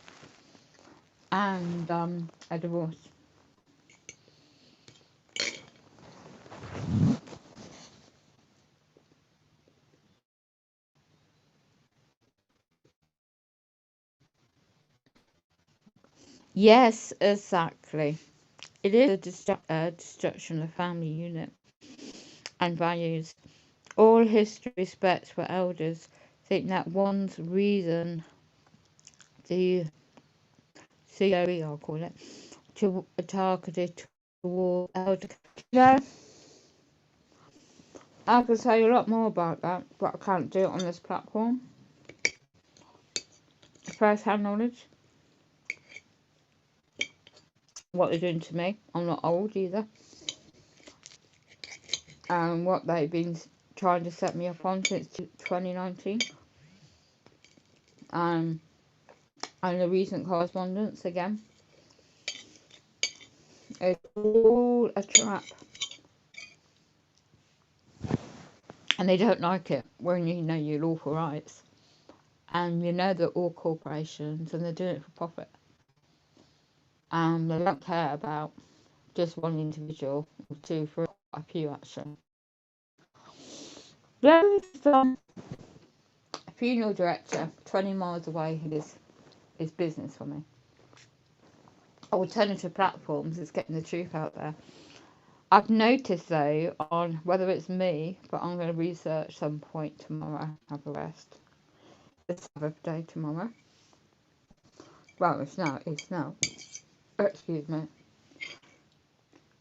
and a divorce. Yes, exactly. It is a destruction of family unit and values. All history respects for elders think that one's reason, the COE I'll call it, to targeted toward elder. You know, I could tell you a lot more about that, but I can't do it on this platform. First-hand knowledge. What they're doing to me. I'm not old either. And what they've been trying to set me up on since 2019. And the recent correspondence again. It's all a trap. And they don't like it when you know your lawful rights. And you know that all corporations, and they're doing it for profit. And they don't care about just one individual, or two, for a few actually. There's a funeral director 20 miles away who is business for me. Alternative platforms is getting the truth out there. I've noticed though, on whether it's me, but I'm going to research some point tomorrow, have a rest. It's Sabbath day tomorrow. Well, it's now. Excuse me.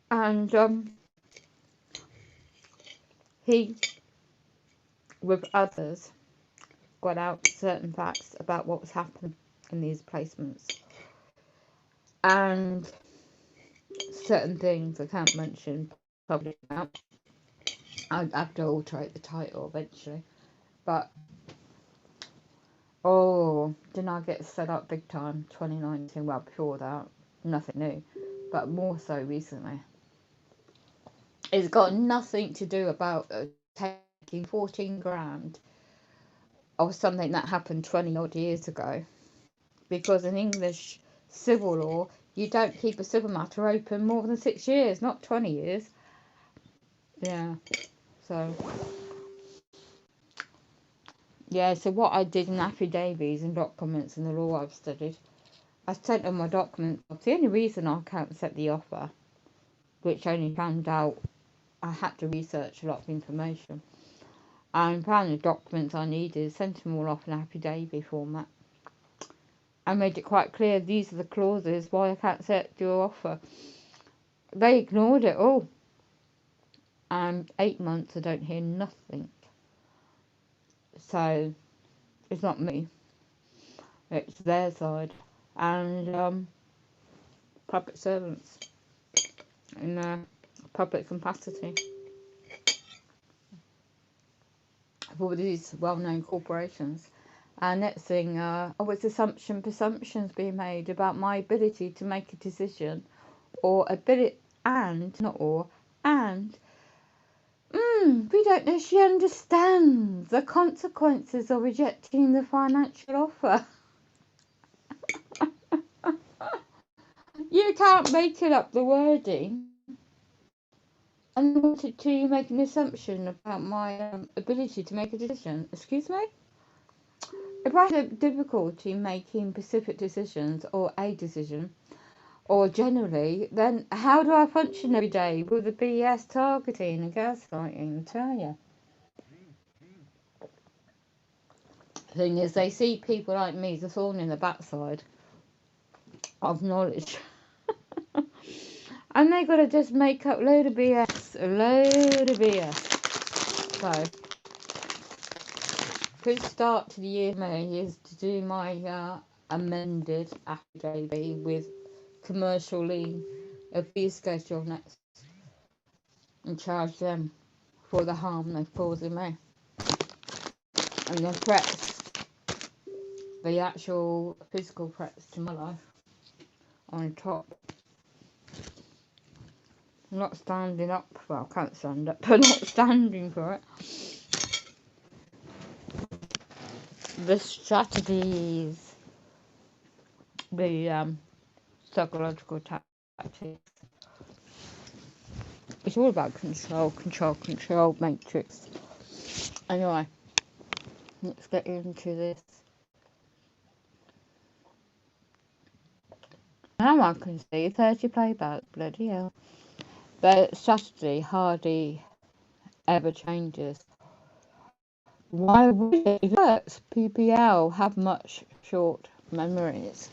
And he, with others, got out certain facts about what was happening in these placements. And certain things I can't mention publicly now. I'd have to alterate the title eventually. But, didn't I get set up big time 2019? Well, before that, nothing new. But more so recently. It's got nothing to do about taking 14 grand of something that happened 20 odd years ago. Because in English civil law, you don't keep a civil matter open more than 6 years, not 20 years. Yeah, so what I did in affidavits and documents and the law I've studied, I sent them my documents off. The only reason I can't accept the offer, which I only found out, I had to research a lot of information, and found the documents I needed, sent them all off in affidavit format. I made it quite clear these are the clauses why I can't accept your offer. They ignored it all. And 8 months I don't hear nothing. So it's not me. It's their side. And public servants in a public capacity for these well-known corporations. And next thing, it's presumptions being made about my ability to make a decision, or ability, and not or, and we don't know if she understands the consequences of rejecting the financial offer. You can't make it up, the wording. And I wanted to make an assumption about my ability to make a decision. Excuse me? If I have difficulty making specific decisions, or a decision, or generally, then how do I function every day with the BS targeting and gaslighting? I tell you. The thing is, they see people like me as a thorn in the backside of knowledge. And they gotta just make up a load of BS. A load of BS. So, good start to the year for me is to do my amended affidavit with commercial lien of fee schedule next and charge them for the harm they've caused me. And the threats, the actual physical threats to my life on top. I'm not standing up, well, I can't stand up, but not standing for it. The strategies, the psychological tactics. It's all about control, matrix. Anyway, let's get into this. Now I can see 30 playbacks, bloody hell. The strategy hardly ever changes. Why would it? It works. PPL have much short memories.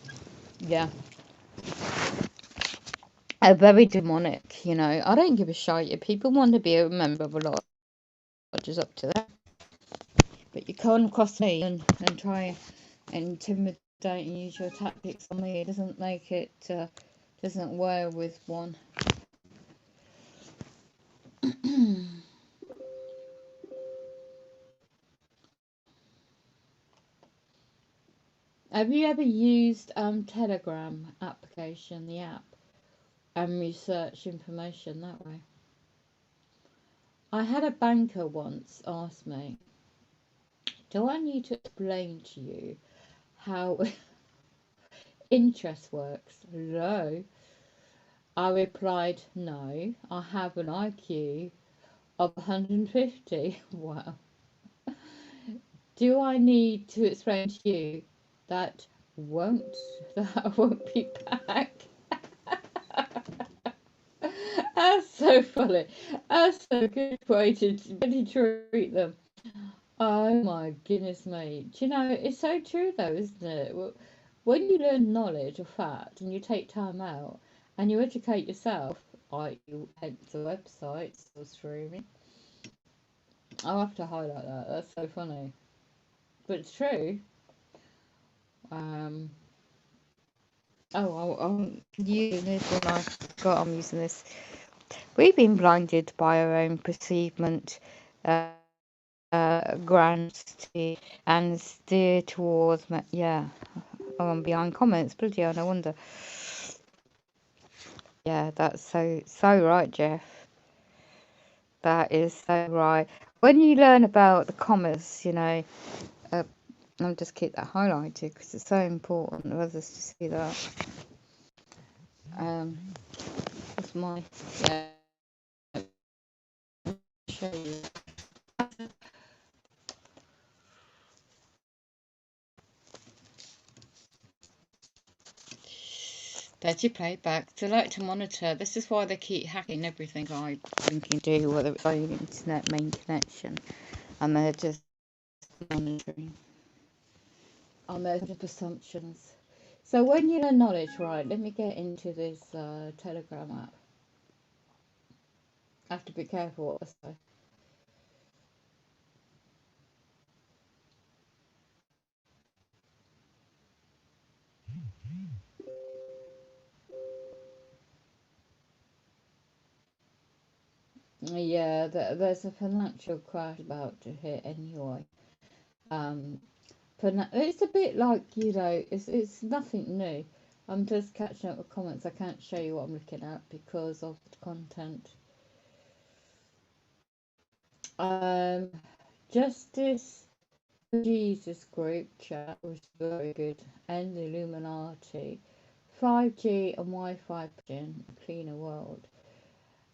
Yeah. Are very demonic, you know. I don't give a shit if people want to be a member of a lodge, it's up to them. But you come across me and try and intimidate and use your tactics on me. It doesn't make it, doesn't wear with one. Have you ever used Telegram application, the app, and research information that way? I had a banker once ask me, do I need to explain to you how interest works? No. I replied, no, I have an IQ of 150. Wow. Do I need to explain to you that I won't be back? That's so funny. That's so good way to really treat them. Oh my goodness me. Do you know, it's so true though, isn't it? When you learn knowledge or fact and you take time out and you educate yourself, like you hence the website still streaming. I'll have to highlight that. That's so funny. But it's true. I'm using this when I forgot I'm using this. We've been blinded by our own perceivement, grandity, and steer towards, yeah. Oh, I'm behind comments, bloody hell, no wonder. Yeah, that's so right, Jeff. That is so right. When you learn about the commas, you know, I'll just keep that highlighted because it's so important for others to see that. That's my, yeah, show you. There's your playback. They like to monitor. This is why they keep hacking everything I think you do, whether it's on your internet main connection, and they're just monitoring on those kind of assumptions. So when you learn knowledge, right, let me get into this Telegram app. I have to be careful what I say. Yeah, there's a financial crash about to hit anyway. It's a bit like, you know, it's nothing new. I'm just catching up with comments. I can't show you what I'm looking at because of the content. Justice Jesus group chat was very good, and the Illuminati, 5G and Wi-Fi, a cleaner world.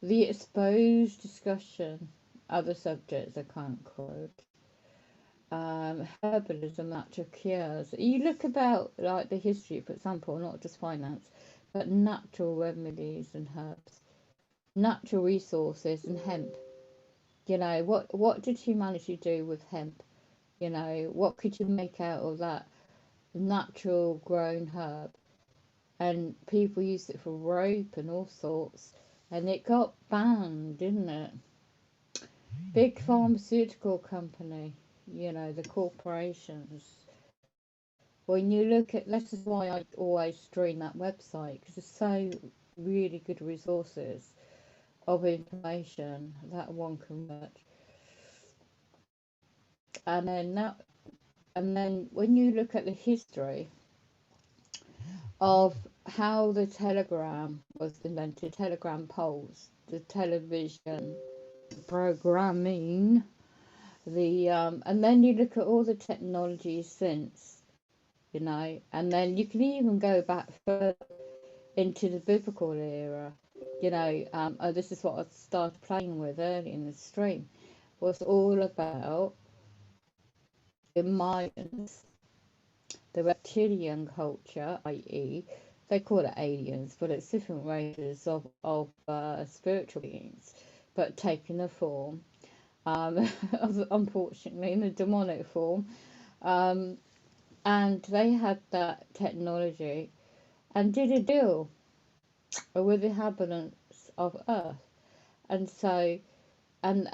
The exposed discussion, other subjects I can't quote. Herbalism, natural cures. You look about like the history, for example, not just finance, but natural remedies and herbs, natural resources and hemp. You know, what did humanity do with hemp? You know, what could you make out of that natural grown herb? and people used it for rope and all sorts, and it got banned, didn't it? Big pharmaceutical company, you know, the corporations. When you look at, this is why I always stream that website, because there's so really good resources of information that one can watch. And then when you look at the history of how the telegram was invented, telegram poles, the television programming, and then you look at all the technology since, you know, and then you can even go back further into the biblical era, you know. This is what I started playing with early in the stream, was all about the Mayans, the reptilian culture, i.e., they call it aliens, but it's different races of spiritual beings, but taking the form, unfortunately, in the demonic form. And they had that technology and did a deal with the inhabitants of Earth. And so, and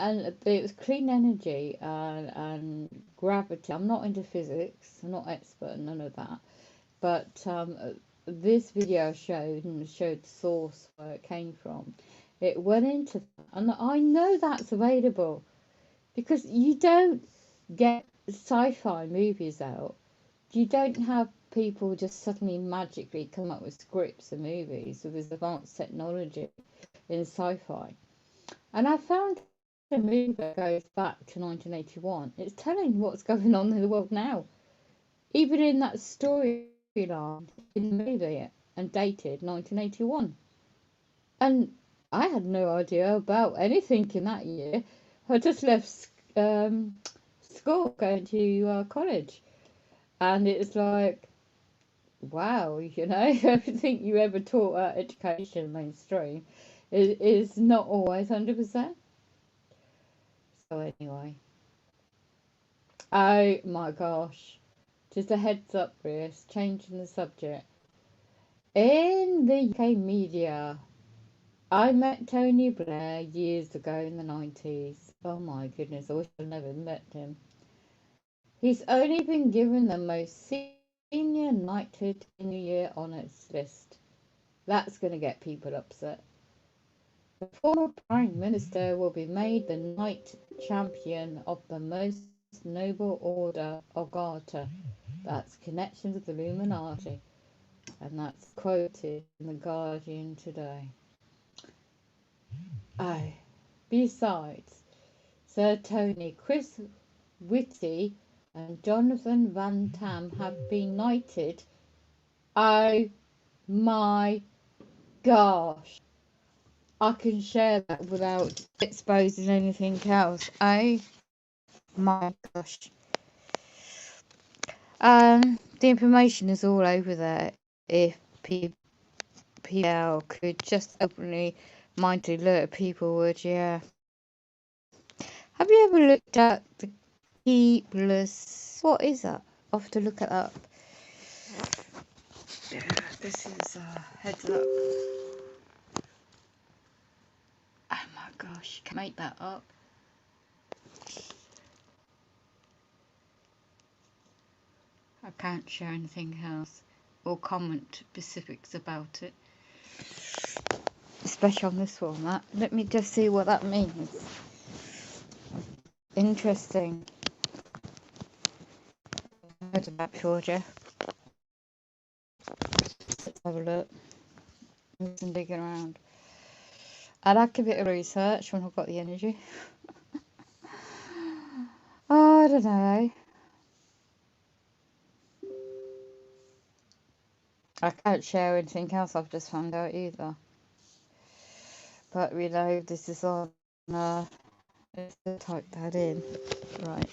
it was clean energy and gravity. I'm not into physics, I'm not expert in none of that. But this video showed the source where it came from. It went into that, and I know that's available because you don't get sci-fi movies out. You don't have people just suddenly magically come up with scripts and movies with this advanced technology in sci-fi. And I found a movie that goes back to 1981. It's telling what's going on in the world now. Even in that storyline in the movie, and dated 1981. And I had no idea about anything in that year. I just left school, going to college. And it's like, wow, you know, everything you ever taught at education mainstream is not always 100%. So anyway, oh my gosh, just a heads up, Chris, changing the subject. In the UK media, I met Tony Blair years ago in the 90s. Oh my goodness, I wish I'd never met him. He's only been given the most senior knighthood in the year honours list. That's going to get people upset. The former Prime Minister will be made the Knight Champion of the Most Noble Order of Garter. That's connections with the Illuminati. And that's quoted in The Guardian today. Oh, besides, Sir Tony, Chris Whitty and Jonathan Van Tam have been knighted. Oh my gosh. I can share that without exposing anything else. Oh my gosh. The information is all over there. If PL could just openly mindedly look at people would, yeah. Have you ever looked at the keyless? What is that? I'll have to look it up. Yeah, this is a heads up. Oh my gosh, can I make that up? I can't share anything else or comment specifics about it. Especially on this format. Let me just see what that means. Interesting. Heard about Georgia. Let's have a look. Do some digging around. I like a bit of research when I've got the energy. Oh, I don't know. I can't share anything else I've just found out either. But we know this is on. Let's type that in. Right.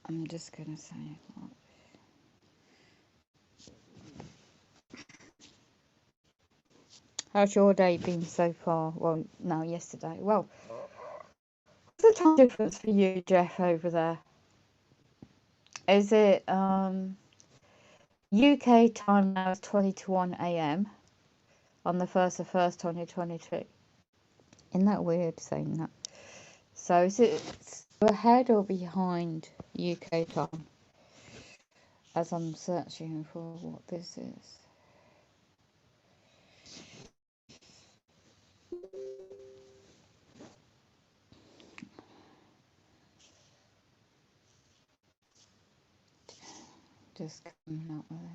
I'm just gonna say. How's your day been so far? Well, no, yesterday. Well, what's the time difference for you, Jeff, over there? Is it UK time now is 20 to 1 a.m. on the 1st of 1st, 2022. Isn't that weird saying that? So is it ahead or behind UK time? As I'm searching for what this is. Just coming up with this.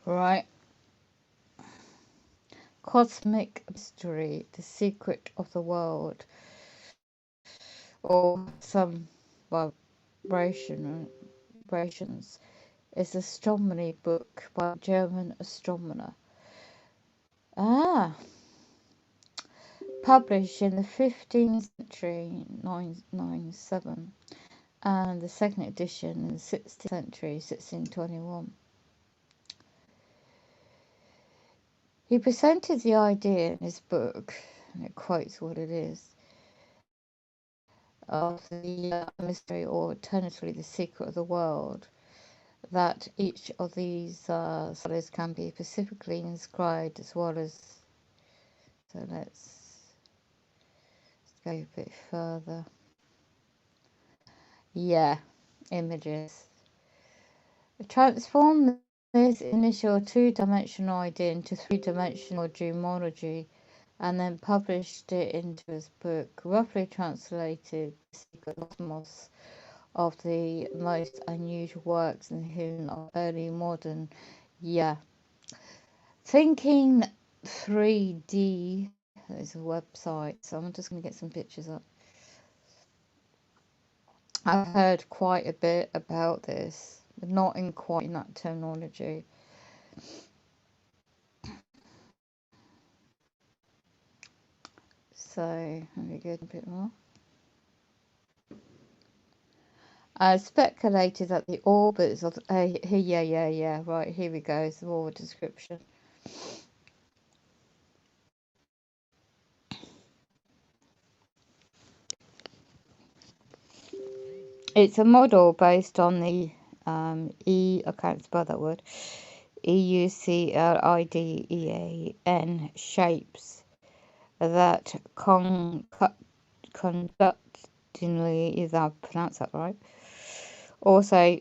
Right. Cosmic mystery, the secret of the world, or some vibrations, is an astronomy book by a German astronomer. Published in the 15th century, 997, and the second edition in the 16th century, 1621. He presented the idea in his book, and it quotes what it is, of the mystery, or alternatively the secret of the world, that each of these solids can be specifically inscribed as well as. So let's go a bit further. Yeah, images. Transform this initial two-dimensional idea into three-dimensional gemology, and then published it into his book, roughly translated The Secret Cosmos, of the most unusual works in the history of early modern. Yeah. Thinking 3D, there's a website, so I'm just going to get some pictures up. I've heard quite a bit about this, but not in quite in that terminology. So, let me go a bit more. I speculated that the orbits of right, here we go, some more description. It's a model based on the I can't spell that word, EUCLIDEAN shapes that conductingly, is I pronounce that right, also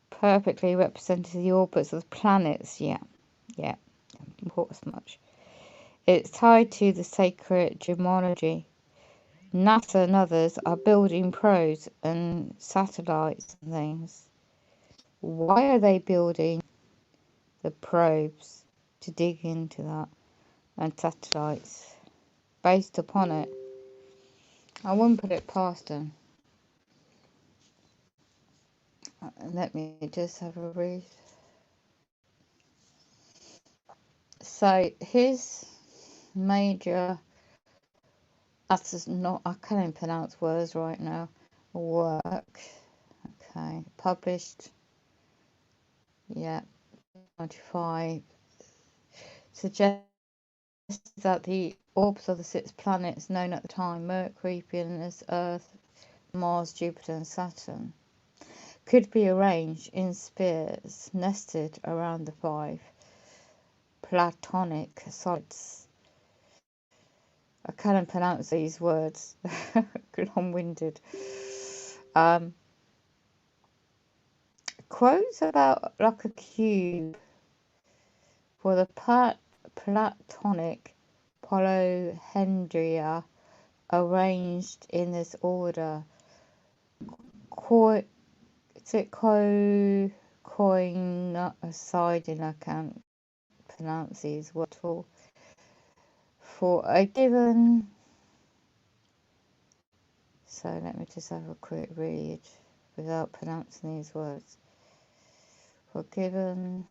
perfectly represented the orbits of planets. Yeah, important much. It's tied to the sacred gemology. NASA and others are building probes and satellites and things. Why are they building the probes to dig into that, and satellites based upon it? I wouldn't put it past them. Let me just have a read. So his major, that's not, I can't even pronounce words right now, work, okay, published, yeah, 95, suggests that the orbits of the 6 planets known at the time, Mercury, Venus, Earth, Mars, Jupiter and Saturn, could be arranged in spheres nested around the 5 platonic solids. I can't pronounce these words, long-winded. Quotes about like a cube for the platonic polyhedra arranged in this order. Coinciding, I can't pronounce these words for a given. So let me just have a quick read. without pronouncing these words. Forgiven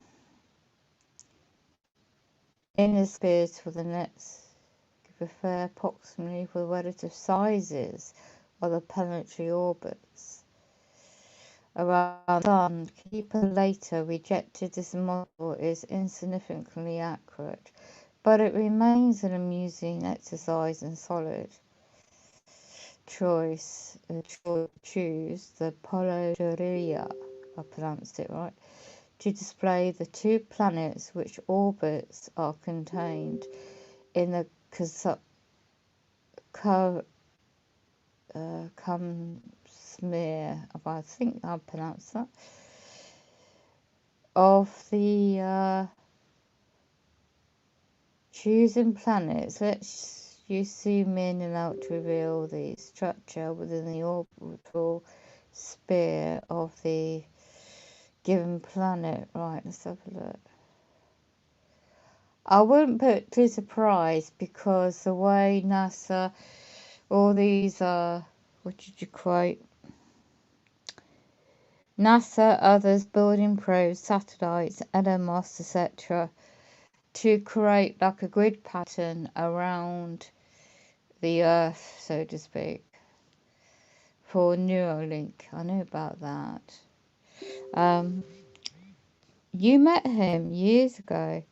inner spheres for the nets refer approximately for the relative sizes of the planetary orbits around the Sun. Keeper later rejected this model is insignificantly accurate, but it remains an amusing exercise in solid choose the Polaridia, I pronounced it right, to display the two planets which orbits are contained in the smear, I think I pronounced that, of the choosing planets. Let's use zoom in and out to reveal the structure within the orbital sphere of the given planet. Right, let's have a look. I wouldn't put too surprised because the way NASA, all these what did you quote? NASA, others building probes, satellites, Demoms, etc., to create like a grid pattern around the Earth, so to speak, for Neuralink. I know about that. You met him years ago.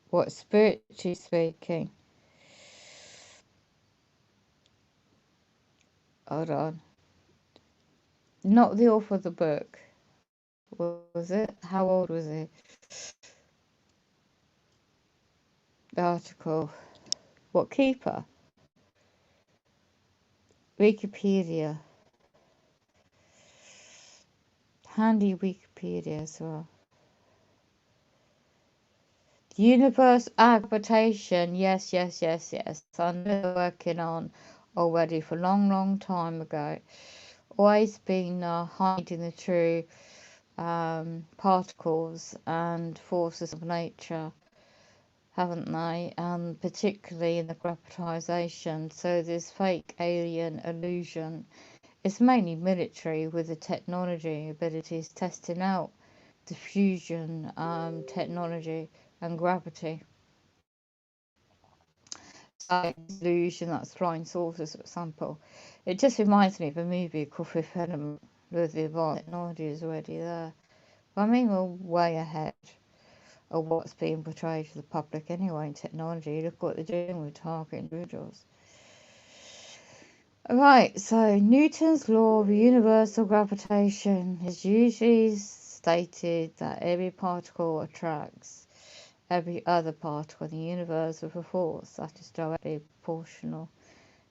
What, spiritually speaking? Hold on. Not the author of the book, was it? How old was he? The article. What, Keeper? Wikipedia. Handy Wikipedia as well. Universe gravitation. Yes. I know they're working on already for a long time ago. Always been hiding the true particles and forces of nature, haven't they? And particularly in the gravitation. So this fake alien illusion is mainly military, with the technology abilities testing out the fusion technology and gravity. So illusion, that's flying saucers, for example. It just reminds me of a movie called Fifth Element, with the advanced technology is already there. I mean, we're way ahead of what's being portrayed to the public anyway in technology. Look what they're doing with target individuals. Right, so Newton's law of universal gravitation is usually stated that every particle attracts every other particle in the universe with a force that is directly proportional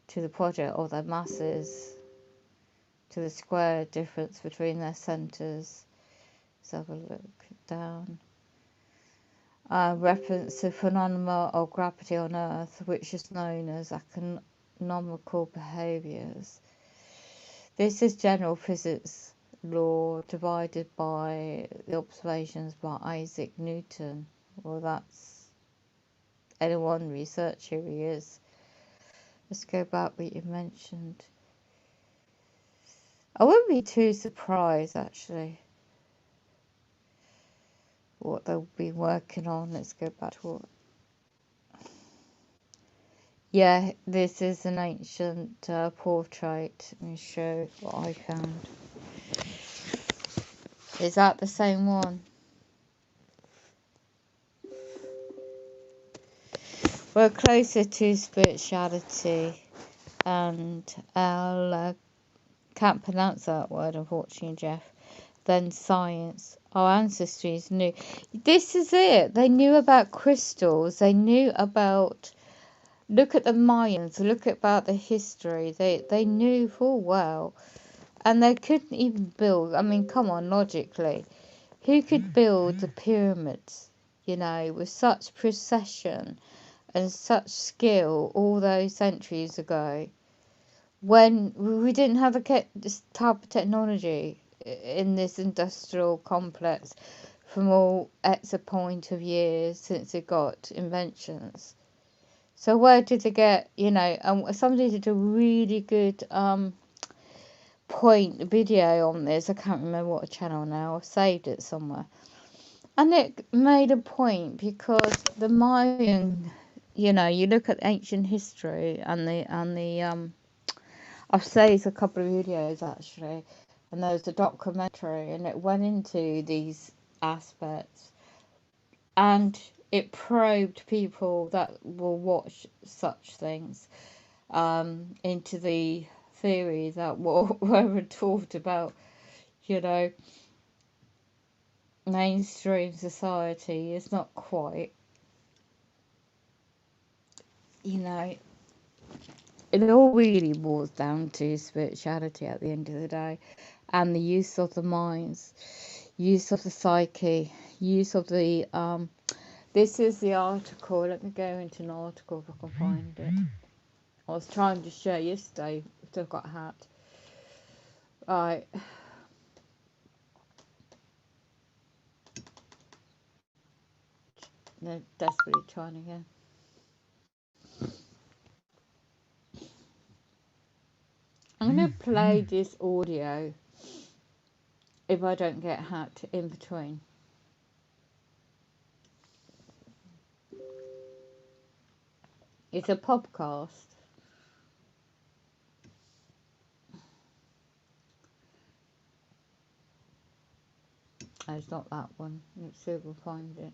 to the product of their masses to the square difference between their centres. Let's have a look down. Reference to phenomena of gravity on Earth, which is known as economical behaviours. This is general physics law divided by the observations by Isaac Newton. Well, that's anyone research who he is. Let's go back what you mentioned. I wouldn't be too surprised actually what they'll be working on. Let's go back to what. Yeah, this is an ancient portrait. Let me show what I found. Is that the same one? We're closer to spirituality, and I can't pronounce that word, unfortunately, Jeff, than science. Our ancestors knew. This is it. They knew about crystals. They knew about. Look at the Mayans. Look about the history. They knew full well, and they couldn't even build. I mean, come on, logically, who could build the pyramids? You know, with such precision and such skill all those centuries ago, when we didn't have this type of technology in this industrial complex from all X a point of years since it got inventions. So where did they get, you know, somebody did a really good point video on this. I can't remember what channel now. I've saved it somewhere. And it made a point because the Mayan, you know, you look at ancient history and the I've saved a couple of videos actually, and there was a documentary and it went into these aspects, and it probed people that will watch such things into the theory that what were taught about, you know, mainstream society is not quite, you know, it all really boils down to spirituality at the end of the day, and the use of the minds, use of the psyche, use of the this is the article. Let me go into an article if I can find it. I was trying to share yesterday, still got a hat. Right. They're desperately trying again. I'm going to play this audio if I don't get hacked in between. It's a podcast. Oh, it's not that one. Let's see if we'll find it.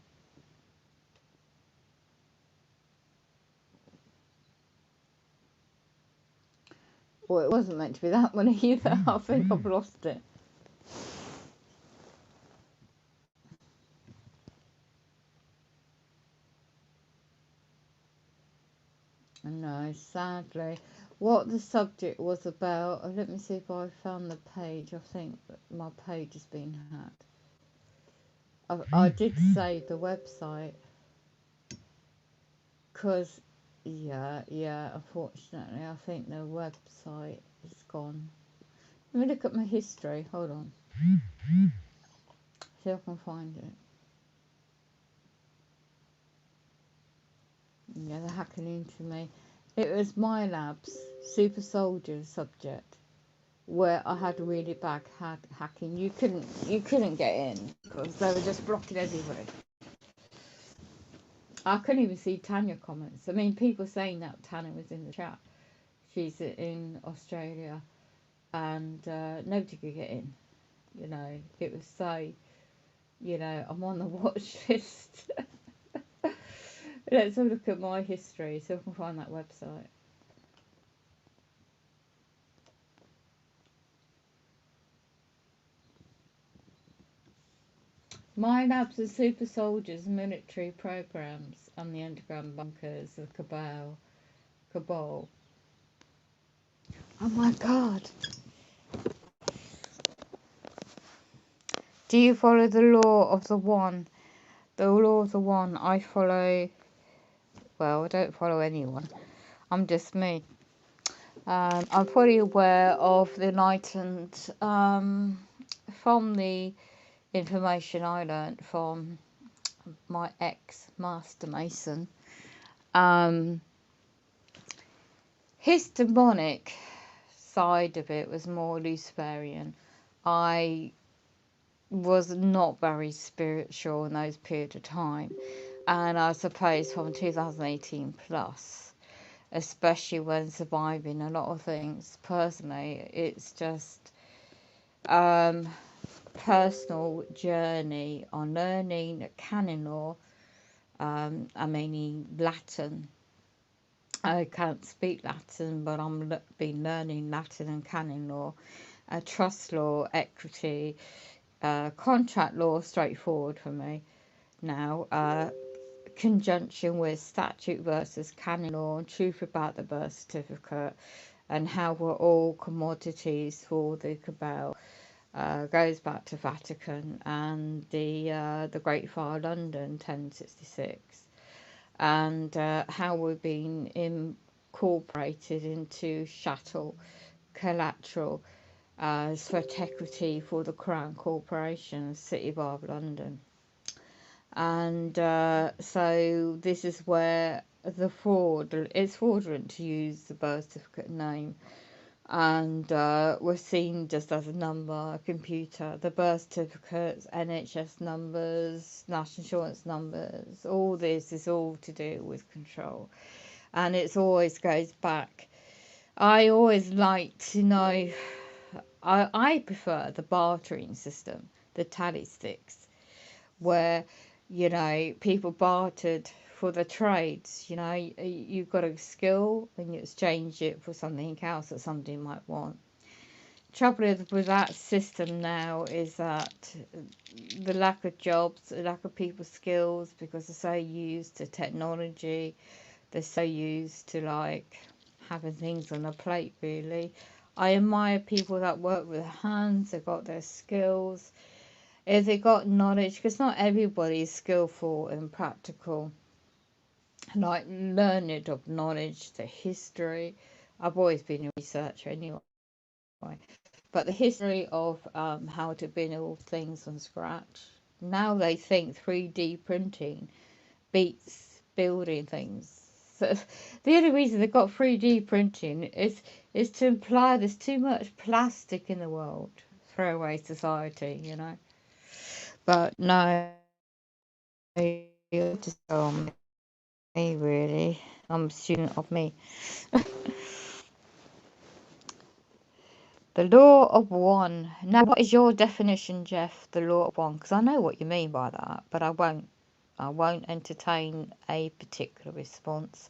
Well, it wasn't meant to be that one either. I think I've lost it. No, sadly. What the subject was about, let me see if I found the page. I think that my page has been hacked. I did save the website because, yeah, unfortunately, I think the website is gone. Let me look at my history. Hold on. See if I can find it. Yeah, they're hacking into me. It was my lab's super soldier subject, where I had really bad hacking. You couldn't get in because they were just blocking everybody. I couldn't even see Tanya comments. I mean, people saying that Tanya was in the chat. She's in Australia, and nobody could get in. You know, it was so. You know, I'm on the watch list. Let's have a look at my history so I can find that website. My labs are super soldiers, military programs, and the underground bunkers, the cabal. Oh my God! Do you follow the law of the one? The law of the one. I follow. Well, I don't follow anyone. I'm just me. I'm fully aware of the enlightened from the information I learnt from my ex-master mason. His demonic side of it was more Luciferian. I was not very spiritual in those periods of time, and I suppose from 2018 plus, especially when surviving a lot of things personally, it's just personal journey on learning canon law. I mean Latin. I can't speak Latin, but I'm been learning Latin and canon law, trust law, equity, contract law, straightforward for me now. Conjunction with statute versus canon law, and truth about the birth certificate, and how we're all commodities for the cabal. Goes back to Vatican and the Great Fire London 1066, and how we've been incorporated into chattel collateral sweat equity for the Crown Corporation, City Bar of London. And so this is where the fraud, it's fraudulent to use the birth certificate name and we're seen just as a number, a computer. The birth certificates, NHS numbers, national insurance numbers, all this is all to do with control, and it always goes back. I always like to know. I prefer the bartering system, the tally sticks, where people bartered for the trades. You've got a skill and you exchange it for something else that somebody might want. Trouble with that system now is that the lack of jobs, the lack of people's skills, because they're so used to technology, they're so used to having things on a plate. Really, I admire people that work with their hands. They've got their skills, if they got knowledge, because not everybody is skillful and practical, like learned of knowledge, the history. I've always been a researcher anyway, but the history of how to build things from scratch. Now they think 3D printing beats building things. So the only reason they've got 3D printing is to imply there's too much plastic in the world. Throwaway society. But no, you're just on me, really. I'm a student of me. The law of one. Now, what is your definition, Jeff? The law of one, because I know what you mean by that, but I won't entertain a particular response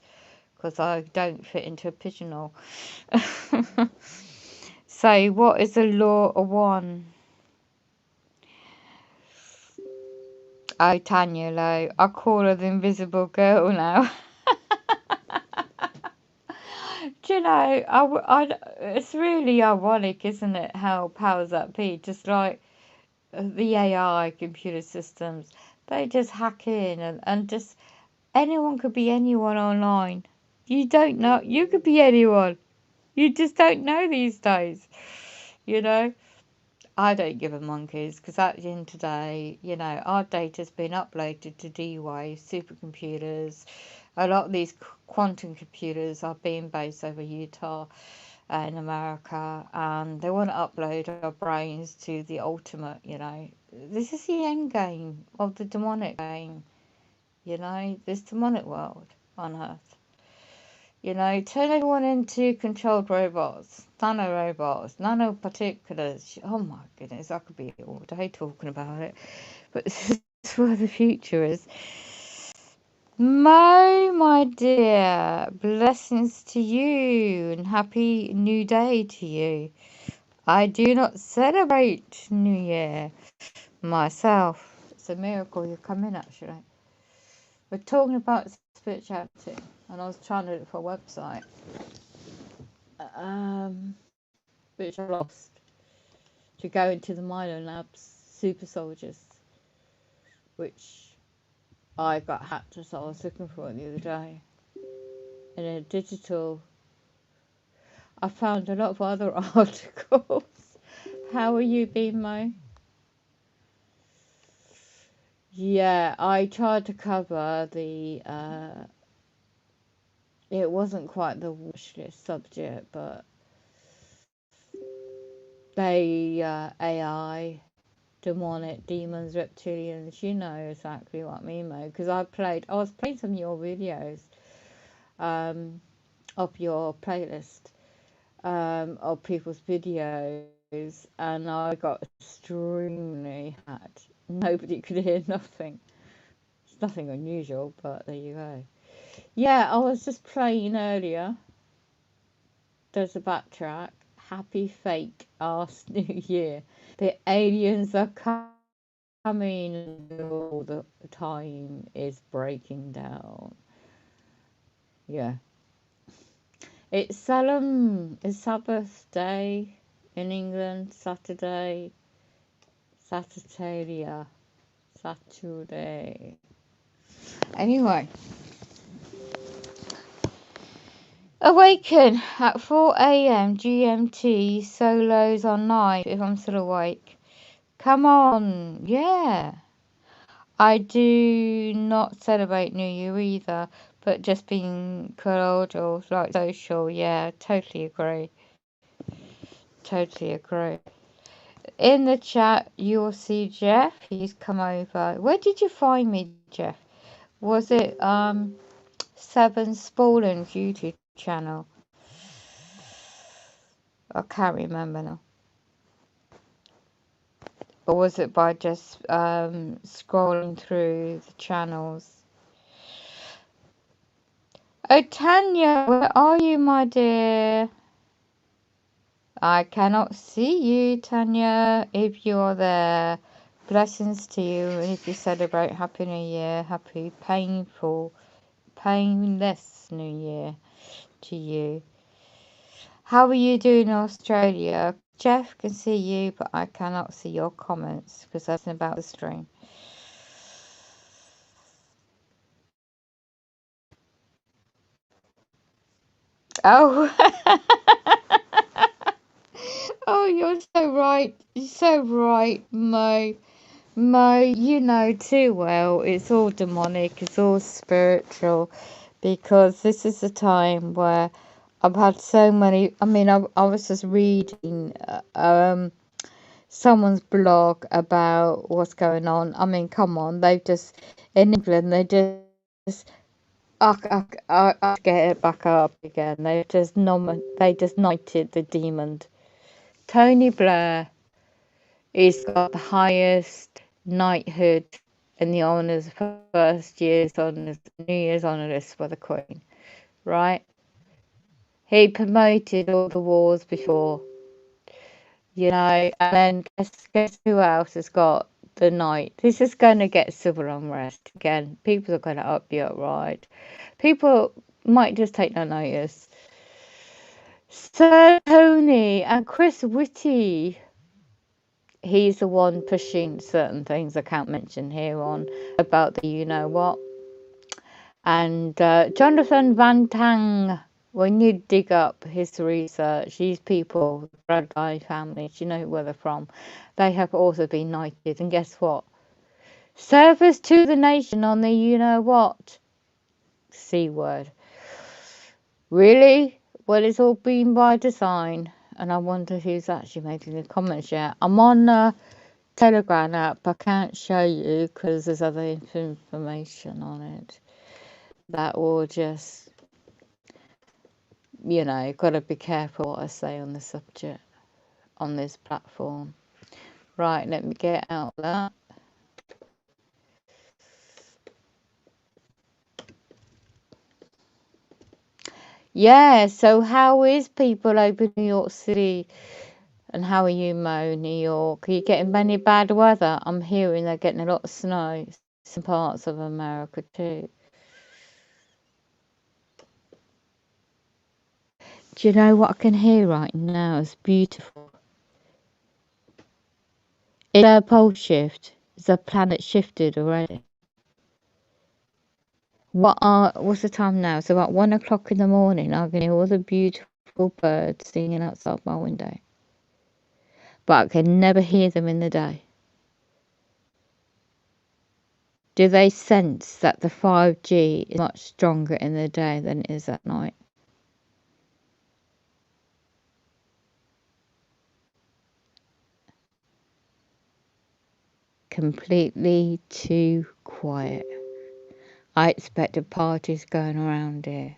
because I don't fit into a pigeonhole. So, what is the law of one? Oh, Tanya Lowe. I call her the invisible girl now. Do you know, it's really ironic, isn't it, how powers that be, just like the AI computer systems, they just hack in and just anyone could be anyone online. You don't know, you could be anyone. You just don't know these days, you know. I don't give a monkeys because at the end of the day, our data's been uploaded to D-Wave supercomputers. A lot of these quantum computers are being based over Utah in America, and they want to upload our brains to the ultimate, This is the end game of the demonic game, this demonic world on Earth. Turn everyone into controlled robots, nanoparticulates. Oh my goodness, I could be all day talking about it. But this is where the future is. Mo, my dear, blessings to you and happy new day to you. I do not celebrate New Year myself. It's a miracle you come in, actually. We're talking about spirituality, and I was trying to look for a website, which I lost, to go into the Milo Labs Super Soldiers, which I got hacked, so I was looking for it the other day. In a digital, I found a lot of other articles. How are you been, Mo? Yeah, I tried to cover the, it wasn't quite the wish list subject, but they, AI, demonic, demons, reptilians, you know exactly what I mean, Mo, because I was playing some of your videos, of your playlist, of people's videos, and I got extremely hacked. Nobody could hear nothing. It's nothing unusual, but there you go. Yeah, I was just playing earlier. There's a backtrack. Happy fake ass New Year. The aliens are coming. All the time is breaking down. Yeah. It's Sabbath day in England. Saturday. Saturday. Anyway. Awaken at 4 a.m. GMT, solos on night if I'm still awake. Come on, yeah. I do not celebrate New Year either, but just being cordial, like social, yeah, totally agree. totally agree. In the chat, you'll see Jeff. He's come over. Where did you find me, Jeff? Was it Seven Spaulding's YouTube channel? I can't remember now. Or was it by just scrolling through the channels? Oh, Tanya, where are you, my dear? I cannot see you, Tanya, if you are there. Blessings to you, and if you celebrate Happy New Year, happy, painless New Year to you. How are you doing in Australia? Jeff can see you, but I cannot see your comments because that's about the stream. Oh, oh, you're so right. You're so right, Mo. Mo, you know too well. It's all demonic. It's all spiritual, because this is a time where I've had so many. I mean, I was just reading someone's blog about what's going on. I mean, come on, they've just in England. They just I get it back up again. They just knighted the demon. Tony Blair has got the highest knighthood in the honours, first year's honours, New Year's honour list for the Queen, right? He promoted all the wars before, you know, and then guess who else has got the knight? This is going to get civil unrest again. People are going to be upright. People might just take no notice. Sir Tony and Chris Whitty, he's the one pushing certain things I can't mention here on about the you know what. And Jonathan Van Tang, when you dig up his research, these people, the Bradley families, you know where they're from, they have also been knighted. And guess what? Service to the nation on the you know what. C word. Really? Well, it's all been by design. And I wonder who's actually making the comments yet. I'm on the Telegram app. I can't show you because there's other information on it. That will just, you know, got to be careful what I say on the subject on this platform. Right, let me get out that. Yeah, so how is people over New York City? And how are you, Mo, New York? Are you getting many bad weather? I'm hearing they're getting a lot of snow. Some parts of America too. Do you know what I can hear right now? It's beautiful. Is there a pole shift? Is the planet shifted already? What's the time now? It's about 1 o'clock in the morning. I can hear all the beautiful birds singing outside my window. But I can never hear them in the day. Do they sense that the 5G is much stronger in the day than it is at night? Completely too quiet. I expected parties going around here.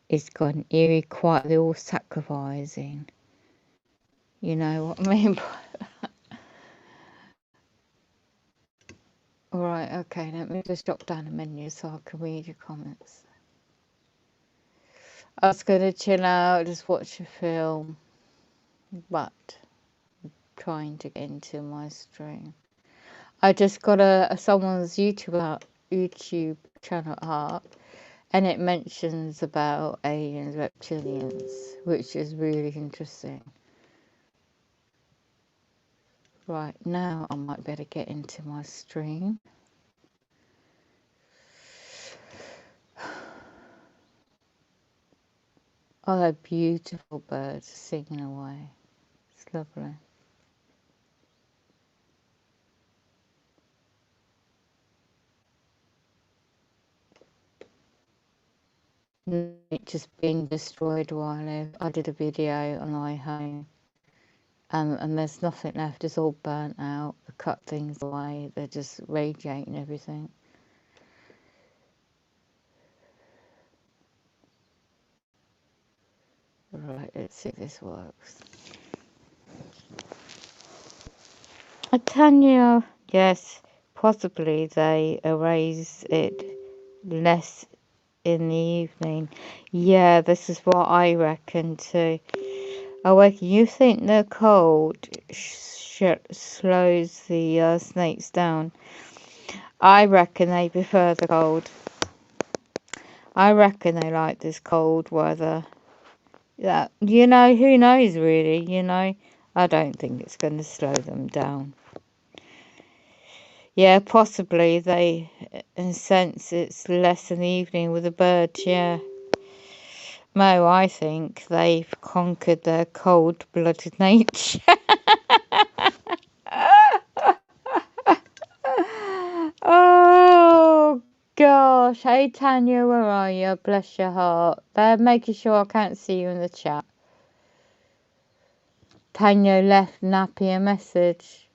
It's gone eerie quiet. They're all sacrificing. You know what I mean? Alright, okay, let me just drop down the menu so I can read your comments. I was going to chill out, just watch a film, but I'm trying to get into my stream. I just got someone's YouTube channel up, and it mentions about aliens, reptilians, which is really interesting. Right, now I might better get into my stream. Oh, they're beautiful birds singing away. It's lovely. just being destroyed where I live. I did a video on iHome, and there's nothing left. It's all burnt out. They cut things away. They're just radiating everything. Right, let's see if this works. Tanya, yes, possibly they erase it less in the evening. Yeah, this is what I reckon too. I reckon you think the cold slows the snakes down. I reckon they prefer the cold. I reckon they like this cold weather. Yeah, you know, who knows really, you know. I don't think it's going to slow them down. Yeah, possibly they sense it's less in the evening with the birds, yeah. Mo, I think they've conquered their cold-blooded nature. Oh, gosh. Hey, Tanya, where are you? Bless your heart. They're making sure I can't see you in the chat. Tanya left Nappy a message.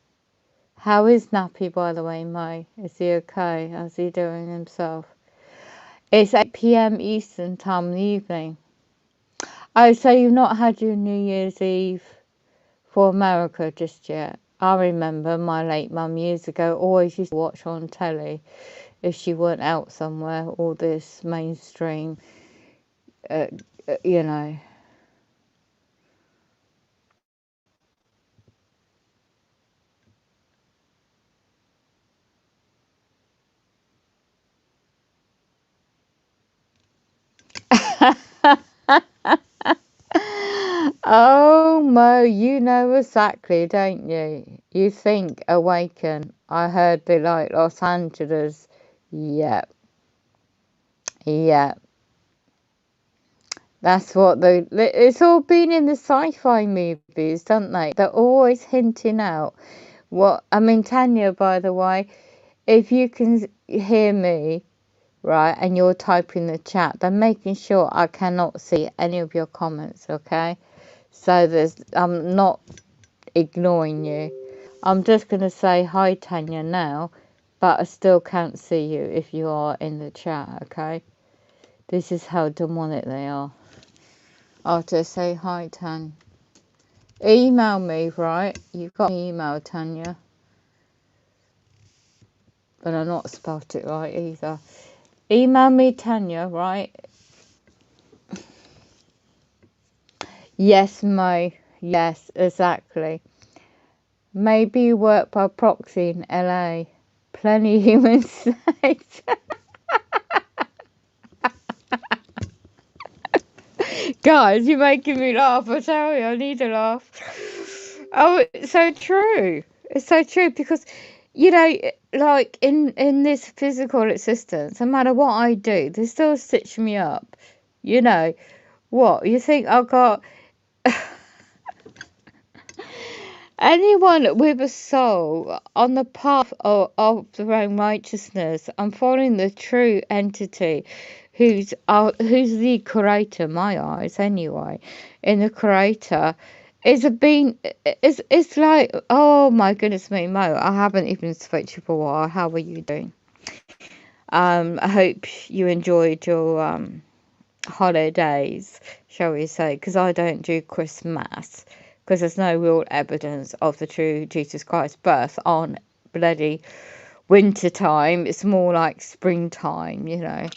How is Nappy, by the way, Mo? Is he okay? How's he doing himself? It's 8 PM Eastern time in the evening. Oh, so you've not had your New Year's Eve for America just yet? I remember my late mum years ago always used to watch on telly if she weren't out somewhere, all this mainstream, you know. Oh, Mo, you know exactly, don't you? You think Awaken. I heard they like Los Angeles. Yep, yep. That's what it's all been in the sci-fi movies, don't they? They're always hinting out what, I mean, Tanya, by the way, if you can hear me, right, and you're typing the chat, they're making sure I cannot see any of your comments, okay? So I'm not ignoring you. I'm just going to say hi, Tanya, now, but I still can't see you if you are in the chat, okay? This is how demonic they are. I'll just say hi, Tan. Email me, right? You've got an email, Tanya. But I've not spelt it right either. Email me, Tanya, right? Yes, Mo. Yes, exactly. Maybe you work by proxy in LA. Plenty human snakes. Guys, you're making me laugh. I tell you, I need to laugh. Oh, it's so true. It's so true because, you know, like in this physical existence, no matter what I do, they still stitch me up. You know, what? You think I've got anyone with a soul on the path of their own righteousness? I'm following the true entity who's the creator in my eyes anyway. In the creator it's like, oh my goodness me, Mo, I haven't even spoken to you for a while. How are you doing? I hope you enjoyed your holidays, shall we say, because I don't do Christmas because there's no real evidence of the true Jesus Christ's birth on bloody winter time. It's more like springtime, you know.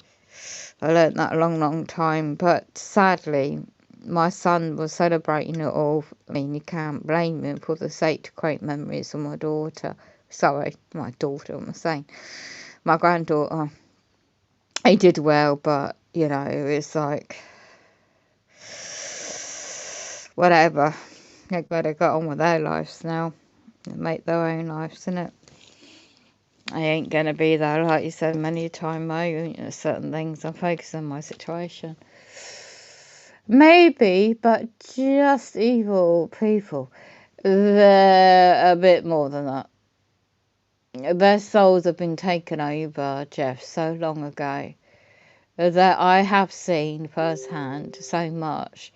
I learnt that a long time, but sadly my son was celebrating it all. I mean, you can't blame him for the sake to create memories of my daughter. Sorry, my daughter, I'm saying. My granddaughter. He did well, but, you know, it's like, whatever. They better get on with their lives now. And make their own lives, innit? I ain't gonna be there, like you said many a time, Mo. You know, certain things, I'm focusing on my situation. Maybe, but just evil people. They're a bit more than that. Their souls have been taken over, Jeff, so long ago. that I have seen firsthand so much.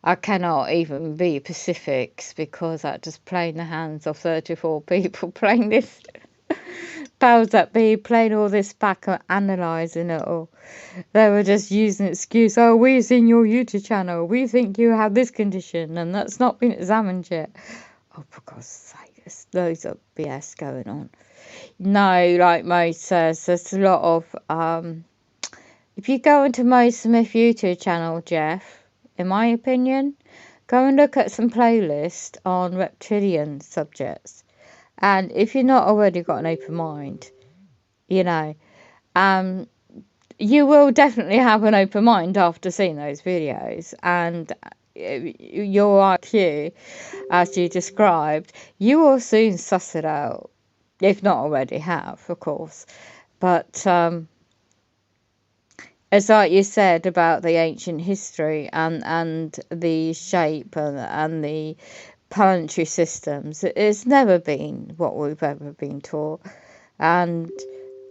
I cannot even be Pacifics because that just playing the hands of 34 people playing this. Powers that be playing all this back and analysing it all. They were just using an excuse, oh, we've seen your YouTube channel, we think you have this condition, and that's not been examined yet. Oh, for God's sake, there's loads of BS going on. No, like Mo says, there's a lot of, if you go into Mo Smith YouTube channel, Jeff, in my opinion, go and look at some playlists on reptilian subjects. And if you're not already got an open mind, you know, you will definitely have an open mind after seeing those videos. And your IQ, as you described, you will soon suss it out. If not already have, of course. But it's like you said about the ancient history and the shape and the planetary systems. It's never been what we've ever been taught. And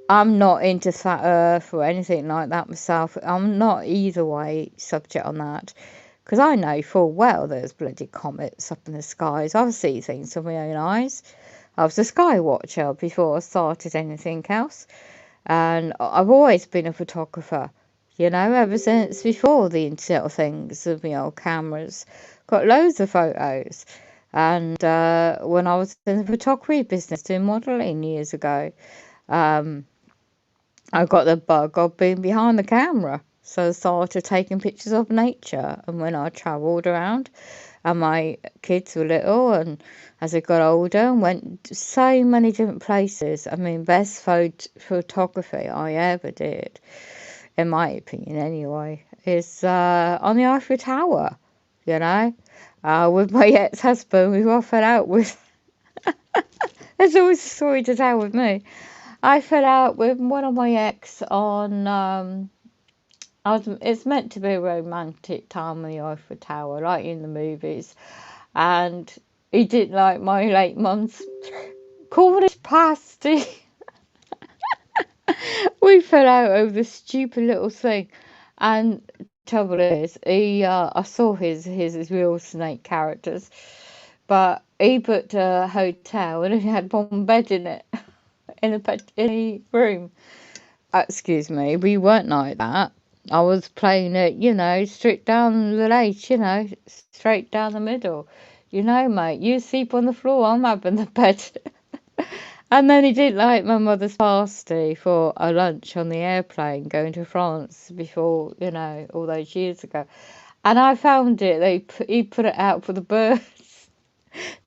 I'm not into flat earth or anything like that myself. I'm not either way subject on that. Because I know full well there's bloody comets up in the skies. I've seen things with my own eyes. I was a sky watcher before I started anything else. And I've always been a photographer. You know, ever since before the internet of things, with my old cameras. Got loads of photos. And when I was in the photography business doing modelling years ago, I got the bug of being behind the camera. So I started taking pictures of nature. And when I travelled around, and my kids were little, and as I got older and went to so many different places, I mean, best photography I ever did, in my opinion anyway, is on the Eiffel Tower, you know, with my ex-husband, we were fell out with, there's always a story to tell with me. I fell out with one of my ex on, it's meant to be a romantic time on the Eiffel Tower, like in the movies, and he didn't like my late mum's Cornish pasty. We fell out over this stupid little thing, and trouble is, I saw his real snake characters, but he booked a hotel and it had one bed in it, in the room. Excuse me, we weren't like that. I was playing it, you know, straight down the lake, you know, straight down the middle. You know, mate, you sleep on the floor, I'm having the bed. And then he didn't like my mother's pasty for a lunch on the airplane going to France before, you know, all those years ago. And I found it, he put it out for the birds,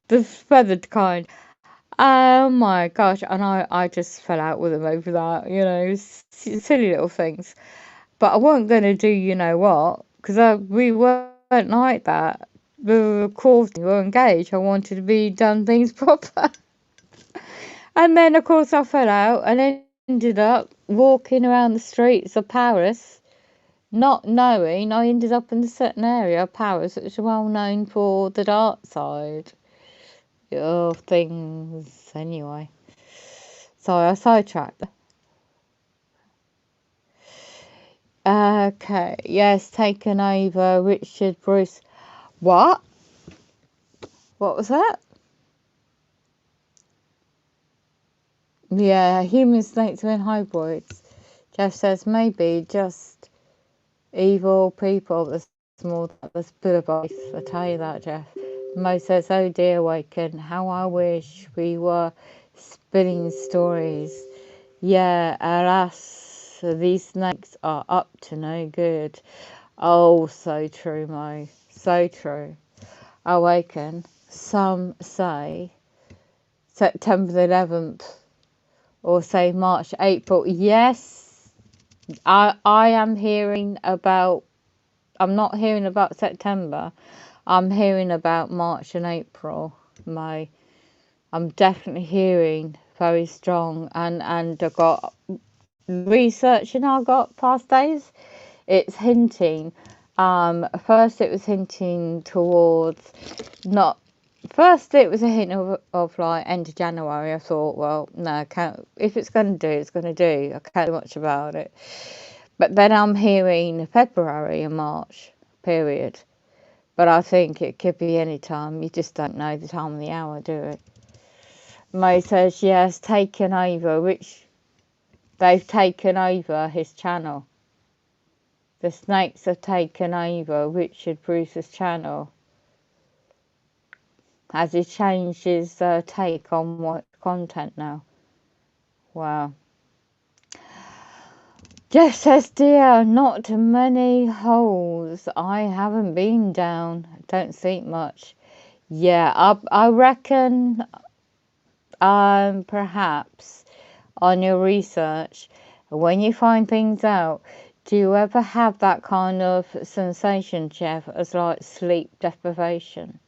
the feathered kind. Oh my gosh, and I just fell out with him over that, you know, silly little things. But I wasn't going to do you know what, because we weren't like that. We were courting, we were engaged. I wanted to be done things proper. And then, of course, I fell out and ended up walking around the streets of Paris, not knowing I ended up in a certain area of Paris, which is well known for the dark side of things. Anyway, so I sidetracked. Okay, yes, taken over. Richard Bruce. What? What was that? Yeah, human snakes are in hybrids. Jeff says maybe just evil people. There's more. There's a bit of both. I tell you that, Jeff. Mo says, "Oh dear, Waken, how I wish we were spinning stories. Yeah, alas, these snakes are up to no good." Oh, so true, Mo. So true. Awaken. Some say September the 11th, or say March, April. Yes, I am hearing about. I'm not hearing about September. I'm hearing about March and April, May. I'm definitely hearing very strong, and I got researching. I got past days. It's hinting. First it was hinting towards not. First it was a hint of like end of January. I thought, well, no, I can't. If it's going to do, it's going to do. I can't do much about it. But then I'm hearing February and March, period. But I think it could be any time. You just don't know the time of the hour, do it? Mo says, yes, taken over, which they've taken over his channel. The snakes have taken over Richard Bruce's channel. Has he changed his take on what content now? Wow. Jeff says, dear, not many holes. I haven't been down. Don't sleep much. Yeah, I reckon perhaps on your research, when you find things out, do you ever have that kind of sensation, Jeff, as like sleep deprivation?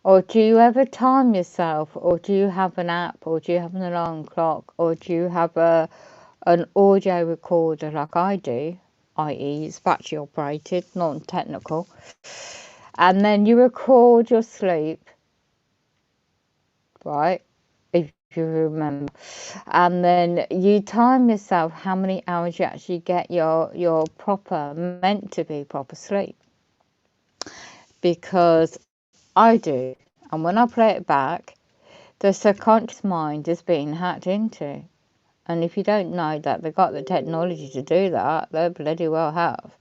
Or do you ever time yourself, or do you have an app, or do you have an alarm clock, or do you have an audio recorder like I do, i.e. it's battery operated, not technical, and then you record your sleep, right, if you remember, and then you time yourself how many hours you actually get your proper, meant to be proper sleep, because I do, and when I play it back, the subconscious mind is being hacked into. And if you don't know that they've got the technology to do that, they bloody well have.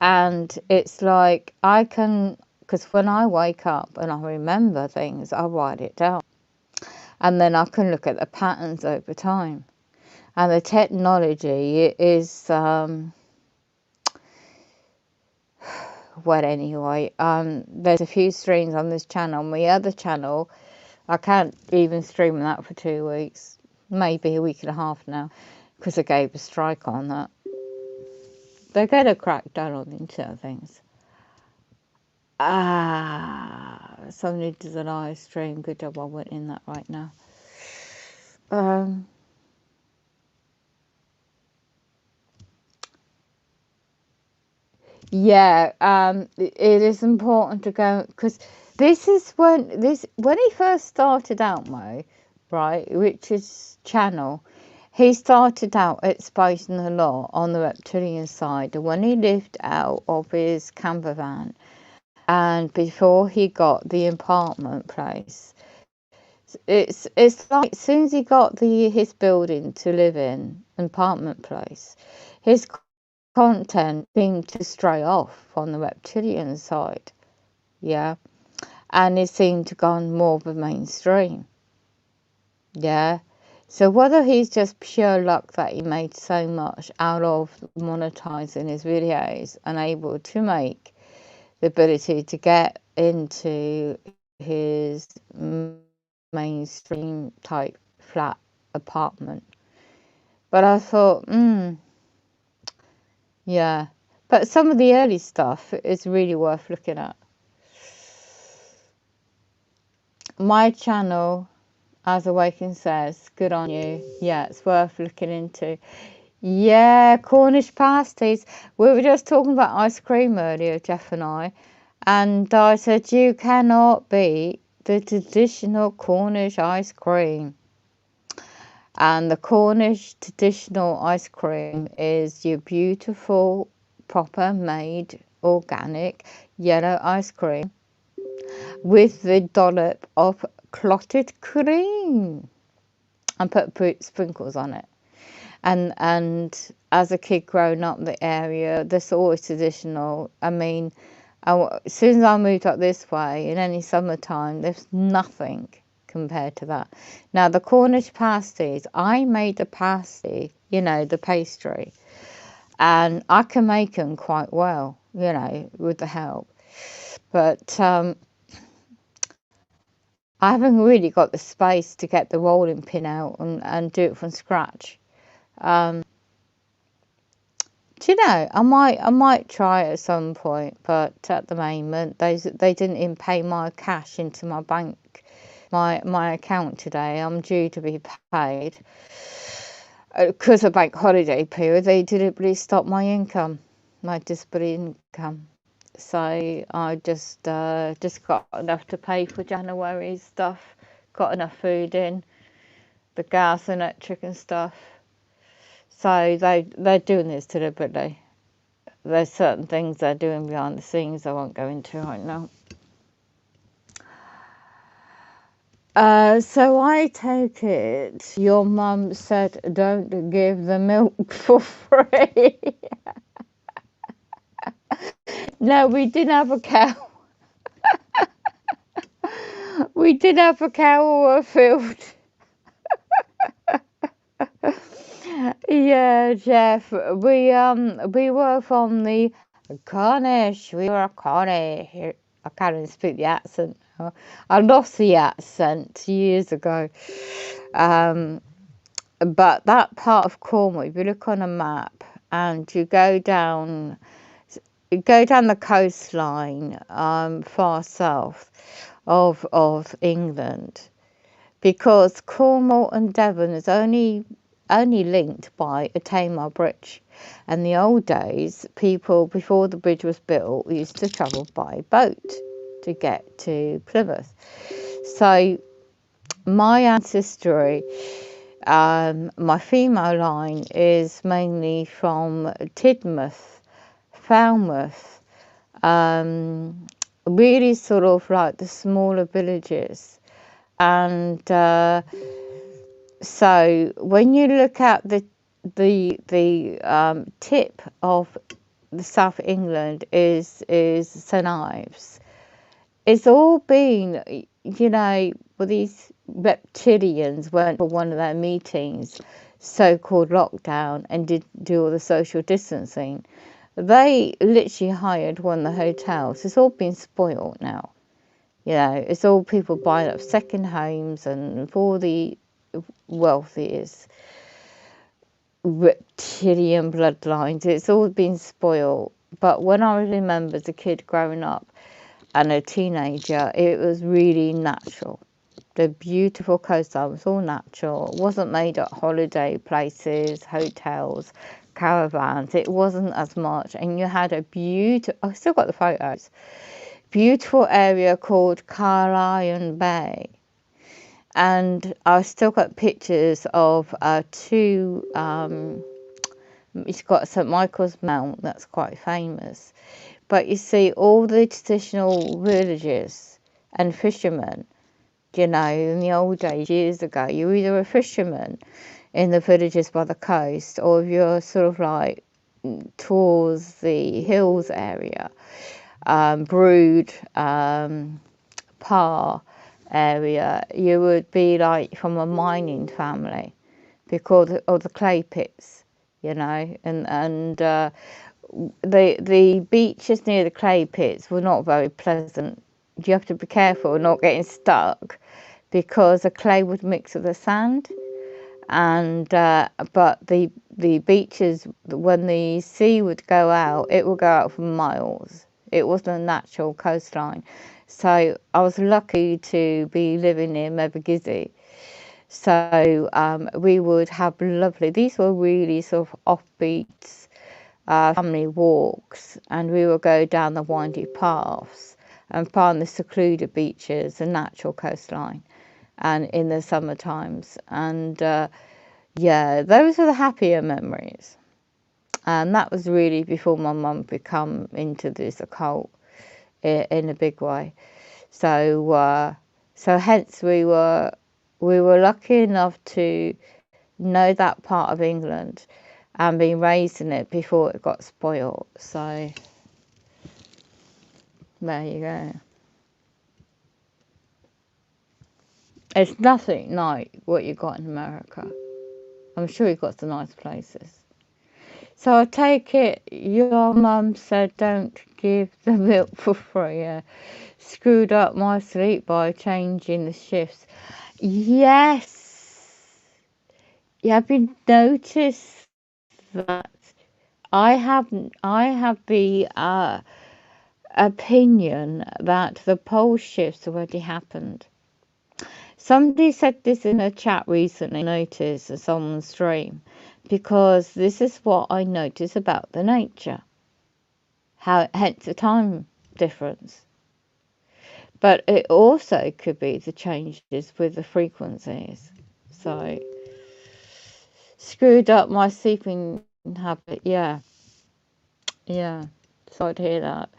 And it's like, I can, because when I wake up and I remember things, I write it down. And then I can look at the patterns over time. And the technology is, well, anyway, there's a few streams on this channel. My other channel, I can't even stream that for 2 weeks, maybe a week and a half now, because I gave a strike on that. They're going to crack down on the internet things. Somebody does a live stream. Good job I went in that right now. Yeah, it is important to go, because this is when he first started out, Mo, right, Richard's channel. He started out exposing a lot on the reptilian side, and when he lived out of his camper van, and before he got the apartment place, it's like as soon as he got his building to live in, an apartment place, his content seemed to stray off on the reptilian side, yeah, and it seemed to go on more of a mainstream, yeah. So whether he's just pure luck that he made so much out of monetizing his videos and able to make the ability to get into his mainstream type flat apartment. But I thought, yeah. But some of the early stuff is really worth looking at. My channel, As Awaken says, good on you. Yeah, it's worth looking into. Yeah, Cornish pasties. We were just talking about ice cream earlier, Jeff and I said you cannot beat the traditional Cornish ice cream. And the Cornish traditional ice cream is your beautiful, proper made, organic yellow ice cream with the dollop of clotted cream and put sprinkles on it. And as a kid growing up in the area, that's always traditional. I mean, as soon as I moved up this way, in any summertime, there's nothing compared to that. Now, the Cornish pasties, I made the pasty, you know, the pastry, and I can make them quite well, you know, with the help. But I haven't really got the space to get the rolling pin out and do it from scratch. Do you know, I might try at some point, but at the moment they didn't even pay my cash into my bank, my account today. I'm due to be paid because of bank holiday period. They deliberately stopped my income, my disability income. So I just got enough to pay for January's stuff. Got enough food in, the gas and electric and stuff. So they're doing this deliberately. There's certain things they're doing behind the scenes I won't go into right now. So I take it your mum said don't give the milk for free. No, we did have a cow. We did have a cow or a field. Yeah, Jeff. We were from the Cornish. We were Cornish. I can't even speak the accent now. I lost the accent years ago. But that part of Cornwall, if you look on a map and you go down the coastline, far south of England, because Cornwall and Devon is only linked by a Tamar bridge. And the old days, people before the bridge was built used to travel by boat to get to Plymouth. So my ancestry, my female line is mainly from Tidmouth, Falmouth, really sort of like the smaller villages. And so when you look at the tip of the South of England is St Ives. It's all been, well, these reptilians went for one of their meetings, so-called lockdown, and did do all the social distancing. They literally hired one of the hotels. It's all been spoiled now. It's all people buying up second homes, and for the wealthiest reptilian bloodlines, it's all been spoiled. But when I remember as a kid growing up and a teenager, it was really natural. The beautiful coastline was all natural. It wasn't made at holiday places, hotels, caravans. It wasn't as much. And you had a beautiful, I've still got the photos, beautiful area called Carlisle Bay. And I've still got pictures of two, it's got St Michael's Mount, that's quite famous. But you see all the traditional villages and fishermen, in the old days, years ago, you were either a fisherman in the villages by the coast, or if you're sort of like towards the hills area, Brood, Par area, you would be like from a mining family because of the clay pits, and the beaches near the clay pits were not very pleasant. You have to be careful not getting stuck because the clay would mix with the sand. And but the beaches, when the sea would go out, it would go out for miles. It wasn't a natural coastline. So I was lucky to be living near Mevagissey. So we would have lovely, these were really sort of offbeat family walks, and we would go down the windy paths and find the secluded beaches, the natural coastline, and in the summer times. And yeah, those are the happier memories. And that was really before my mum become into this occult in a big way. So hence we were lucky enough to know that part of England and being raised in it before it got spoiled. So there you go. It's nothing like what you got in America. I'm sure you got some nice places. So I take it your mum said don't give the milk for free. Screwed up my sleep by changing the shifts. Yes. Have you noticed that? I have the opinion that the pole shifts already happened. Somebody said this in a chat recently, noticed on someone's stream, because this is what I notice about the nature. Hence the time difference. But it also could be the changes with the frequencies. So screwed up my sleeping habit. Yeah. Sorry to hear that.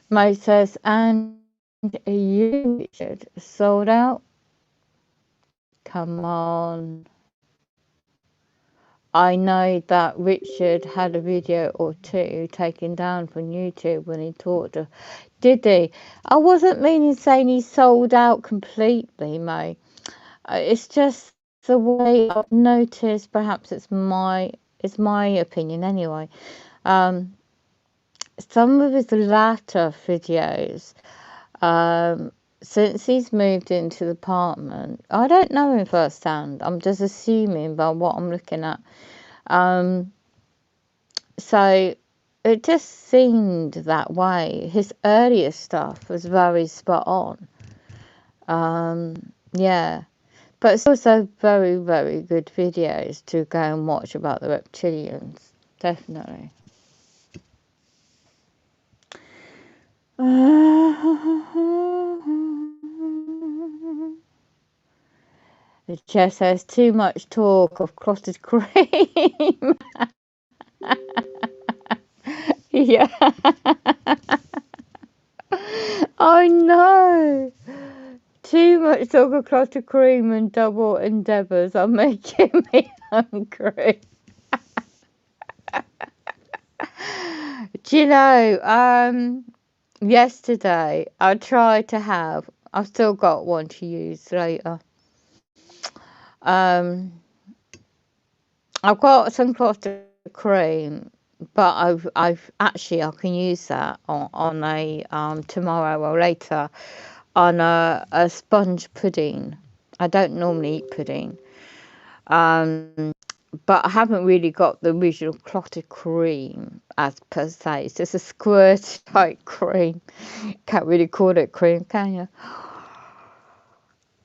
Mo says, and you, Richard, sold out? Come on. I know that Richard had a video or two taken down from YouTube when he talked to. Did he? I wasn't meaning saying he sold out completely, Mo. It's just the way I've noticed. Perhaps it's my opinion anyway. Some of his latter videos, since he's moved into the apartment, I don't know him firsthand. I'm just assuming by what I'm looking at. So it just seemed that way. His earlier stuff was very spot on. Yeah. But it's also very, very good videos to go and watch about the reptilians. Definitely. The chair says too much talk of clotted cream. Yeah. I know. Too much talk of clotted cream and double endeavours are making me hungry. Do you know, yesterday I tried to have, I've still got one to use later. I've got some clotted cream, but I've actually I can use that on a tomorrow or later on a sponge pudding. I don't normally eat pudding. But I haven't really got the original clotted cream as per se. It's just a squirt type cream. Can't really call it cream, can you?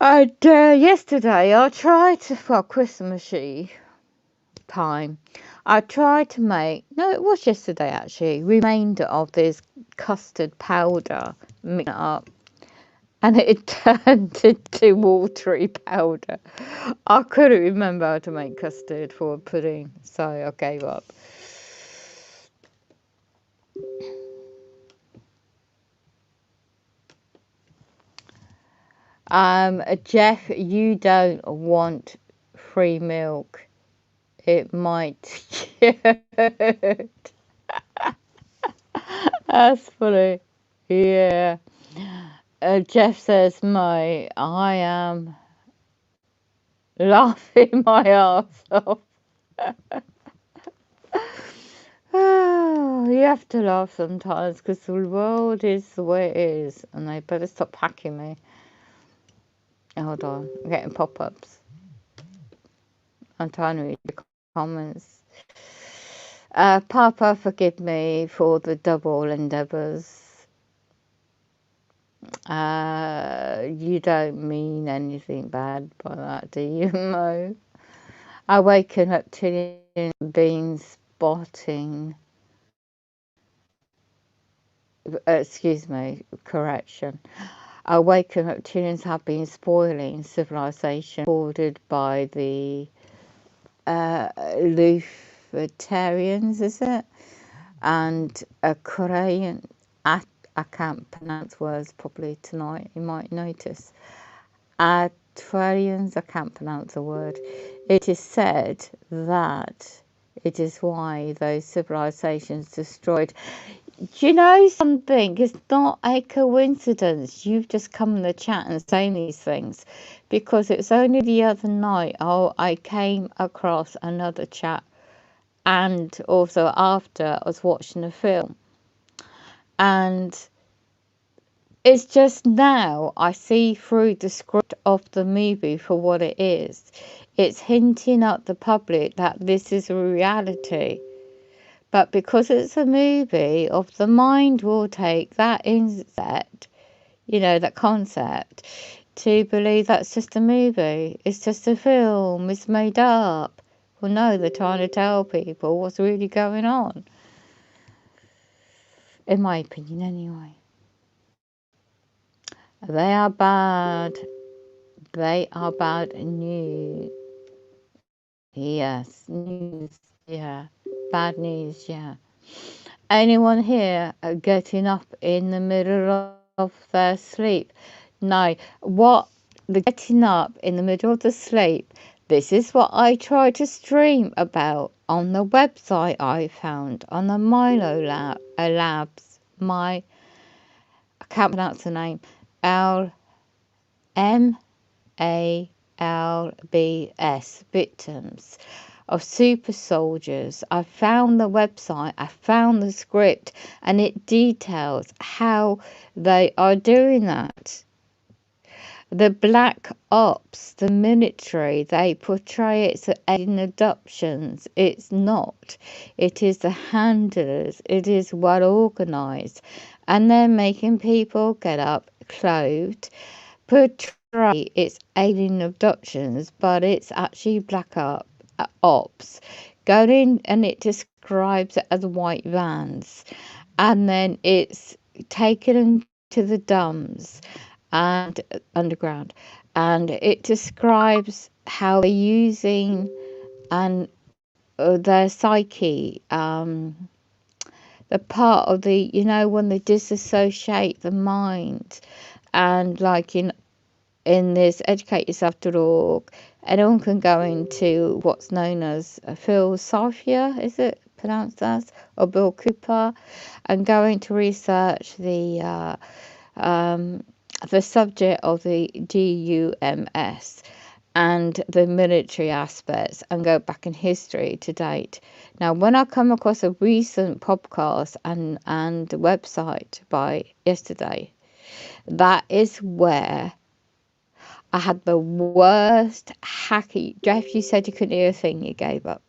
And yesterday I tried to, well, Christmas Eve time, I tried to make, no, it was yesterday actually, remainder of this custard powder, mix it up. And it turned into watery powder. I couldn't remember how to make custard for a pudding, so I gave up. Jeff, you don't want free milk. It might. That's funny. Yeah. Jeff says, I am laughing my ass off. You have to laugh sometimes because the world is the way it is, and they better stop hacking me. Hold on, I'm getting pop-ups. I'm trying to read the comments. Papa, forgive me for the double endeavours. You don't mean anything bad by that, do you, Mo? Awaken reptilian being spotting. Excuse me, correction. Awaken reptilians have been spoiling civilization ordered by the Lutherans, is it? And a Korean, I can't pronounce words properly tonight, you might notice. Arthurians, I can't pronounce a word. It is said that it is why those civilizations destroyed. Do you know something? It's not a coincidence. You've just come in the chat and saying these things, because it's only the other night I came across another chat, and also after I was watching a film, and it's just now I see through the script of the movie for what it is. It's hinting at the public that this is a reality. But because it's a movie, of the mind will take that insect, that concept, to believe that's just a movie. It's just a film. It's made up. Well, no, they're trying to tell people what's really going on. In my opinion, anyway. They are bad. They are bad news. Yes, news, yeah. Bad news, yeah. Anyone here getting up in the middle of their sleep? No. What the getting up in the middle of the sleep, this is what I try to stream about on the website I found on the Milo Labs. I can't pronounce the name. LMALBS, victims of super soldiers. I found the website, I found the script, and it details how they are doing that. The black ops, the military, they portray it's aiding adoptions. It's not. It is the handlers. It is well organised. And they're making people get up clothed, portray it's alien abductions, but it's actually black ops. Going, and it describes it as white vans. And then it's taken them to the dumps and underground, and it describes how they're using and their psyche, the part of the, when they disassociate the mind, and like in this educateyourself.org, anyone can go into what's known as philosophia, is it pronounced as, or Bill Cooper, and going to research the subject of the DUMS and the military aspects, and go back in history to date. Now, when I come across a recent podcast and website by yesterday, that is where I had the worst hacky. Jeff, you said you couldn't hear a thing, you gave up.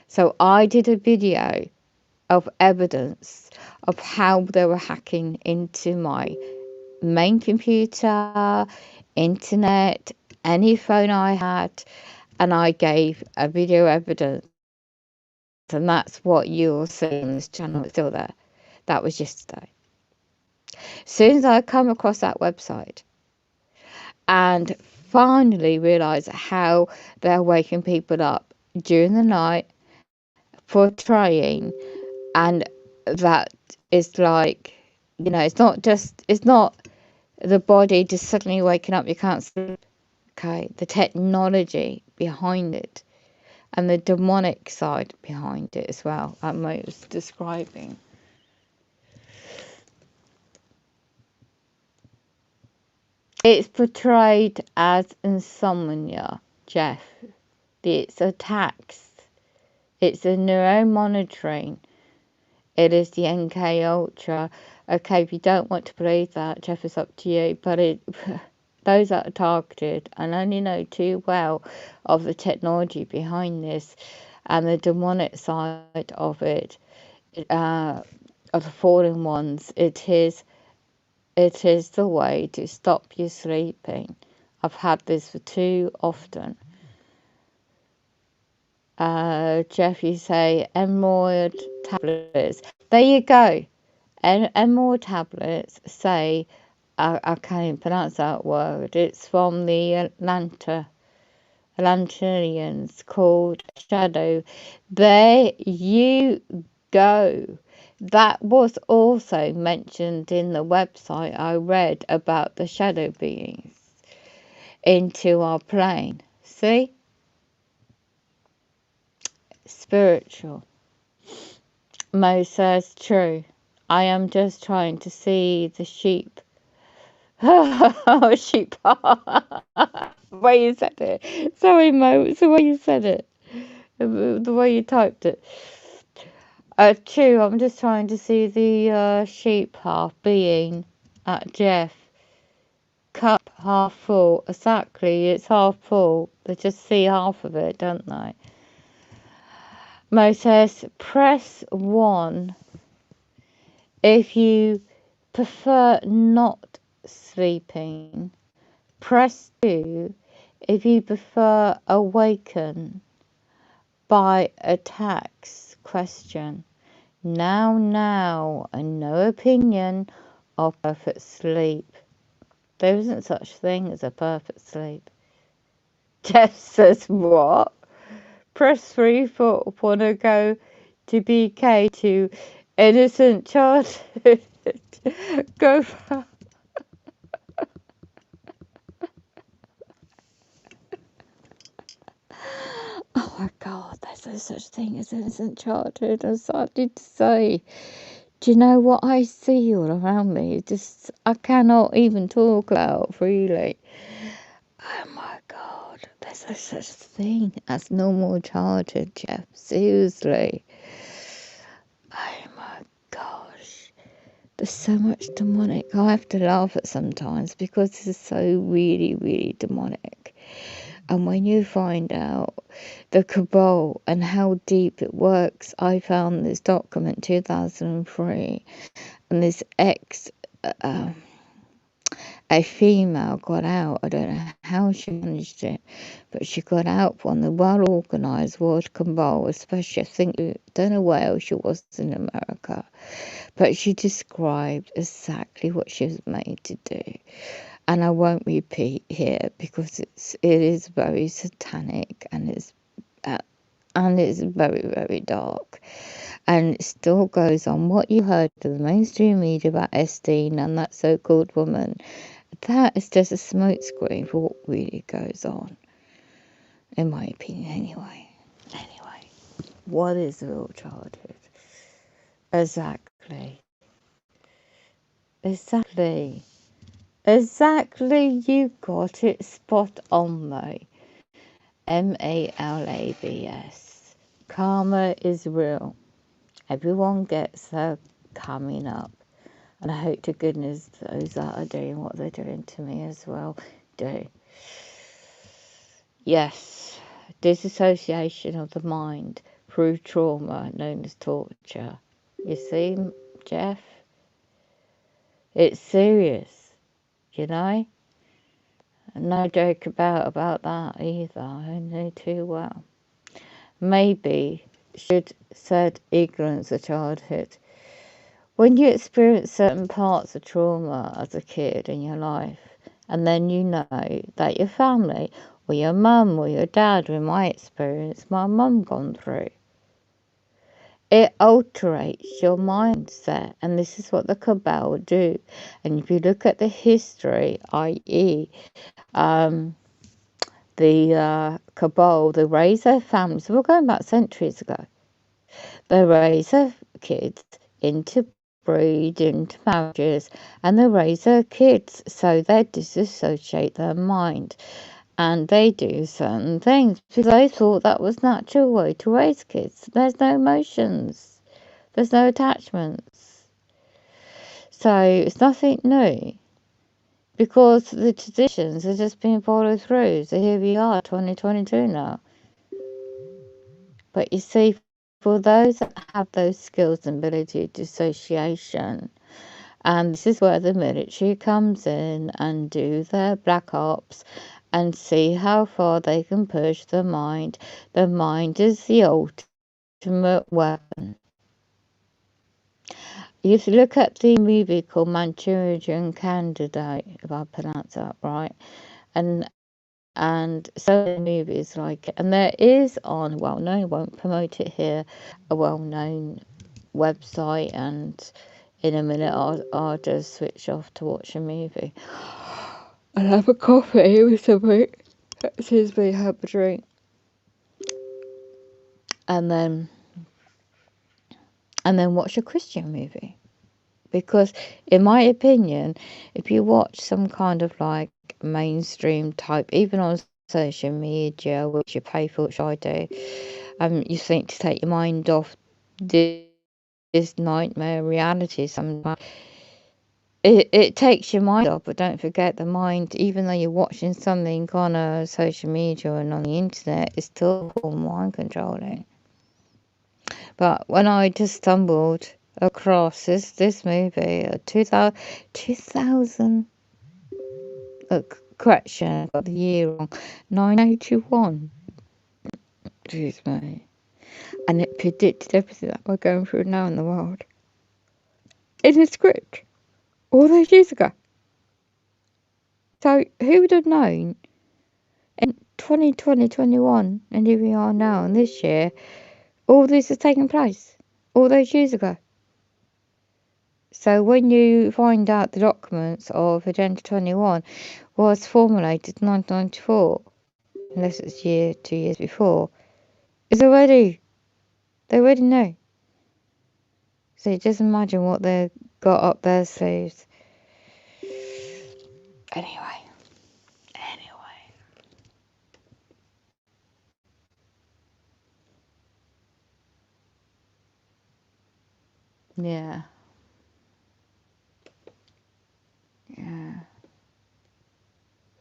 So I did a video of evidence of how they were hacking into my main computer, internet, any phone I had, and I gave a video evidence, and that's what you'll see on this channel. It's still there. That was yesterday. As soon as I come across that website and finally realised how they're waking people up during the night for trying, and that is like, it's not the body just suddenly waking up, you can't sleep. Okay, the technology behind it and the demonic side behind it as well, I'm most describing. It's portrayed as insomnia, Jeff. It's attacks. It's a neuromonitoring. It is the NK Ultra. Okay, if you don't want to believe that, Jeff, it's up to you. But those that are targeted and only know too well of the technology behind this and the demonic side of it, of the fallen ones, it is the way to stop you sleeping. I've had this for too often. Jeff, you say emerald tablets. There you go. Emerald tablets say, I can't even pronounce that word. It's from the Atlanteans, called Shadow. There you go. That was also mentioned in the website I read about the shadow beings into our plane. See? Spiritual. Mo says, true. I am just trying to see the sheep. Sheep. The way you said it. Sorry, Mo, it's the way you said it. The way you typed it. True, I'm just trying to see the sheep half being at Jeff. Cup half full. Exactly, it's half full. They just see half of it, don't they? Mo says, press 1 if you prefer not sleeping. Press 2 if you prefer awaken by attacks. Question. Now, and no opinion of perfect sleep. There isn't such thing as a perfect sleep. Jeff says, what? Press 3 for wanna go to BK to innocent childhood. Go for... Oh my God, there's no such thing as innocent childhood. I'm sorry to say. Do you know what I see all around me? Just, I cannot even talk out freely. Oh my God, there's no such thing as normal childhood, Jeff. Seriously. Oh my gosh. There's so much demonic. I have to laugh at sometimes because this is so really, really demonic. And when you find out the cabal and how deep it works, I found this document 2003, and this uh, a female got out. I don't know how she managed it, but she got out from the well-organised world cabal, especially, I think, don't know where else she was in America, but she described exactly what she was made to do. And I won't repeat here because it is very satanic and it's very, very dark. And it still goes on. What you heard of the mainstream media about Esteem and that so-called woman, that is just a smokescreen for what really goes on, in my opinion, anyway. Anyway, what is real childhood? Exactly. You got it spot on, mate. MALABS. Karma is real. Everyone gets their coming up. And I hope to goodness those that are doing what they're doing to me as well do. Yes, disassociation of the mind through trauma known as torture. You see, Jeff? It's serious, you know? No joke about that either. I know too well. Maybe should said ignorance of childhood. When you experience certain parts of trauma as a kid in your life, and then you know that your family or your mum or your dad, or in my experience, my mum gone through, it alterates your mindset, and this is what the cabal do. And if you look at the history, i.e., the cabal, they raise their families. We're going back centuries ago. They raise their kids into breed, into marriages, and they raise their kids so they disassociate their mind. And they do certain things because they thought that was natural way to raise kids. There's no emotions. There's no attachments. So it's nothing new because the traditions are just being followed through. So here we are, 2022 now. But you see, for those that have those skills and ability to dissociation, and this is where the military comes in and do their black ops and see how far they can push the mind. The mind is the ultimate weapon. If you look at the movie called Manchurian Candidate, if I pronounce that right, and so many movies like it, and there is on, well, no, I won't promote it here, a well-known website, and in a minute I'll just switch off to watch a movie. I'll have a coffee with something. Excuse me, have a drink. And then watch a Christian movie. Because in my opinion, if you watch some kind of like mainstream type, even on social media, which you pay for, which I do, you think to take your mind off this nightmare reality sometimes. It takes your mind off, but don't forget the mind, even though you're watching something on social media and on the internet, it's still mind controlling. But when I just stumbled across this movie, 2000 correction, I got the year wrong, 981, excuse me, and it predicted everything that we're going through now in the world. In a script, all those years ago. So who would have known in 2021, and here we are now, and this year, all this has taken place all those years ago. So when you find out the documents of Agenda 21 was formulated in 1994, unless it's 2 years before, they already know. So just imagine what they've got up their sleeves. Anyway. Yeah.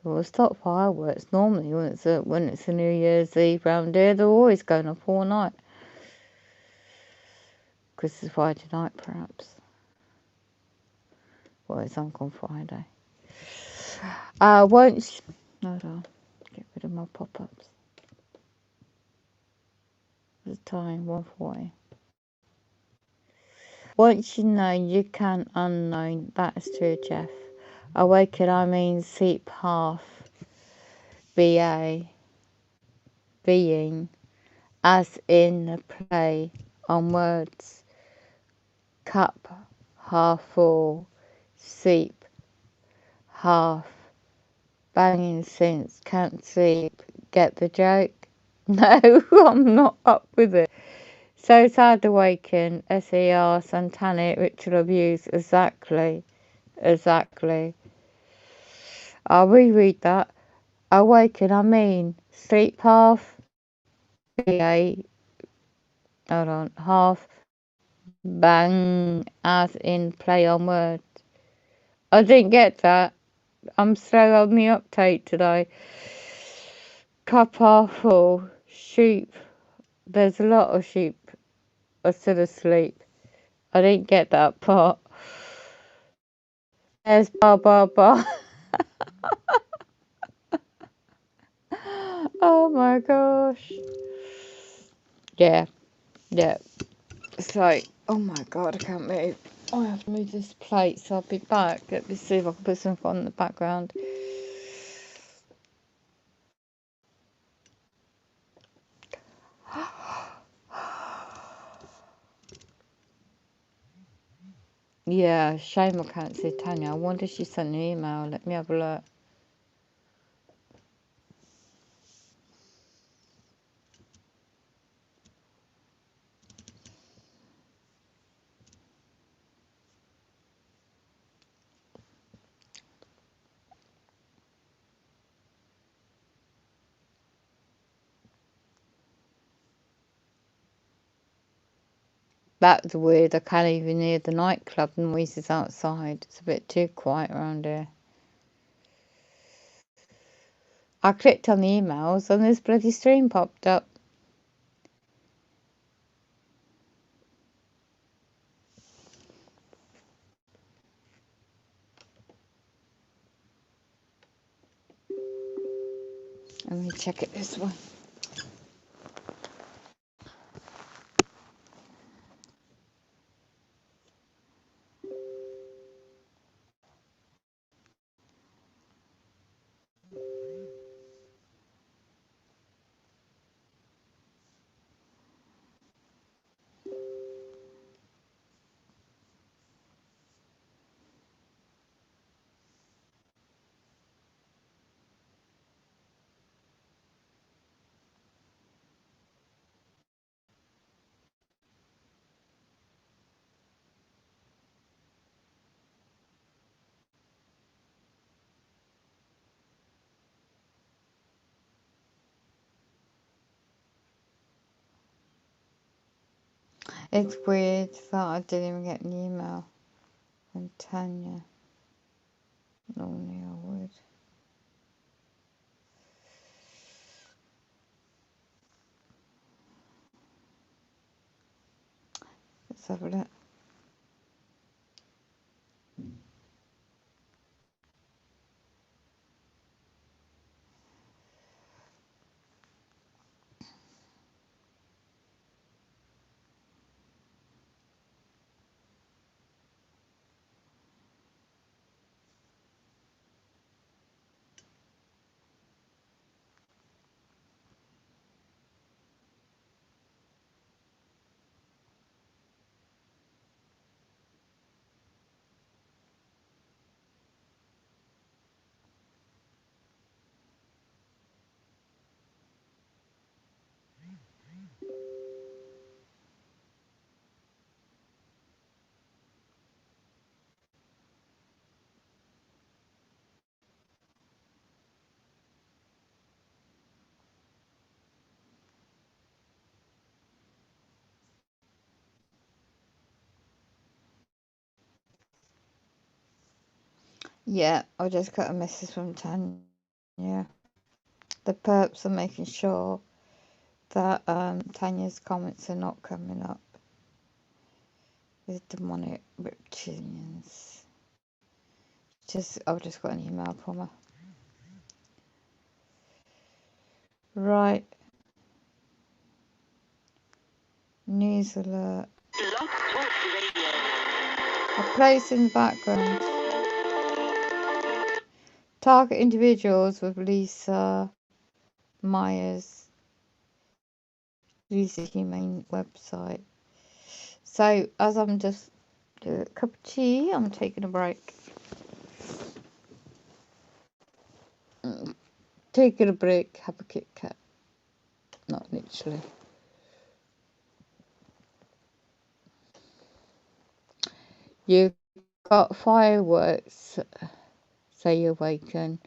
Well, stop fireworks normally when it's a New Year's Eve round here. They're always going off all night. Christmas Friday night, perhaps. Well, it's on Friday. Hold on, get rid of my pop-ups. The time 1:40. Once you know, you can't unknown. That is true, Jeff. Awaken, I mean sleep half. BA. Being. As in the play on words. Cup half full. Sleep half. Banging since can't sleep. Get the joke? No, I'm not up with it. So sad awaken, SER, satanic, ritual abuse, exactly. I'll reread that. Awaken, I mean, sleep half, BA, hold on, half, bang, as in play on words. I didn't get that. I'm slow on the uptake today. Cup half full, sheep, there's a lot of sheep are still asleep. I didn't get that part. There's bar. Oh my gosh. Yeah. It's like, oh my god, I can't move. I have to move this plate, so I'll be back. Let me see if I can put something on in the background. Yeah, shame I can't see Tanya. I wonder if she sent an email. Let me have a look. That's weird. I can't even hear the nightclub noises outside. It's a bit too quiet around here. I clicked on the emails and this bloody stream popped up. Let me check it this way. It's weird that I didn't even get an email from Tanya. Normally I would. Let's have a look. Yeah, I just got a message from Tanya. The perps are making sure that Tanya's comments are not coming up with demonic reptilians. I've just got an email from her. Right. News alert. A place in the background. Target individuals with Lisa Myers. Lisa Humane website. So as I'm just doing a cup of tea, I'm taking a break. Taking a break, have a Kit Kat. Not literally. You've got fireworks, say you awaken,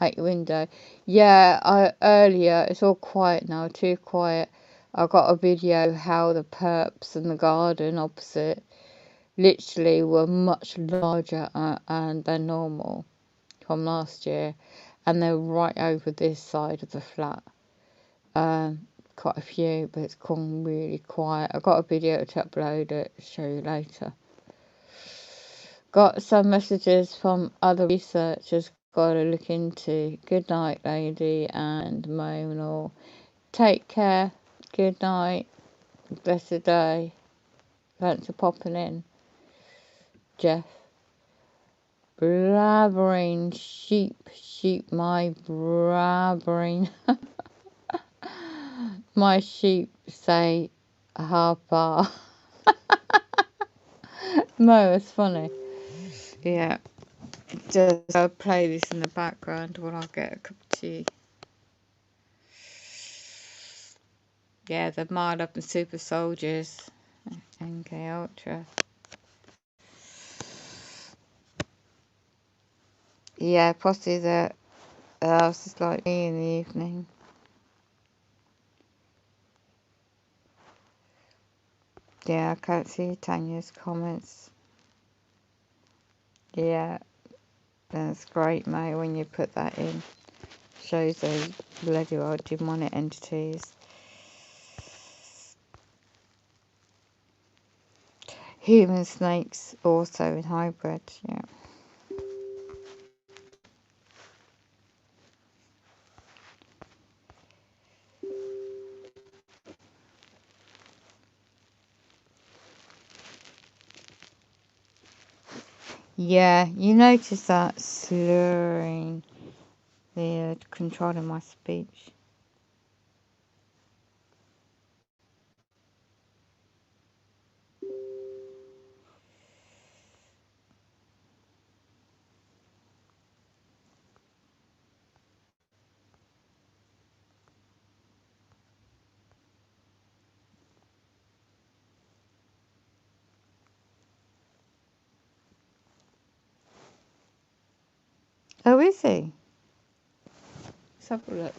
at your window. Yeah, earlier, it's all quiet now, too quiet. I got a video how the perps and the garden opposite literally were much larger than normal from last year. And they're right over this side of the flat. Quite a few, but it's gone really quiet. I got a video to upload it, show you later. Got some messages from other researchers, got to look into. Good night, lady and Monal. Take care. Good night. Blessed day. Thanks for popping in, Jeff. Blabbering sheep, my blabbering. My sheep say harpa. Mo, it's funny. Yeah, just I'll play this in the background while I get a cup of tea. Yeah, the Mild Up and Super Soldiers. NK Ultra. Yeah, possibly the else is like me in the evening. Yeah, I can't see Tanya's comments. Yeah, that's great, mate, when you put that in. Shows those bloody old demonic entities. Human snakes also in hybrid, yeah. Yeah, you notice that slurring, the controlling my speech. Oh, is he? Let's have a look.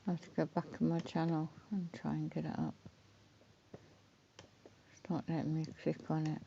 I have to go back on my channel and try and get it up. It's not letting me click on it.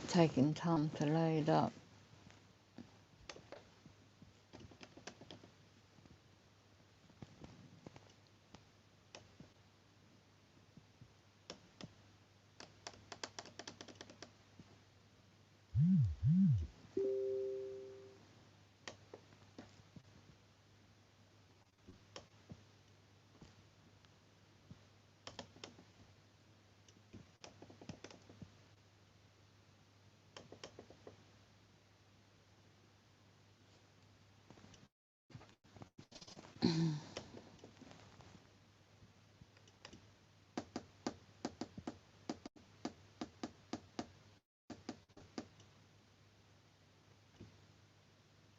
Taking time to load up.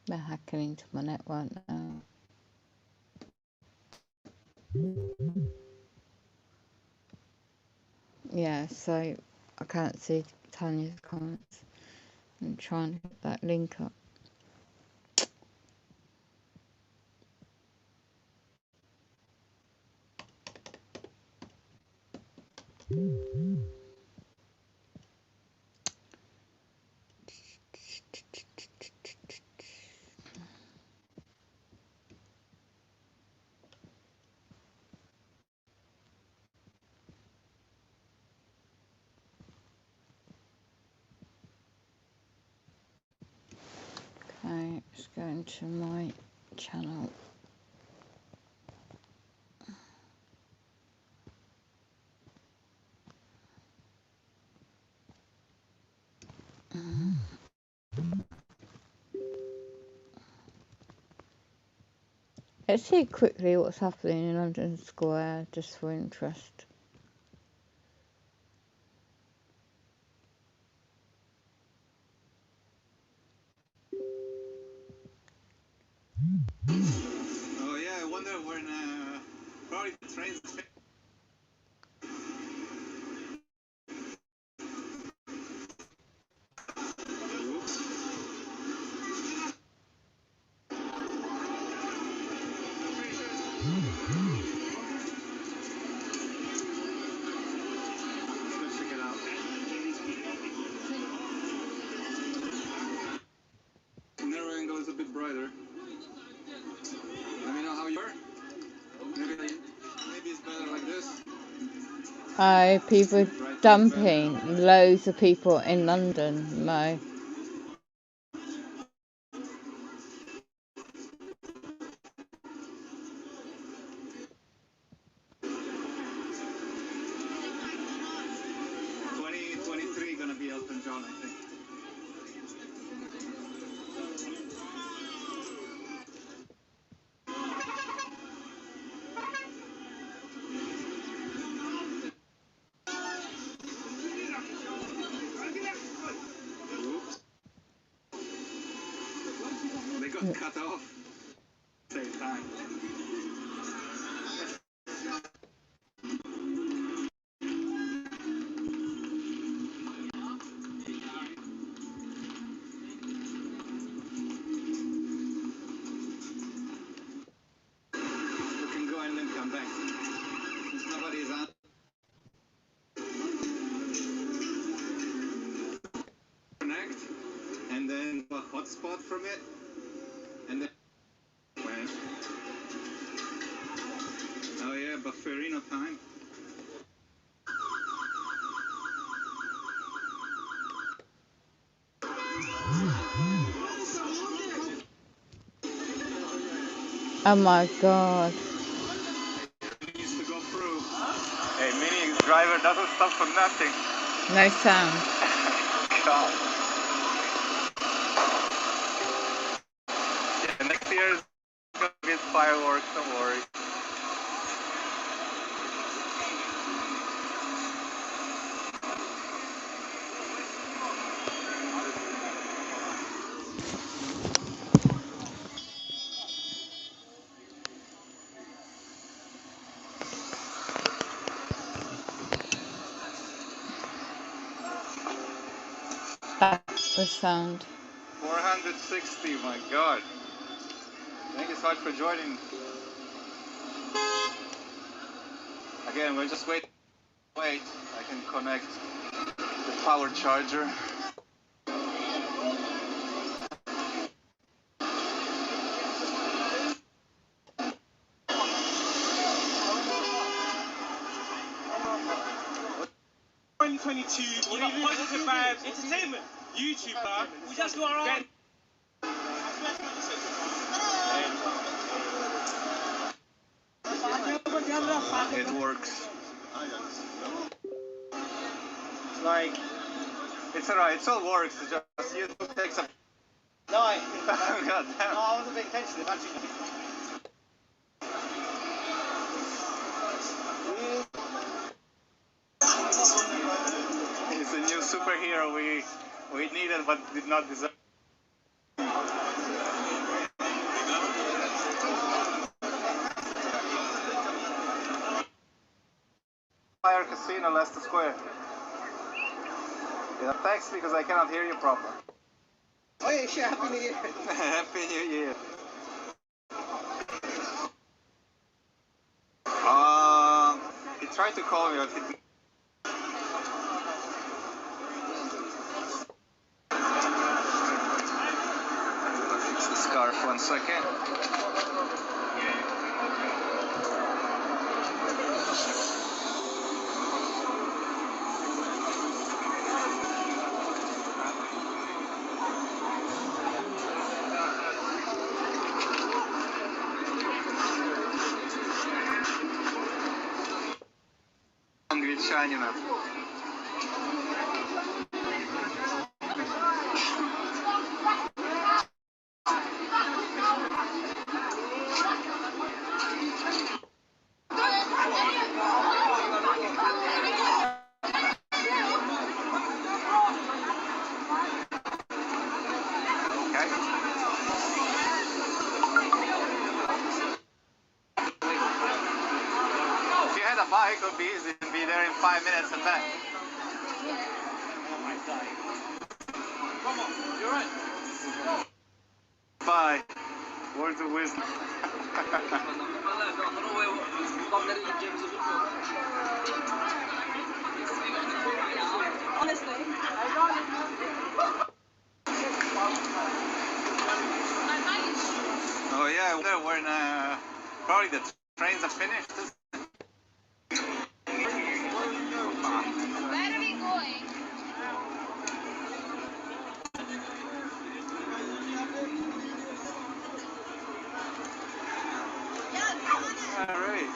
They're hacking into my network now. Yeah, so I can't see Tanya's comments. I'm trying to get that link up. Okay, let's go into my channel. Let's see quickly what's happening in London Square, just for interest. Oh yeah, I wonder when probably the trains. Let's check it out. Narrow angle is a bit brighter. Let me know how you are. Maybe it's better like this. People dumping loads of people in London, Mo. Gonna be Elton John, I think. Oops. They got cut off. Same time. We can go and then come back. Since nobody is on. Connect, and then a hotspot from it, and then. Oh yeah, Bufferino time. Oh my god. Needs to go through. Hey, Mini driver doesn't stop for nothing. No sound. God. Yeah, next year is gonna be fireworks, don't worry. That was sound. 460, my god. Thank you so much for joining. Again, we're just waiting. Wait, I can connect the power charger. Positive vibes, entertainment, YouTuber. We just do our own. It works. Like, it's alright, it all works. It's just YouTube takes a. No, God damn. I wasn't paying attention. superhero we needed but did not deserve. Fire Casino, Leicester Square. Yeah, thanks because I cannot hear you properly. Oh yeah, sure. Happy New Year. Happy New Year. He tried to call me, but he didn't. Fix the scarf 1 second. Англичанина. If you had a bike, it would be easy to be there in 5 minutes and back. Come on, you're right. Bye. Words of wisdom. Honestly, Oh yeah, when probably the trains are finished. where are we going? Alright.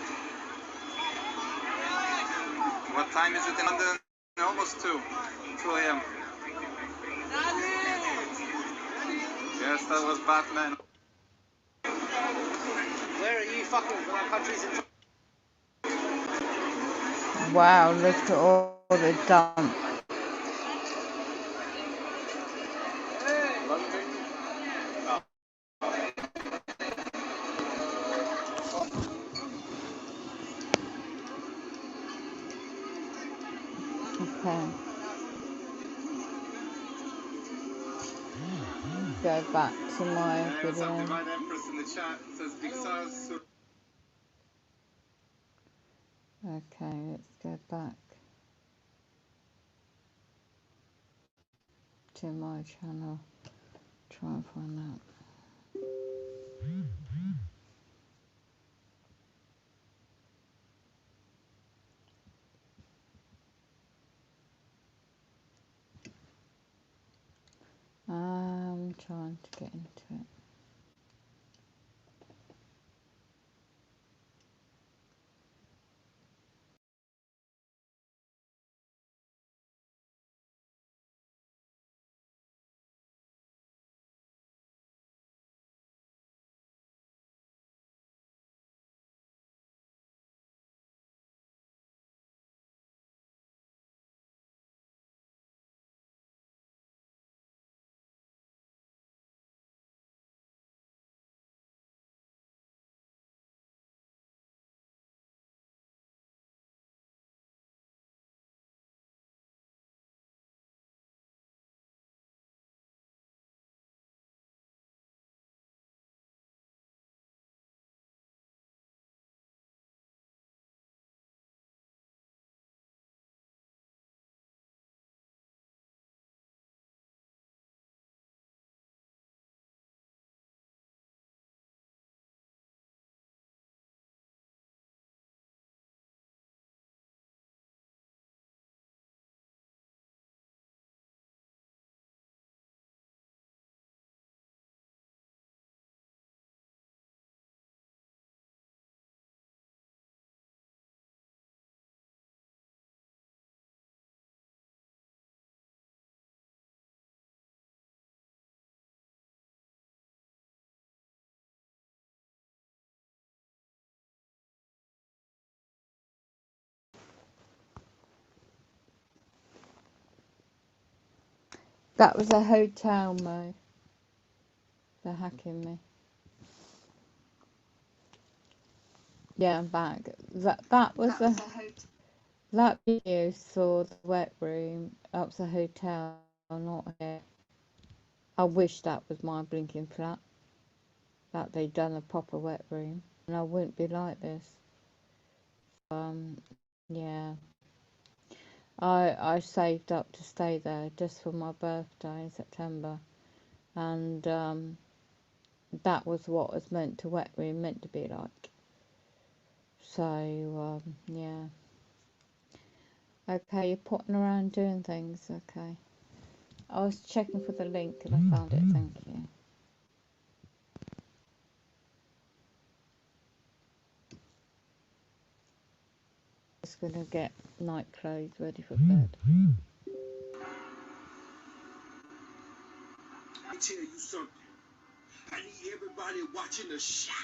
What time is it in London? Almost 2 a.m. Yes, that was Batman. Where are you fucking countries in? Wow, look at all the dump. Okay. Go back to my What's up, video. Divine Empress in the chat? It says Big Stars. Okay, let's go back to my channel. Try and find that. I'm trying to get into it. That was a hotel, Mo. They're hacking me. Yeah, I'm back. That was a that video saw the wet room. That was a hotel, not here. I wish that was my blinking flat. That they'd done a proper wet room, and I wouldn't be like this. Yeah. I saved up to stay there just for my birthday in September, and that was what was meant to wet room meant to be like. So yeah. Okay, you're potting around doing things. Okay. I was checking for the link and I found it. Thank you. Just gonna get night clothes ready for bed. I tell you something. I need everybody watching the shot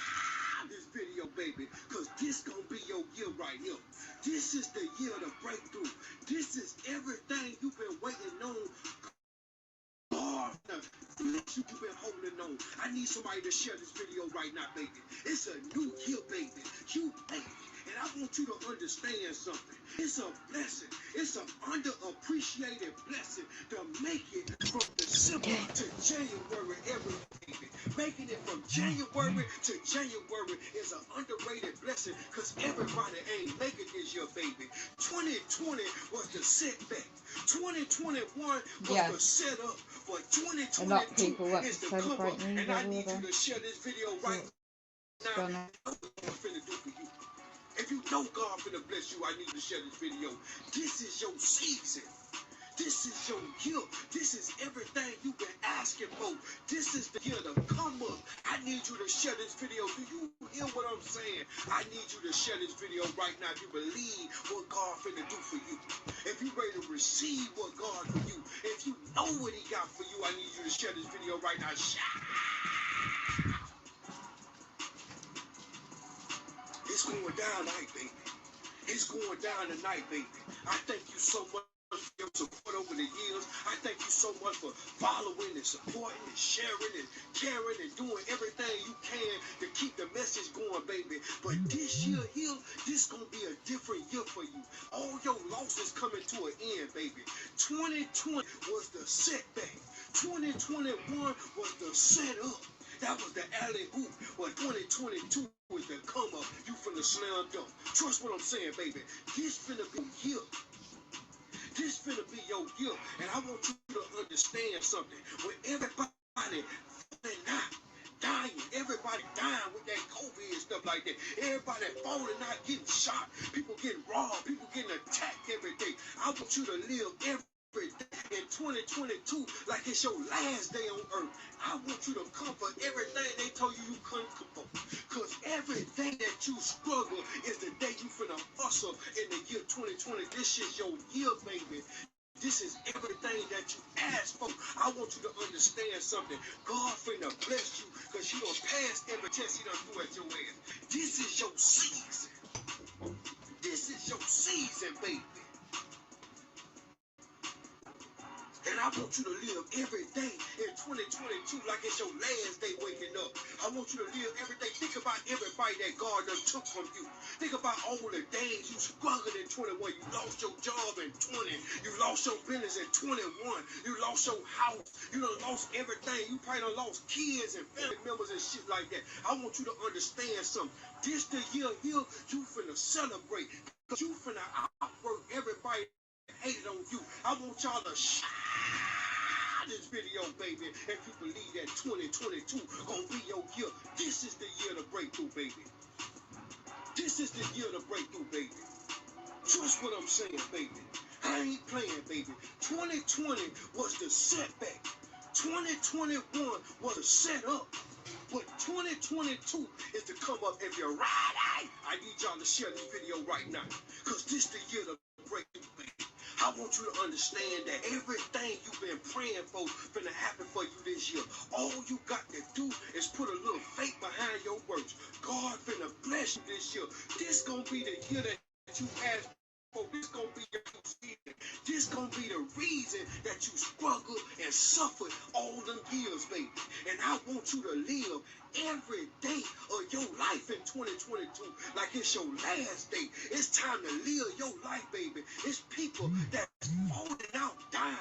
this video, baby, because this gonna be your year right here. This is the year of the breakthrough. This is everything you've been waiting on. You've been holding on. I need somebody to share this video right now, baby. It's a new year, baby. You baby. And I want you to understand something. It's a blessing. It's an underappreciated blessing to make it from December to January every baby. Making it from January to January is an underrated blessing because everybody ain't making this year, baby. 2020 was the setback. 2021 was the setup. But 2022 is the come up. And I need you to share this video right now. If you know God finna bless you, I need to share this video. This is your season. This is your year. This is everything you've been asking for. This is the year to come up. I need you to share this video. Do you hear what I'm saying? I need you to share this video right now if you believe what God finna do for you. If you ready to receive what God for you. If you know what he got for you, I need you to share this video right now. It's going down tonight, baby. It's going down tonight, baby. I thank you so much for your support over the years. I thank you so much for following and supporting and sharing and caring and doing everything you can to keep the message going, baby. But this year here, this gonna be a different year for you. All your losses coming to an end, baby. 2020 was the setback. 2021 was the setup. That was the alley hoop. But 2022 was the come up. You finna slam dunk. Trust what I'm saying, baby. This finna be your year. This finna be your year. And I want you to understand something. When everybody falling out, dying, everybody dying with that COVID and stuff like that. Everybody falling out, getting shot. People getting robbed. People getting attacked every day. I want you to live every day in 2022 like it's your last day on earth. I want you to come for everything they told you you couldn't come for. Because everything that you struggle is the day you finna hustle in the year 2020. This is your year, baby. This is everything that you asked for. I want you to understand something. God finna bless you because you done passed every test he done threw at your ass. This is your season. This is your season, baby. And I want you to live every day in 2022 like it's your last day waking up. I want you to live every day. Think about everybody that God done took from you. Think about all the days you struggled in 21. You lost your job in 20. You lost your business in 21. You lost your house. You done lost everything. You probably done lost kids and family members and shit like that. I want you to understand something. This the year here, you finna celebrate. Because you finna outwork everybody hated on you. I want y'all to shine this video, baby, if you believe that 2022 gonna be your year. This is the year to breakthrough, baby. This is the year to breakthrough, baby. Trust what I'm saying, baby. I ain't playing, baby. 2020 was the setback. 2021 was a setup. But 2022 is to come up. If you're right, I need y'all to share this video right now. Because this the year to breakthrough, baby. I want you to understand that everything you've been praying for finna happen for you this year. All you got to do is put a little faith behind your words. God finna bless you this year. This gonna be the year that you ask This gonna be your season. This gonna be the reason that you struggled and suffered all them years, baby. And I want you to live every day of your life in 2022 like it's your last day. It's time to live your life, baby. It's people that's falling out, dying.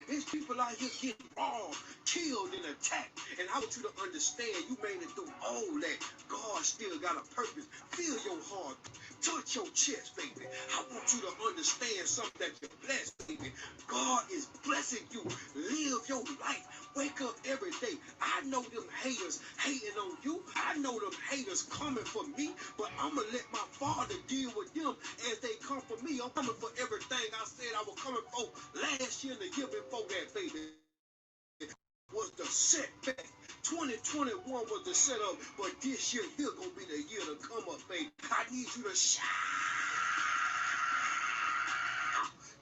There's people out here getting robbed, killed, and attacked. And I want you to understand you made it through all that. God still got a purpose. Feel your heart. Touch your chest, baby. I want you to understand something that you're blessed, baby. God is blessing you. Live your life. Wake up every day. I know them haters hating on you. I know them haters coming for me. But I'm going to let my Father deal with them as they come for me. I'm coming for everything I said I was coming for last year and the year before that, baby. Was the setback. 2021 was the setup, but this year here gonna be the year to come up, baby. I need you to shout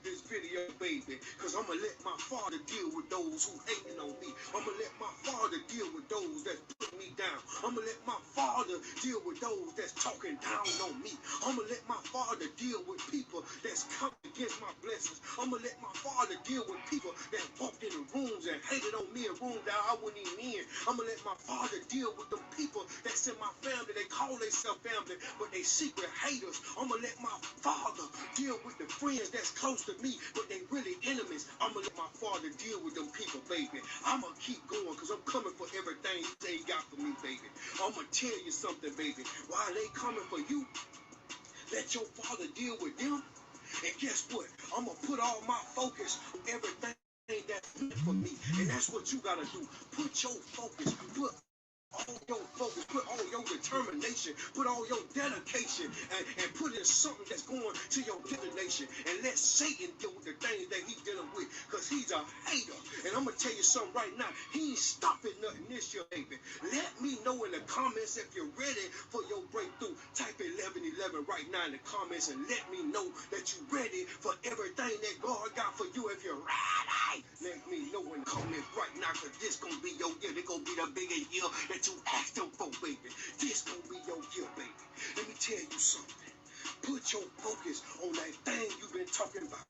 this video, baby, because I'm gonna let my Father deal with those who hating on me. I'm gonna let my Father deal with those that put me down. I'm gonna let my Father deal with those that's talking down on me. I'm gonna let my Father deal with people that's coming against my blessings. I'm gonna let my Father deal with people that walked in the rooms and hated on me, a room that I wouldn't even in. I'm gonna let my Father deal with the people that's in my family. They call themselves family, but they secret haters. I'm gonna let my Father deal with the friends that's close to me, but they really enemies. I'm gonna let my Father deal with them people, baby. I'm gonna keep going because I'm coming for everything they got for me, baby. I'm gonna tell you something, baby. While they coming for you, let your Father deal with them. And guess what? I'm gonna put all my focus on everything that's meant for me. And that's what you gotta do. Put your focus, put all your focus, put all your determination, put all your dedication, and put in something that's going to your destination. And let Satan deal with the things that he's dealing with, because he's a hater. And I'm going to tell you something right now. He ain't stopping nothing this year, baby. Let me know in the comments if you're ready for your breakthrough. Type 1111 right now in the comments and let me know that you're ready for everything that God got for you. If you're ready, let me know in the comments right now, because this going to be your year. This going to be the biggest year that you asked them for, baby. This gonna be your year, baby. Let me tell you something. Put your focus on that thing you've been talking about.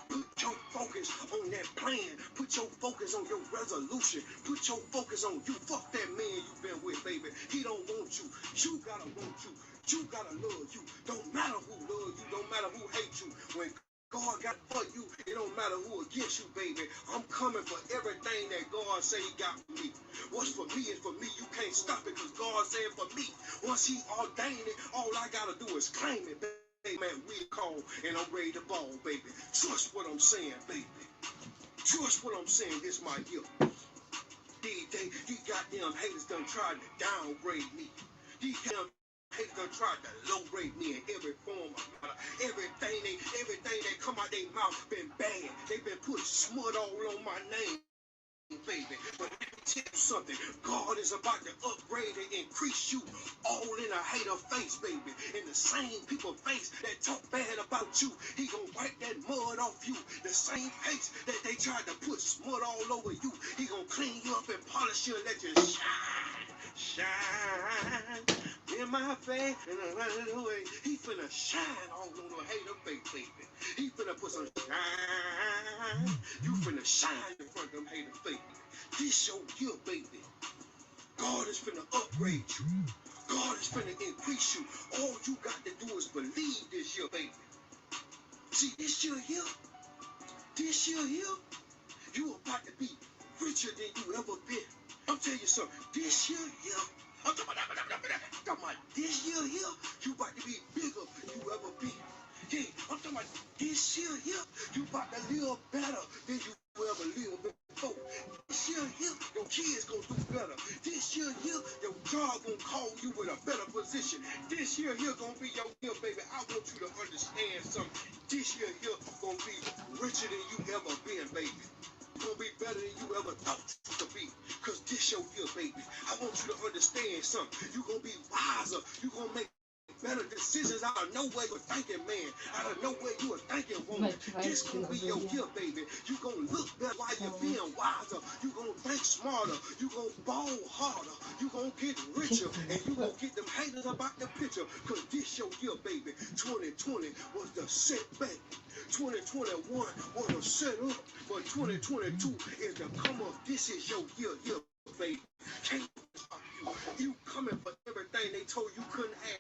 Put your focus on that plan. Put your focus on your resolution. Put your focus on you. Fuck that man you've been with, baby. He don't want you. You gotta want you. You gotta love you. Don't matter who loves you. Don't matter who hates you. When God got for you, it don't matter who against you, baby. I'm coming for everything that God say he got for me. What's for me is for me. You can't stop it because God said for me. Once he ordained it, all I gotta do is claim it, baby. Man, we call and I'm ready to ball, baby. Trust what I'm saying, baby. Trust what I'm saying. This my year. These goddamn haters done tried to downgrade me. These damn haters done tried to low-grade me in every form of matter. Everything that come out their mouth been bad. They been putting smut all on my name, baby. But let me tell you something. God is about to upgrade and increase you all in a hater face, baby. In the same people face that talk bad about you, he gonna wipe that mud off you. The same face that they tried to put smut all over you, he gonna clean you up and polish you and let you shine in my face and I'm running away. He finna shine all on the hater face, baby. He finna put some shine. You finna shine in front of them hater face. This your year, baby. God is finna upgrade you. God is finna increase you. All you got to do is believe this year, baby. See, this year here, you about to be richer than you ever been. I'm telling you something. This year here, I'm talking about this year here, you about to be bigger than you ever been. Yeah, I'm talking about this year here, you about to live better than you ever lived before. This year here, your kids gonna do better. This year here, your job gonna call you with a better position. This year here gonna be your year, baby. I want you to understand something. This year here gonna be richer than you ever been, baby. Gonna be better than you ever thought you could be. Cause this your year, baby. I want you to understand something. You gonna be wiser. You gonna make better decisions out of nowhere you're thinking, man. Out of nowhere you were thinking, woman. This gonna be your year, baby. You gonna look better while you're being wiser. You gonna think smarter. You gonna ball harder. You gonna get richer. And you gonna get them haters about the picture. Cause this your year, baby. 2020 was the setback. 2021 was a setup. But 2022 is the come up. This is your year, baby. Can't stop you. You coming for everything they told you couldn't have.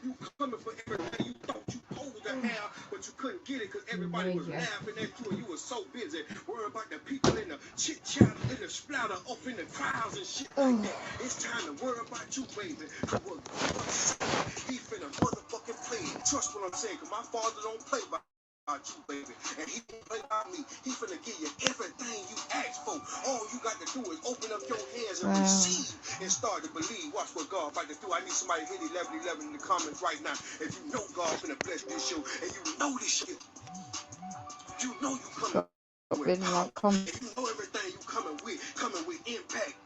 You coming for everything you thought you supposed to have, but you couldn't get it because everybody was laughing at you and you were so busy worrying about the people in the chit chat, in the splatter, up in the crowds and shit like that. It's time to worry about you, baby. Cause what God said, he finna motherfucking play it. Trust what I'm saying, cause my father don't play by you, baby, and he don't play by me. He finna give you everything you ask for. All you got to do is open up your hands and receive and start to believe. Watch what God about to do. I need somebody to hit 1111 in the comments right now. If you know God finna bless this show, and you know this shit, you know you coming with power, and you know everything you coming with impact.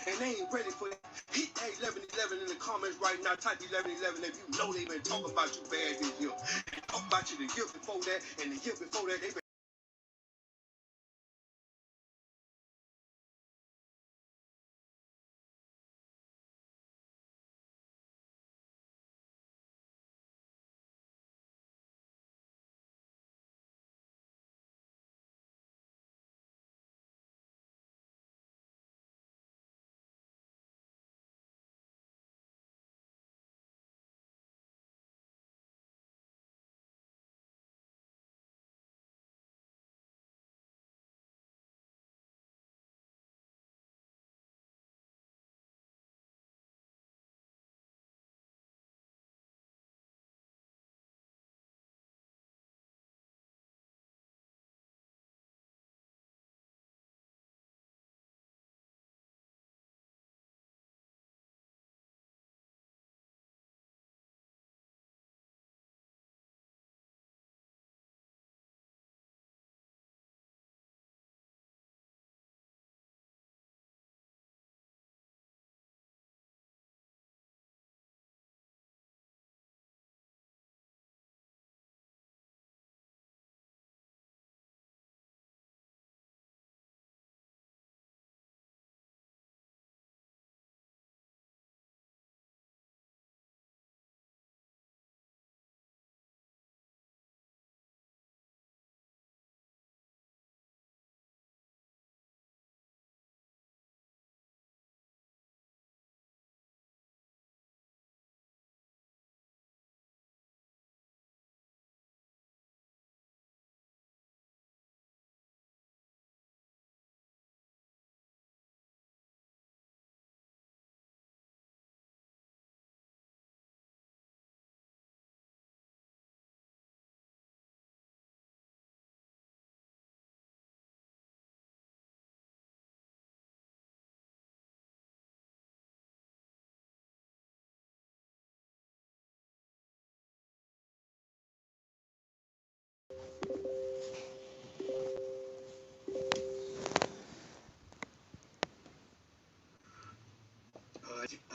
And they ain't ready for it. Hit that 1111 in the comments right now. Type 1111 if you know they been talking about you bad this year. Talk about you the year before that, and the year before that they been.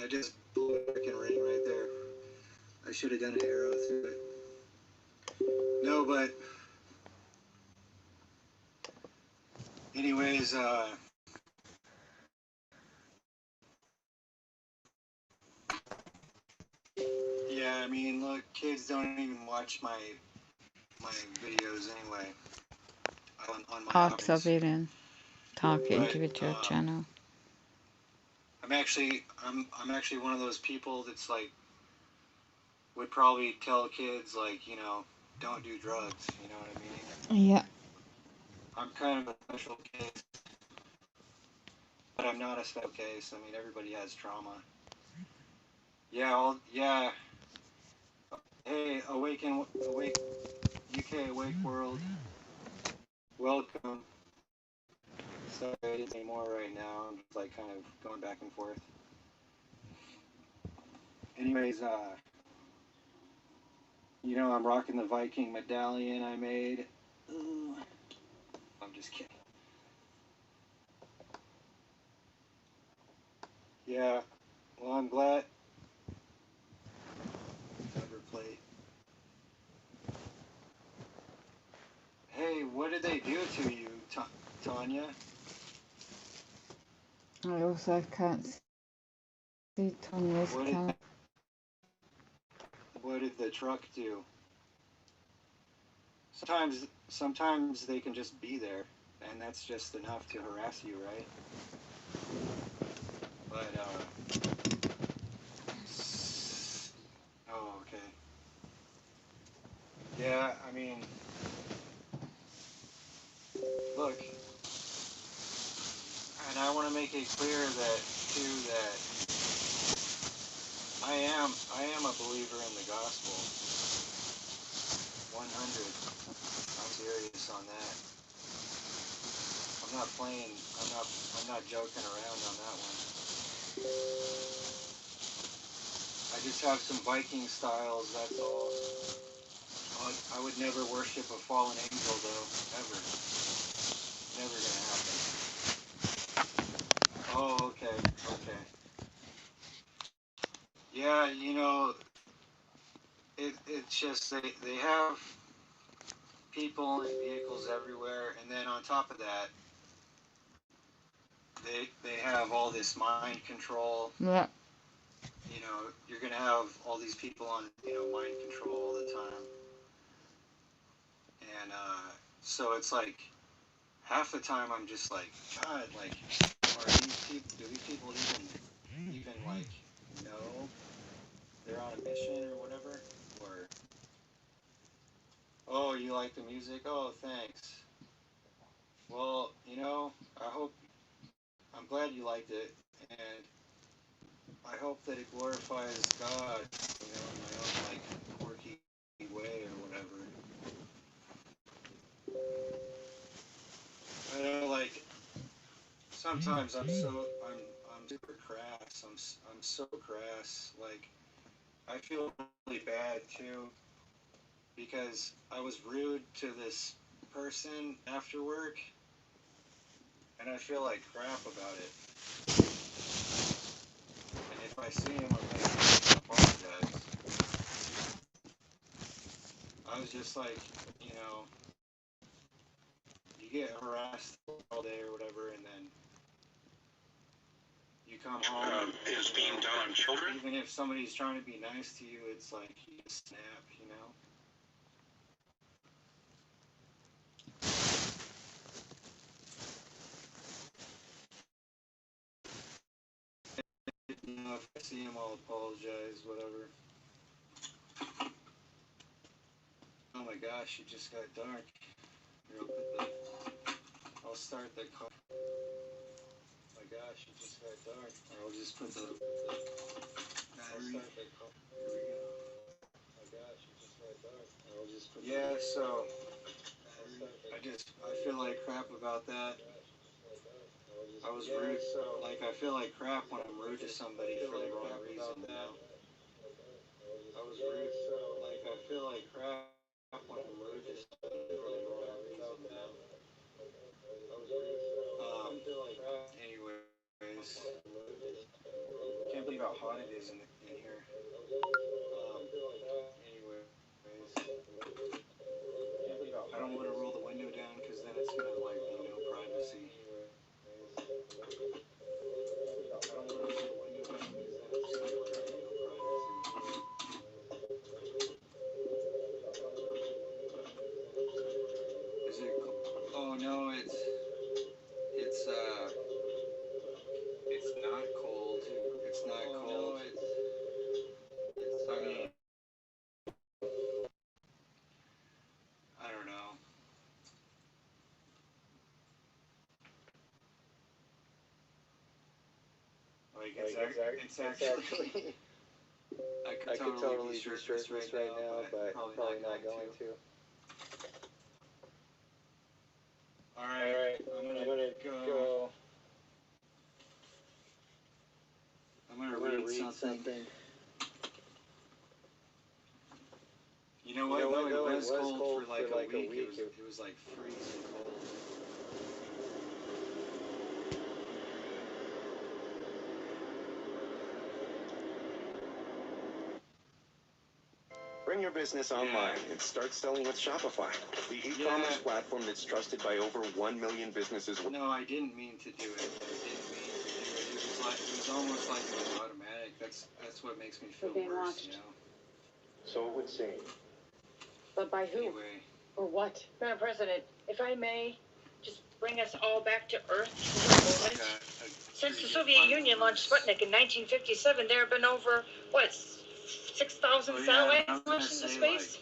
I just blew a freaking ring right there. I should have done an arrow through it. No, but anyways, yeah, I mean, look, kids don't even watch my videos anyway on my hobbies. Target individual channel. I'm actually one of those people that's like would probably tell kids like, you know, don't do drugs, you know what I mean? Yeah. I'm kind of a special case, but I'm not a special case. I mean, everybody has trauma. Yeah, yeah. Hey, awake UK Awake World. Welcome. Sorry, I didn't say more right now. I'm just like kind of going back and forth. Anyways, you know, I'm rocking the Viking medallion I made. Ooh. I'm just kidding. Yeah, well, I'm glad. did they do to you, Tanya? I also can't see Tanya's camera. What did the truck do? Sometimes they can just be there, and that's just enough to harass you, right? But, oh, okay. Yeah, I mean, look, and I want to make it clear that, too, that I am a believer in the gospel. 100. I'm serious on that. I'm not playing, I'm not joking around on that one. I just have some Viking styles, that's all. I would never worship a fallen angel, though, ever. Never gonna happen. Oh, okay. Yeah, you know, it's just they have people and vehicles everywhere, and then on top of that, they have all this mind control. Yeah. You know, you're gonna have all these people on, mind control all the time. And so it's like half the time I'm just like, God, like, do these people even like know they're on a mission or whatever? Or, oh, you like the music? Oh, thanks. Well, I'm glad you liked it, and I hope that it glorifies God, in my own, like, quirky way or whatever. I know, like, sometimes I'm super crass. I'm so crass. Like, I feel really bad, too, because I was rude to this person after work, and I feel like crap about it. And if I see him, I'm going to apologize. I was just like, you get harassed all day or whatever, and then you come home. Is being done on children? Even if somebody's trying to be nice to you, it's like you just snap, if I see him, I'll apologize, whatever. Oh my gosh, it just got dark. Here, I'll start the car. Oh my gosh, it just got dark. I'll just put the battery. I'll start the car. Here we go. Oh my gosh, it just got dark. I'll just put so I feel like crap about that. I was rude. Like, I feel like crap when I'm rude to somebody for the wrong reason. I was rude. Like, I feel like crap when I'm rude to somebody for the wrong reason. Anyways, can't believe how hot it is in here. Anyways, I don't want to roll the window down because then it's gonna like be no privacy. I don't want to roll the window down because then it's gonna like be no privacy. Is it? Oh no, it's not cold. It's not cold. No, I mean, I don't know. Like it's actually. I could totally be shirtless right now, but probably not going to. Alright, I'm gonna go. I'm gonna read something. You know what? Though it was cold for like a week. It was like freezing cold. Bring your business online and start selling with Shopify, the e-commerce platform that's trusted by over 1 million businesses. No, I didn't mean to do it. It was almost like it was automatic. That's what makes me feel We're being worse, watched. you know. So it would seem. But by who? Anyway. Or what? Madam President, if I may, just bring us all back to Earth for a moment. Since the Soviet Union launched Sputnik in 1957, there have been over, what, 6,000 satellites launched into space?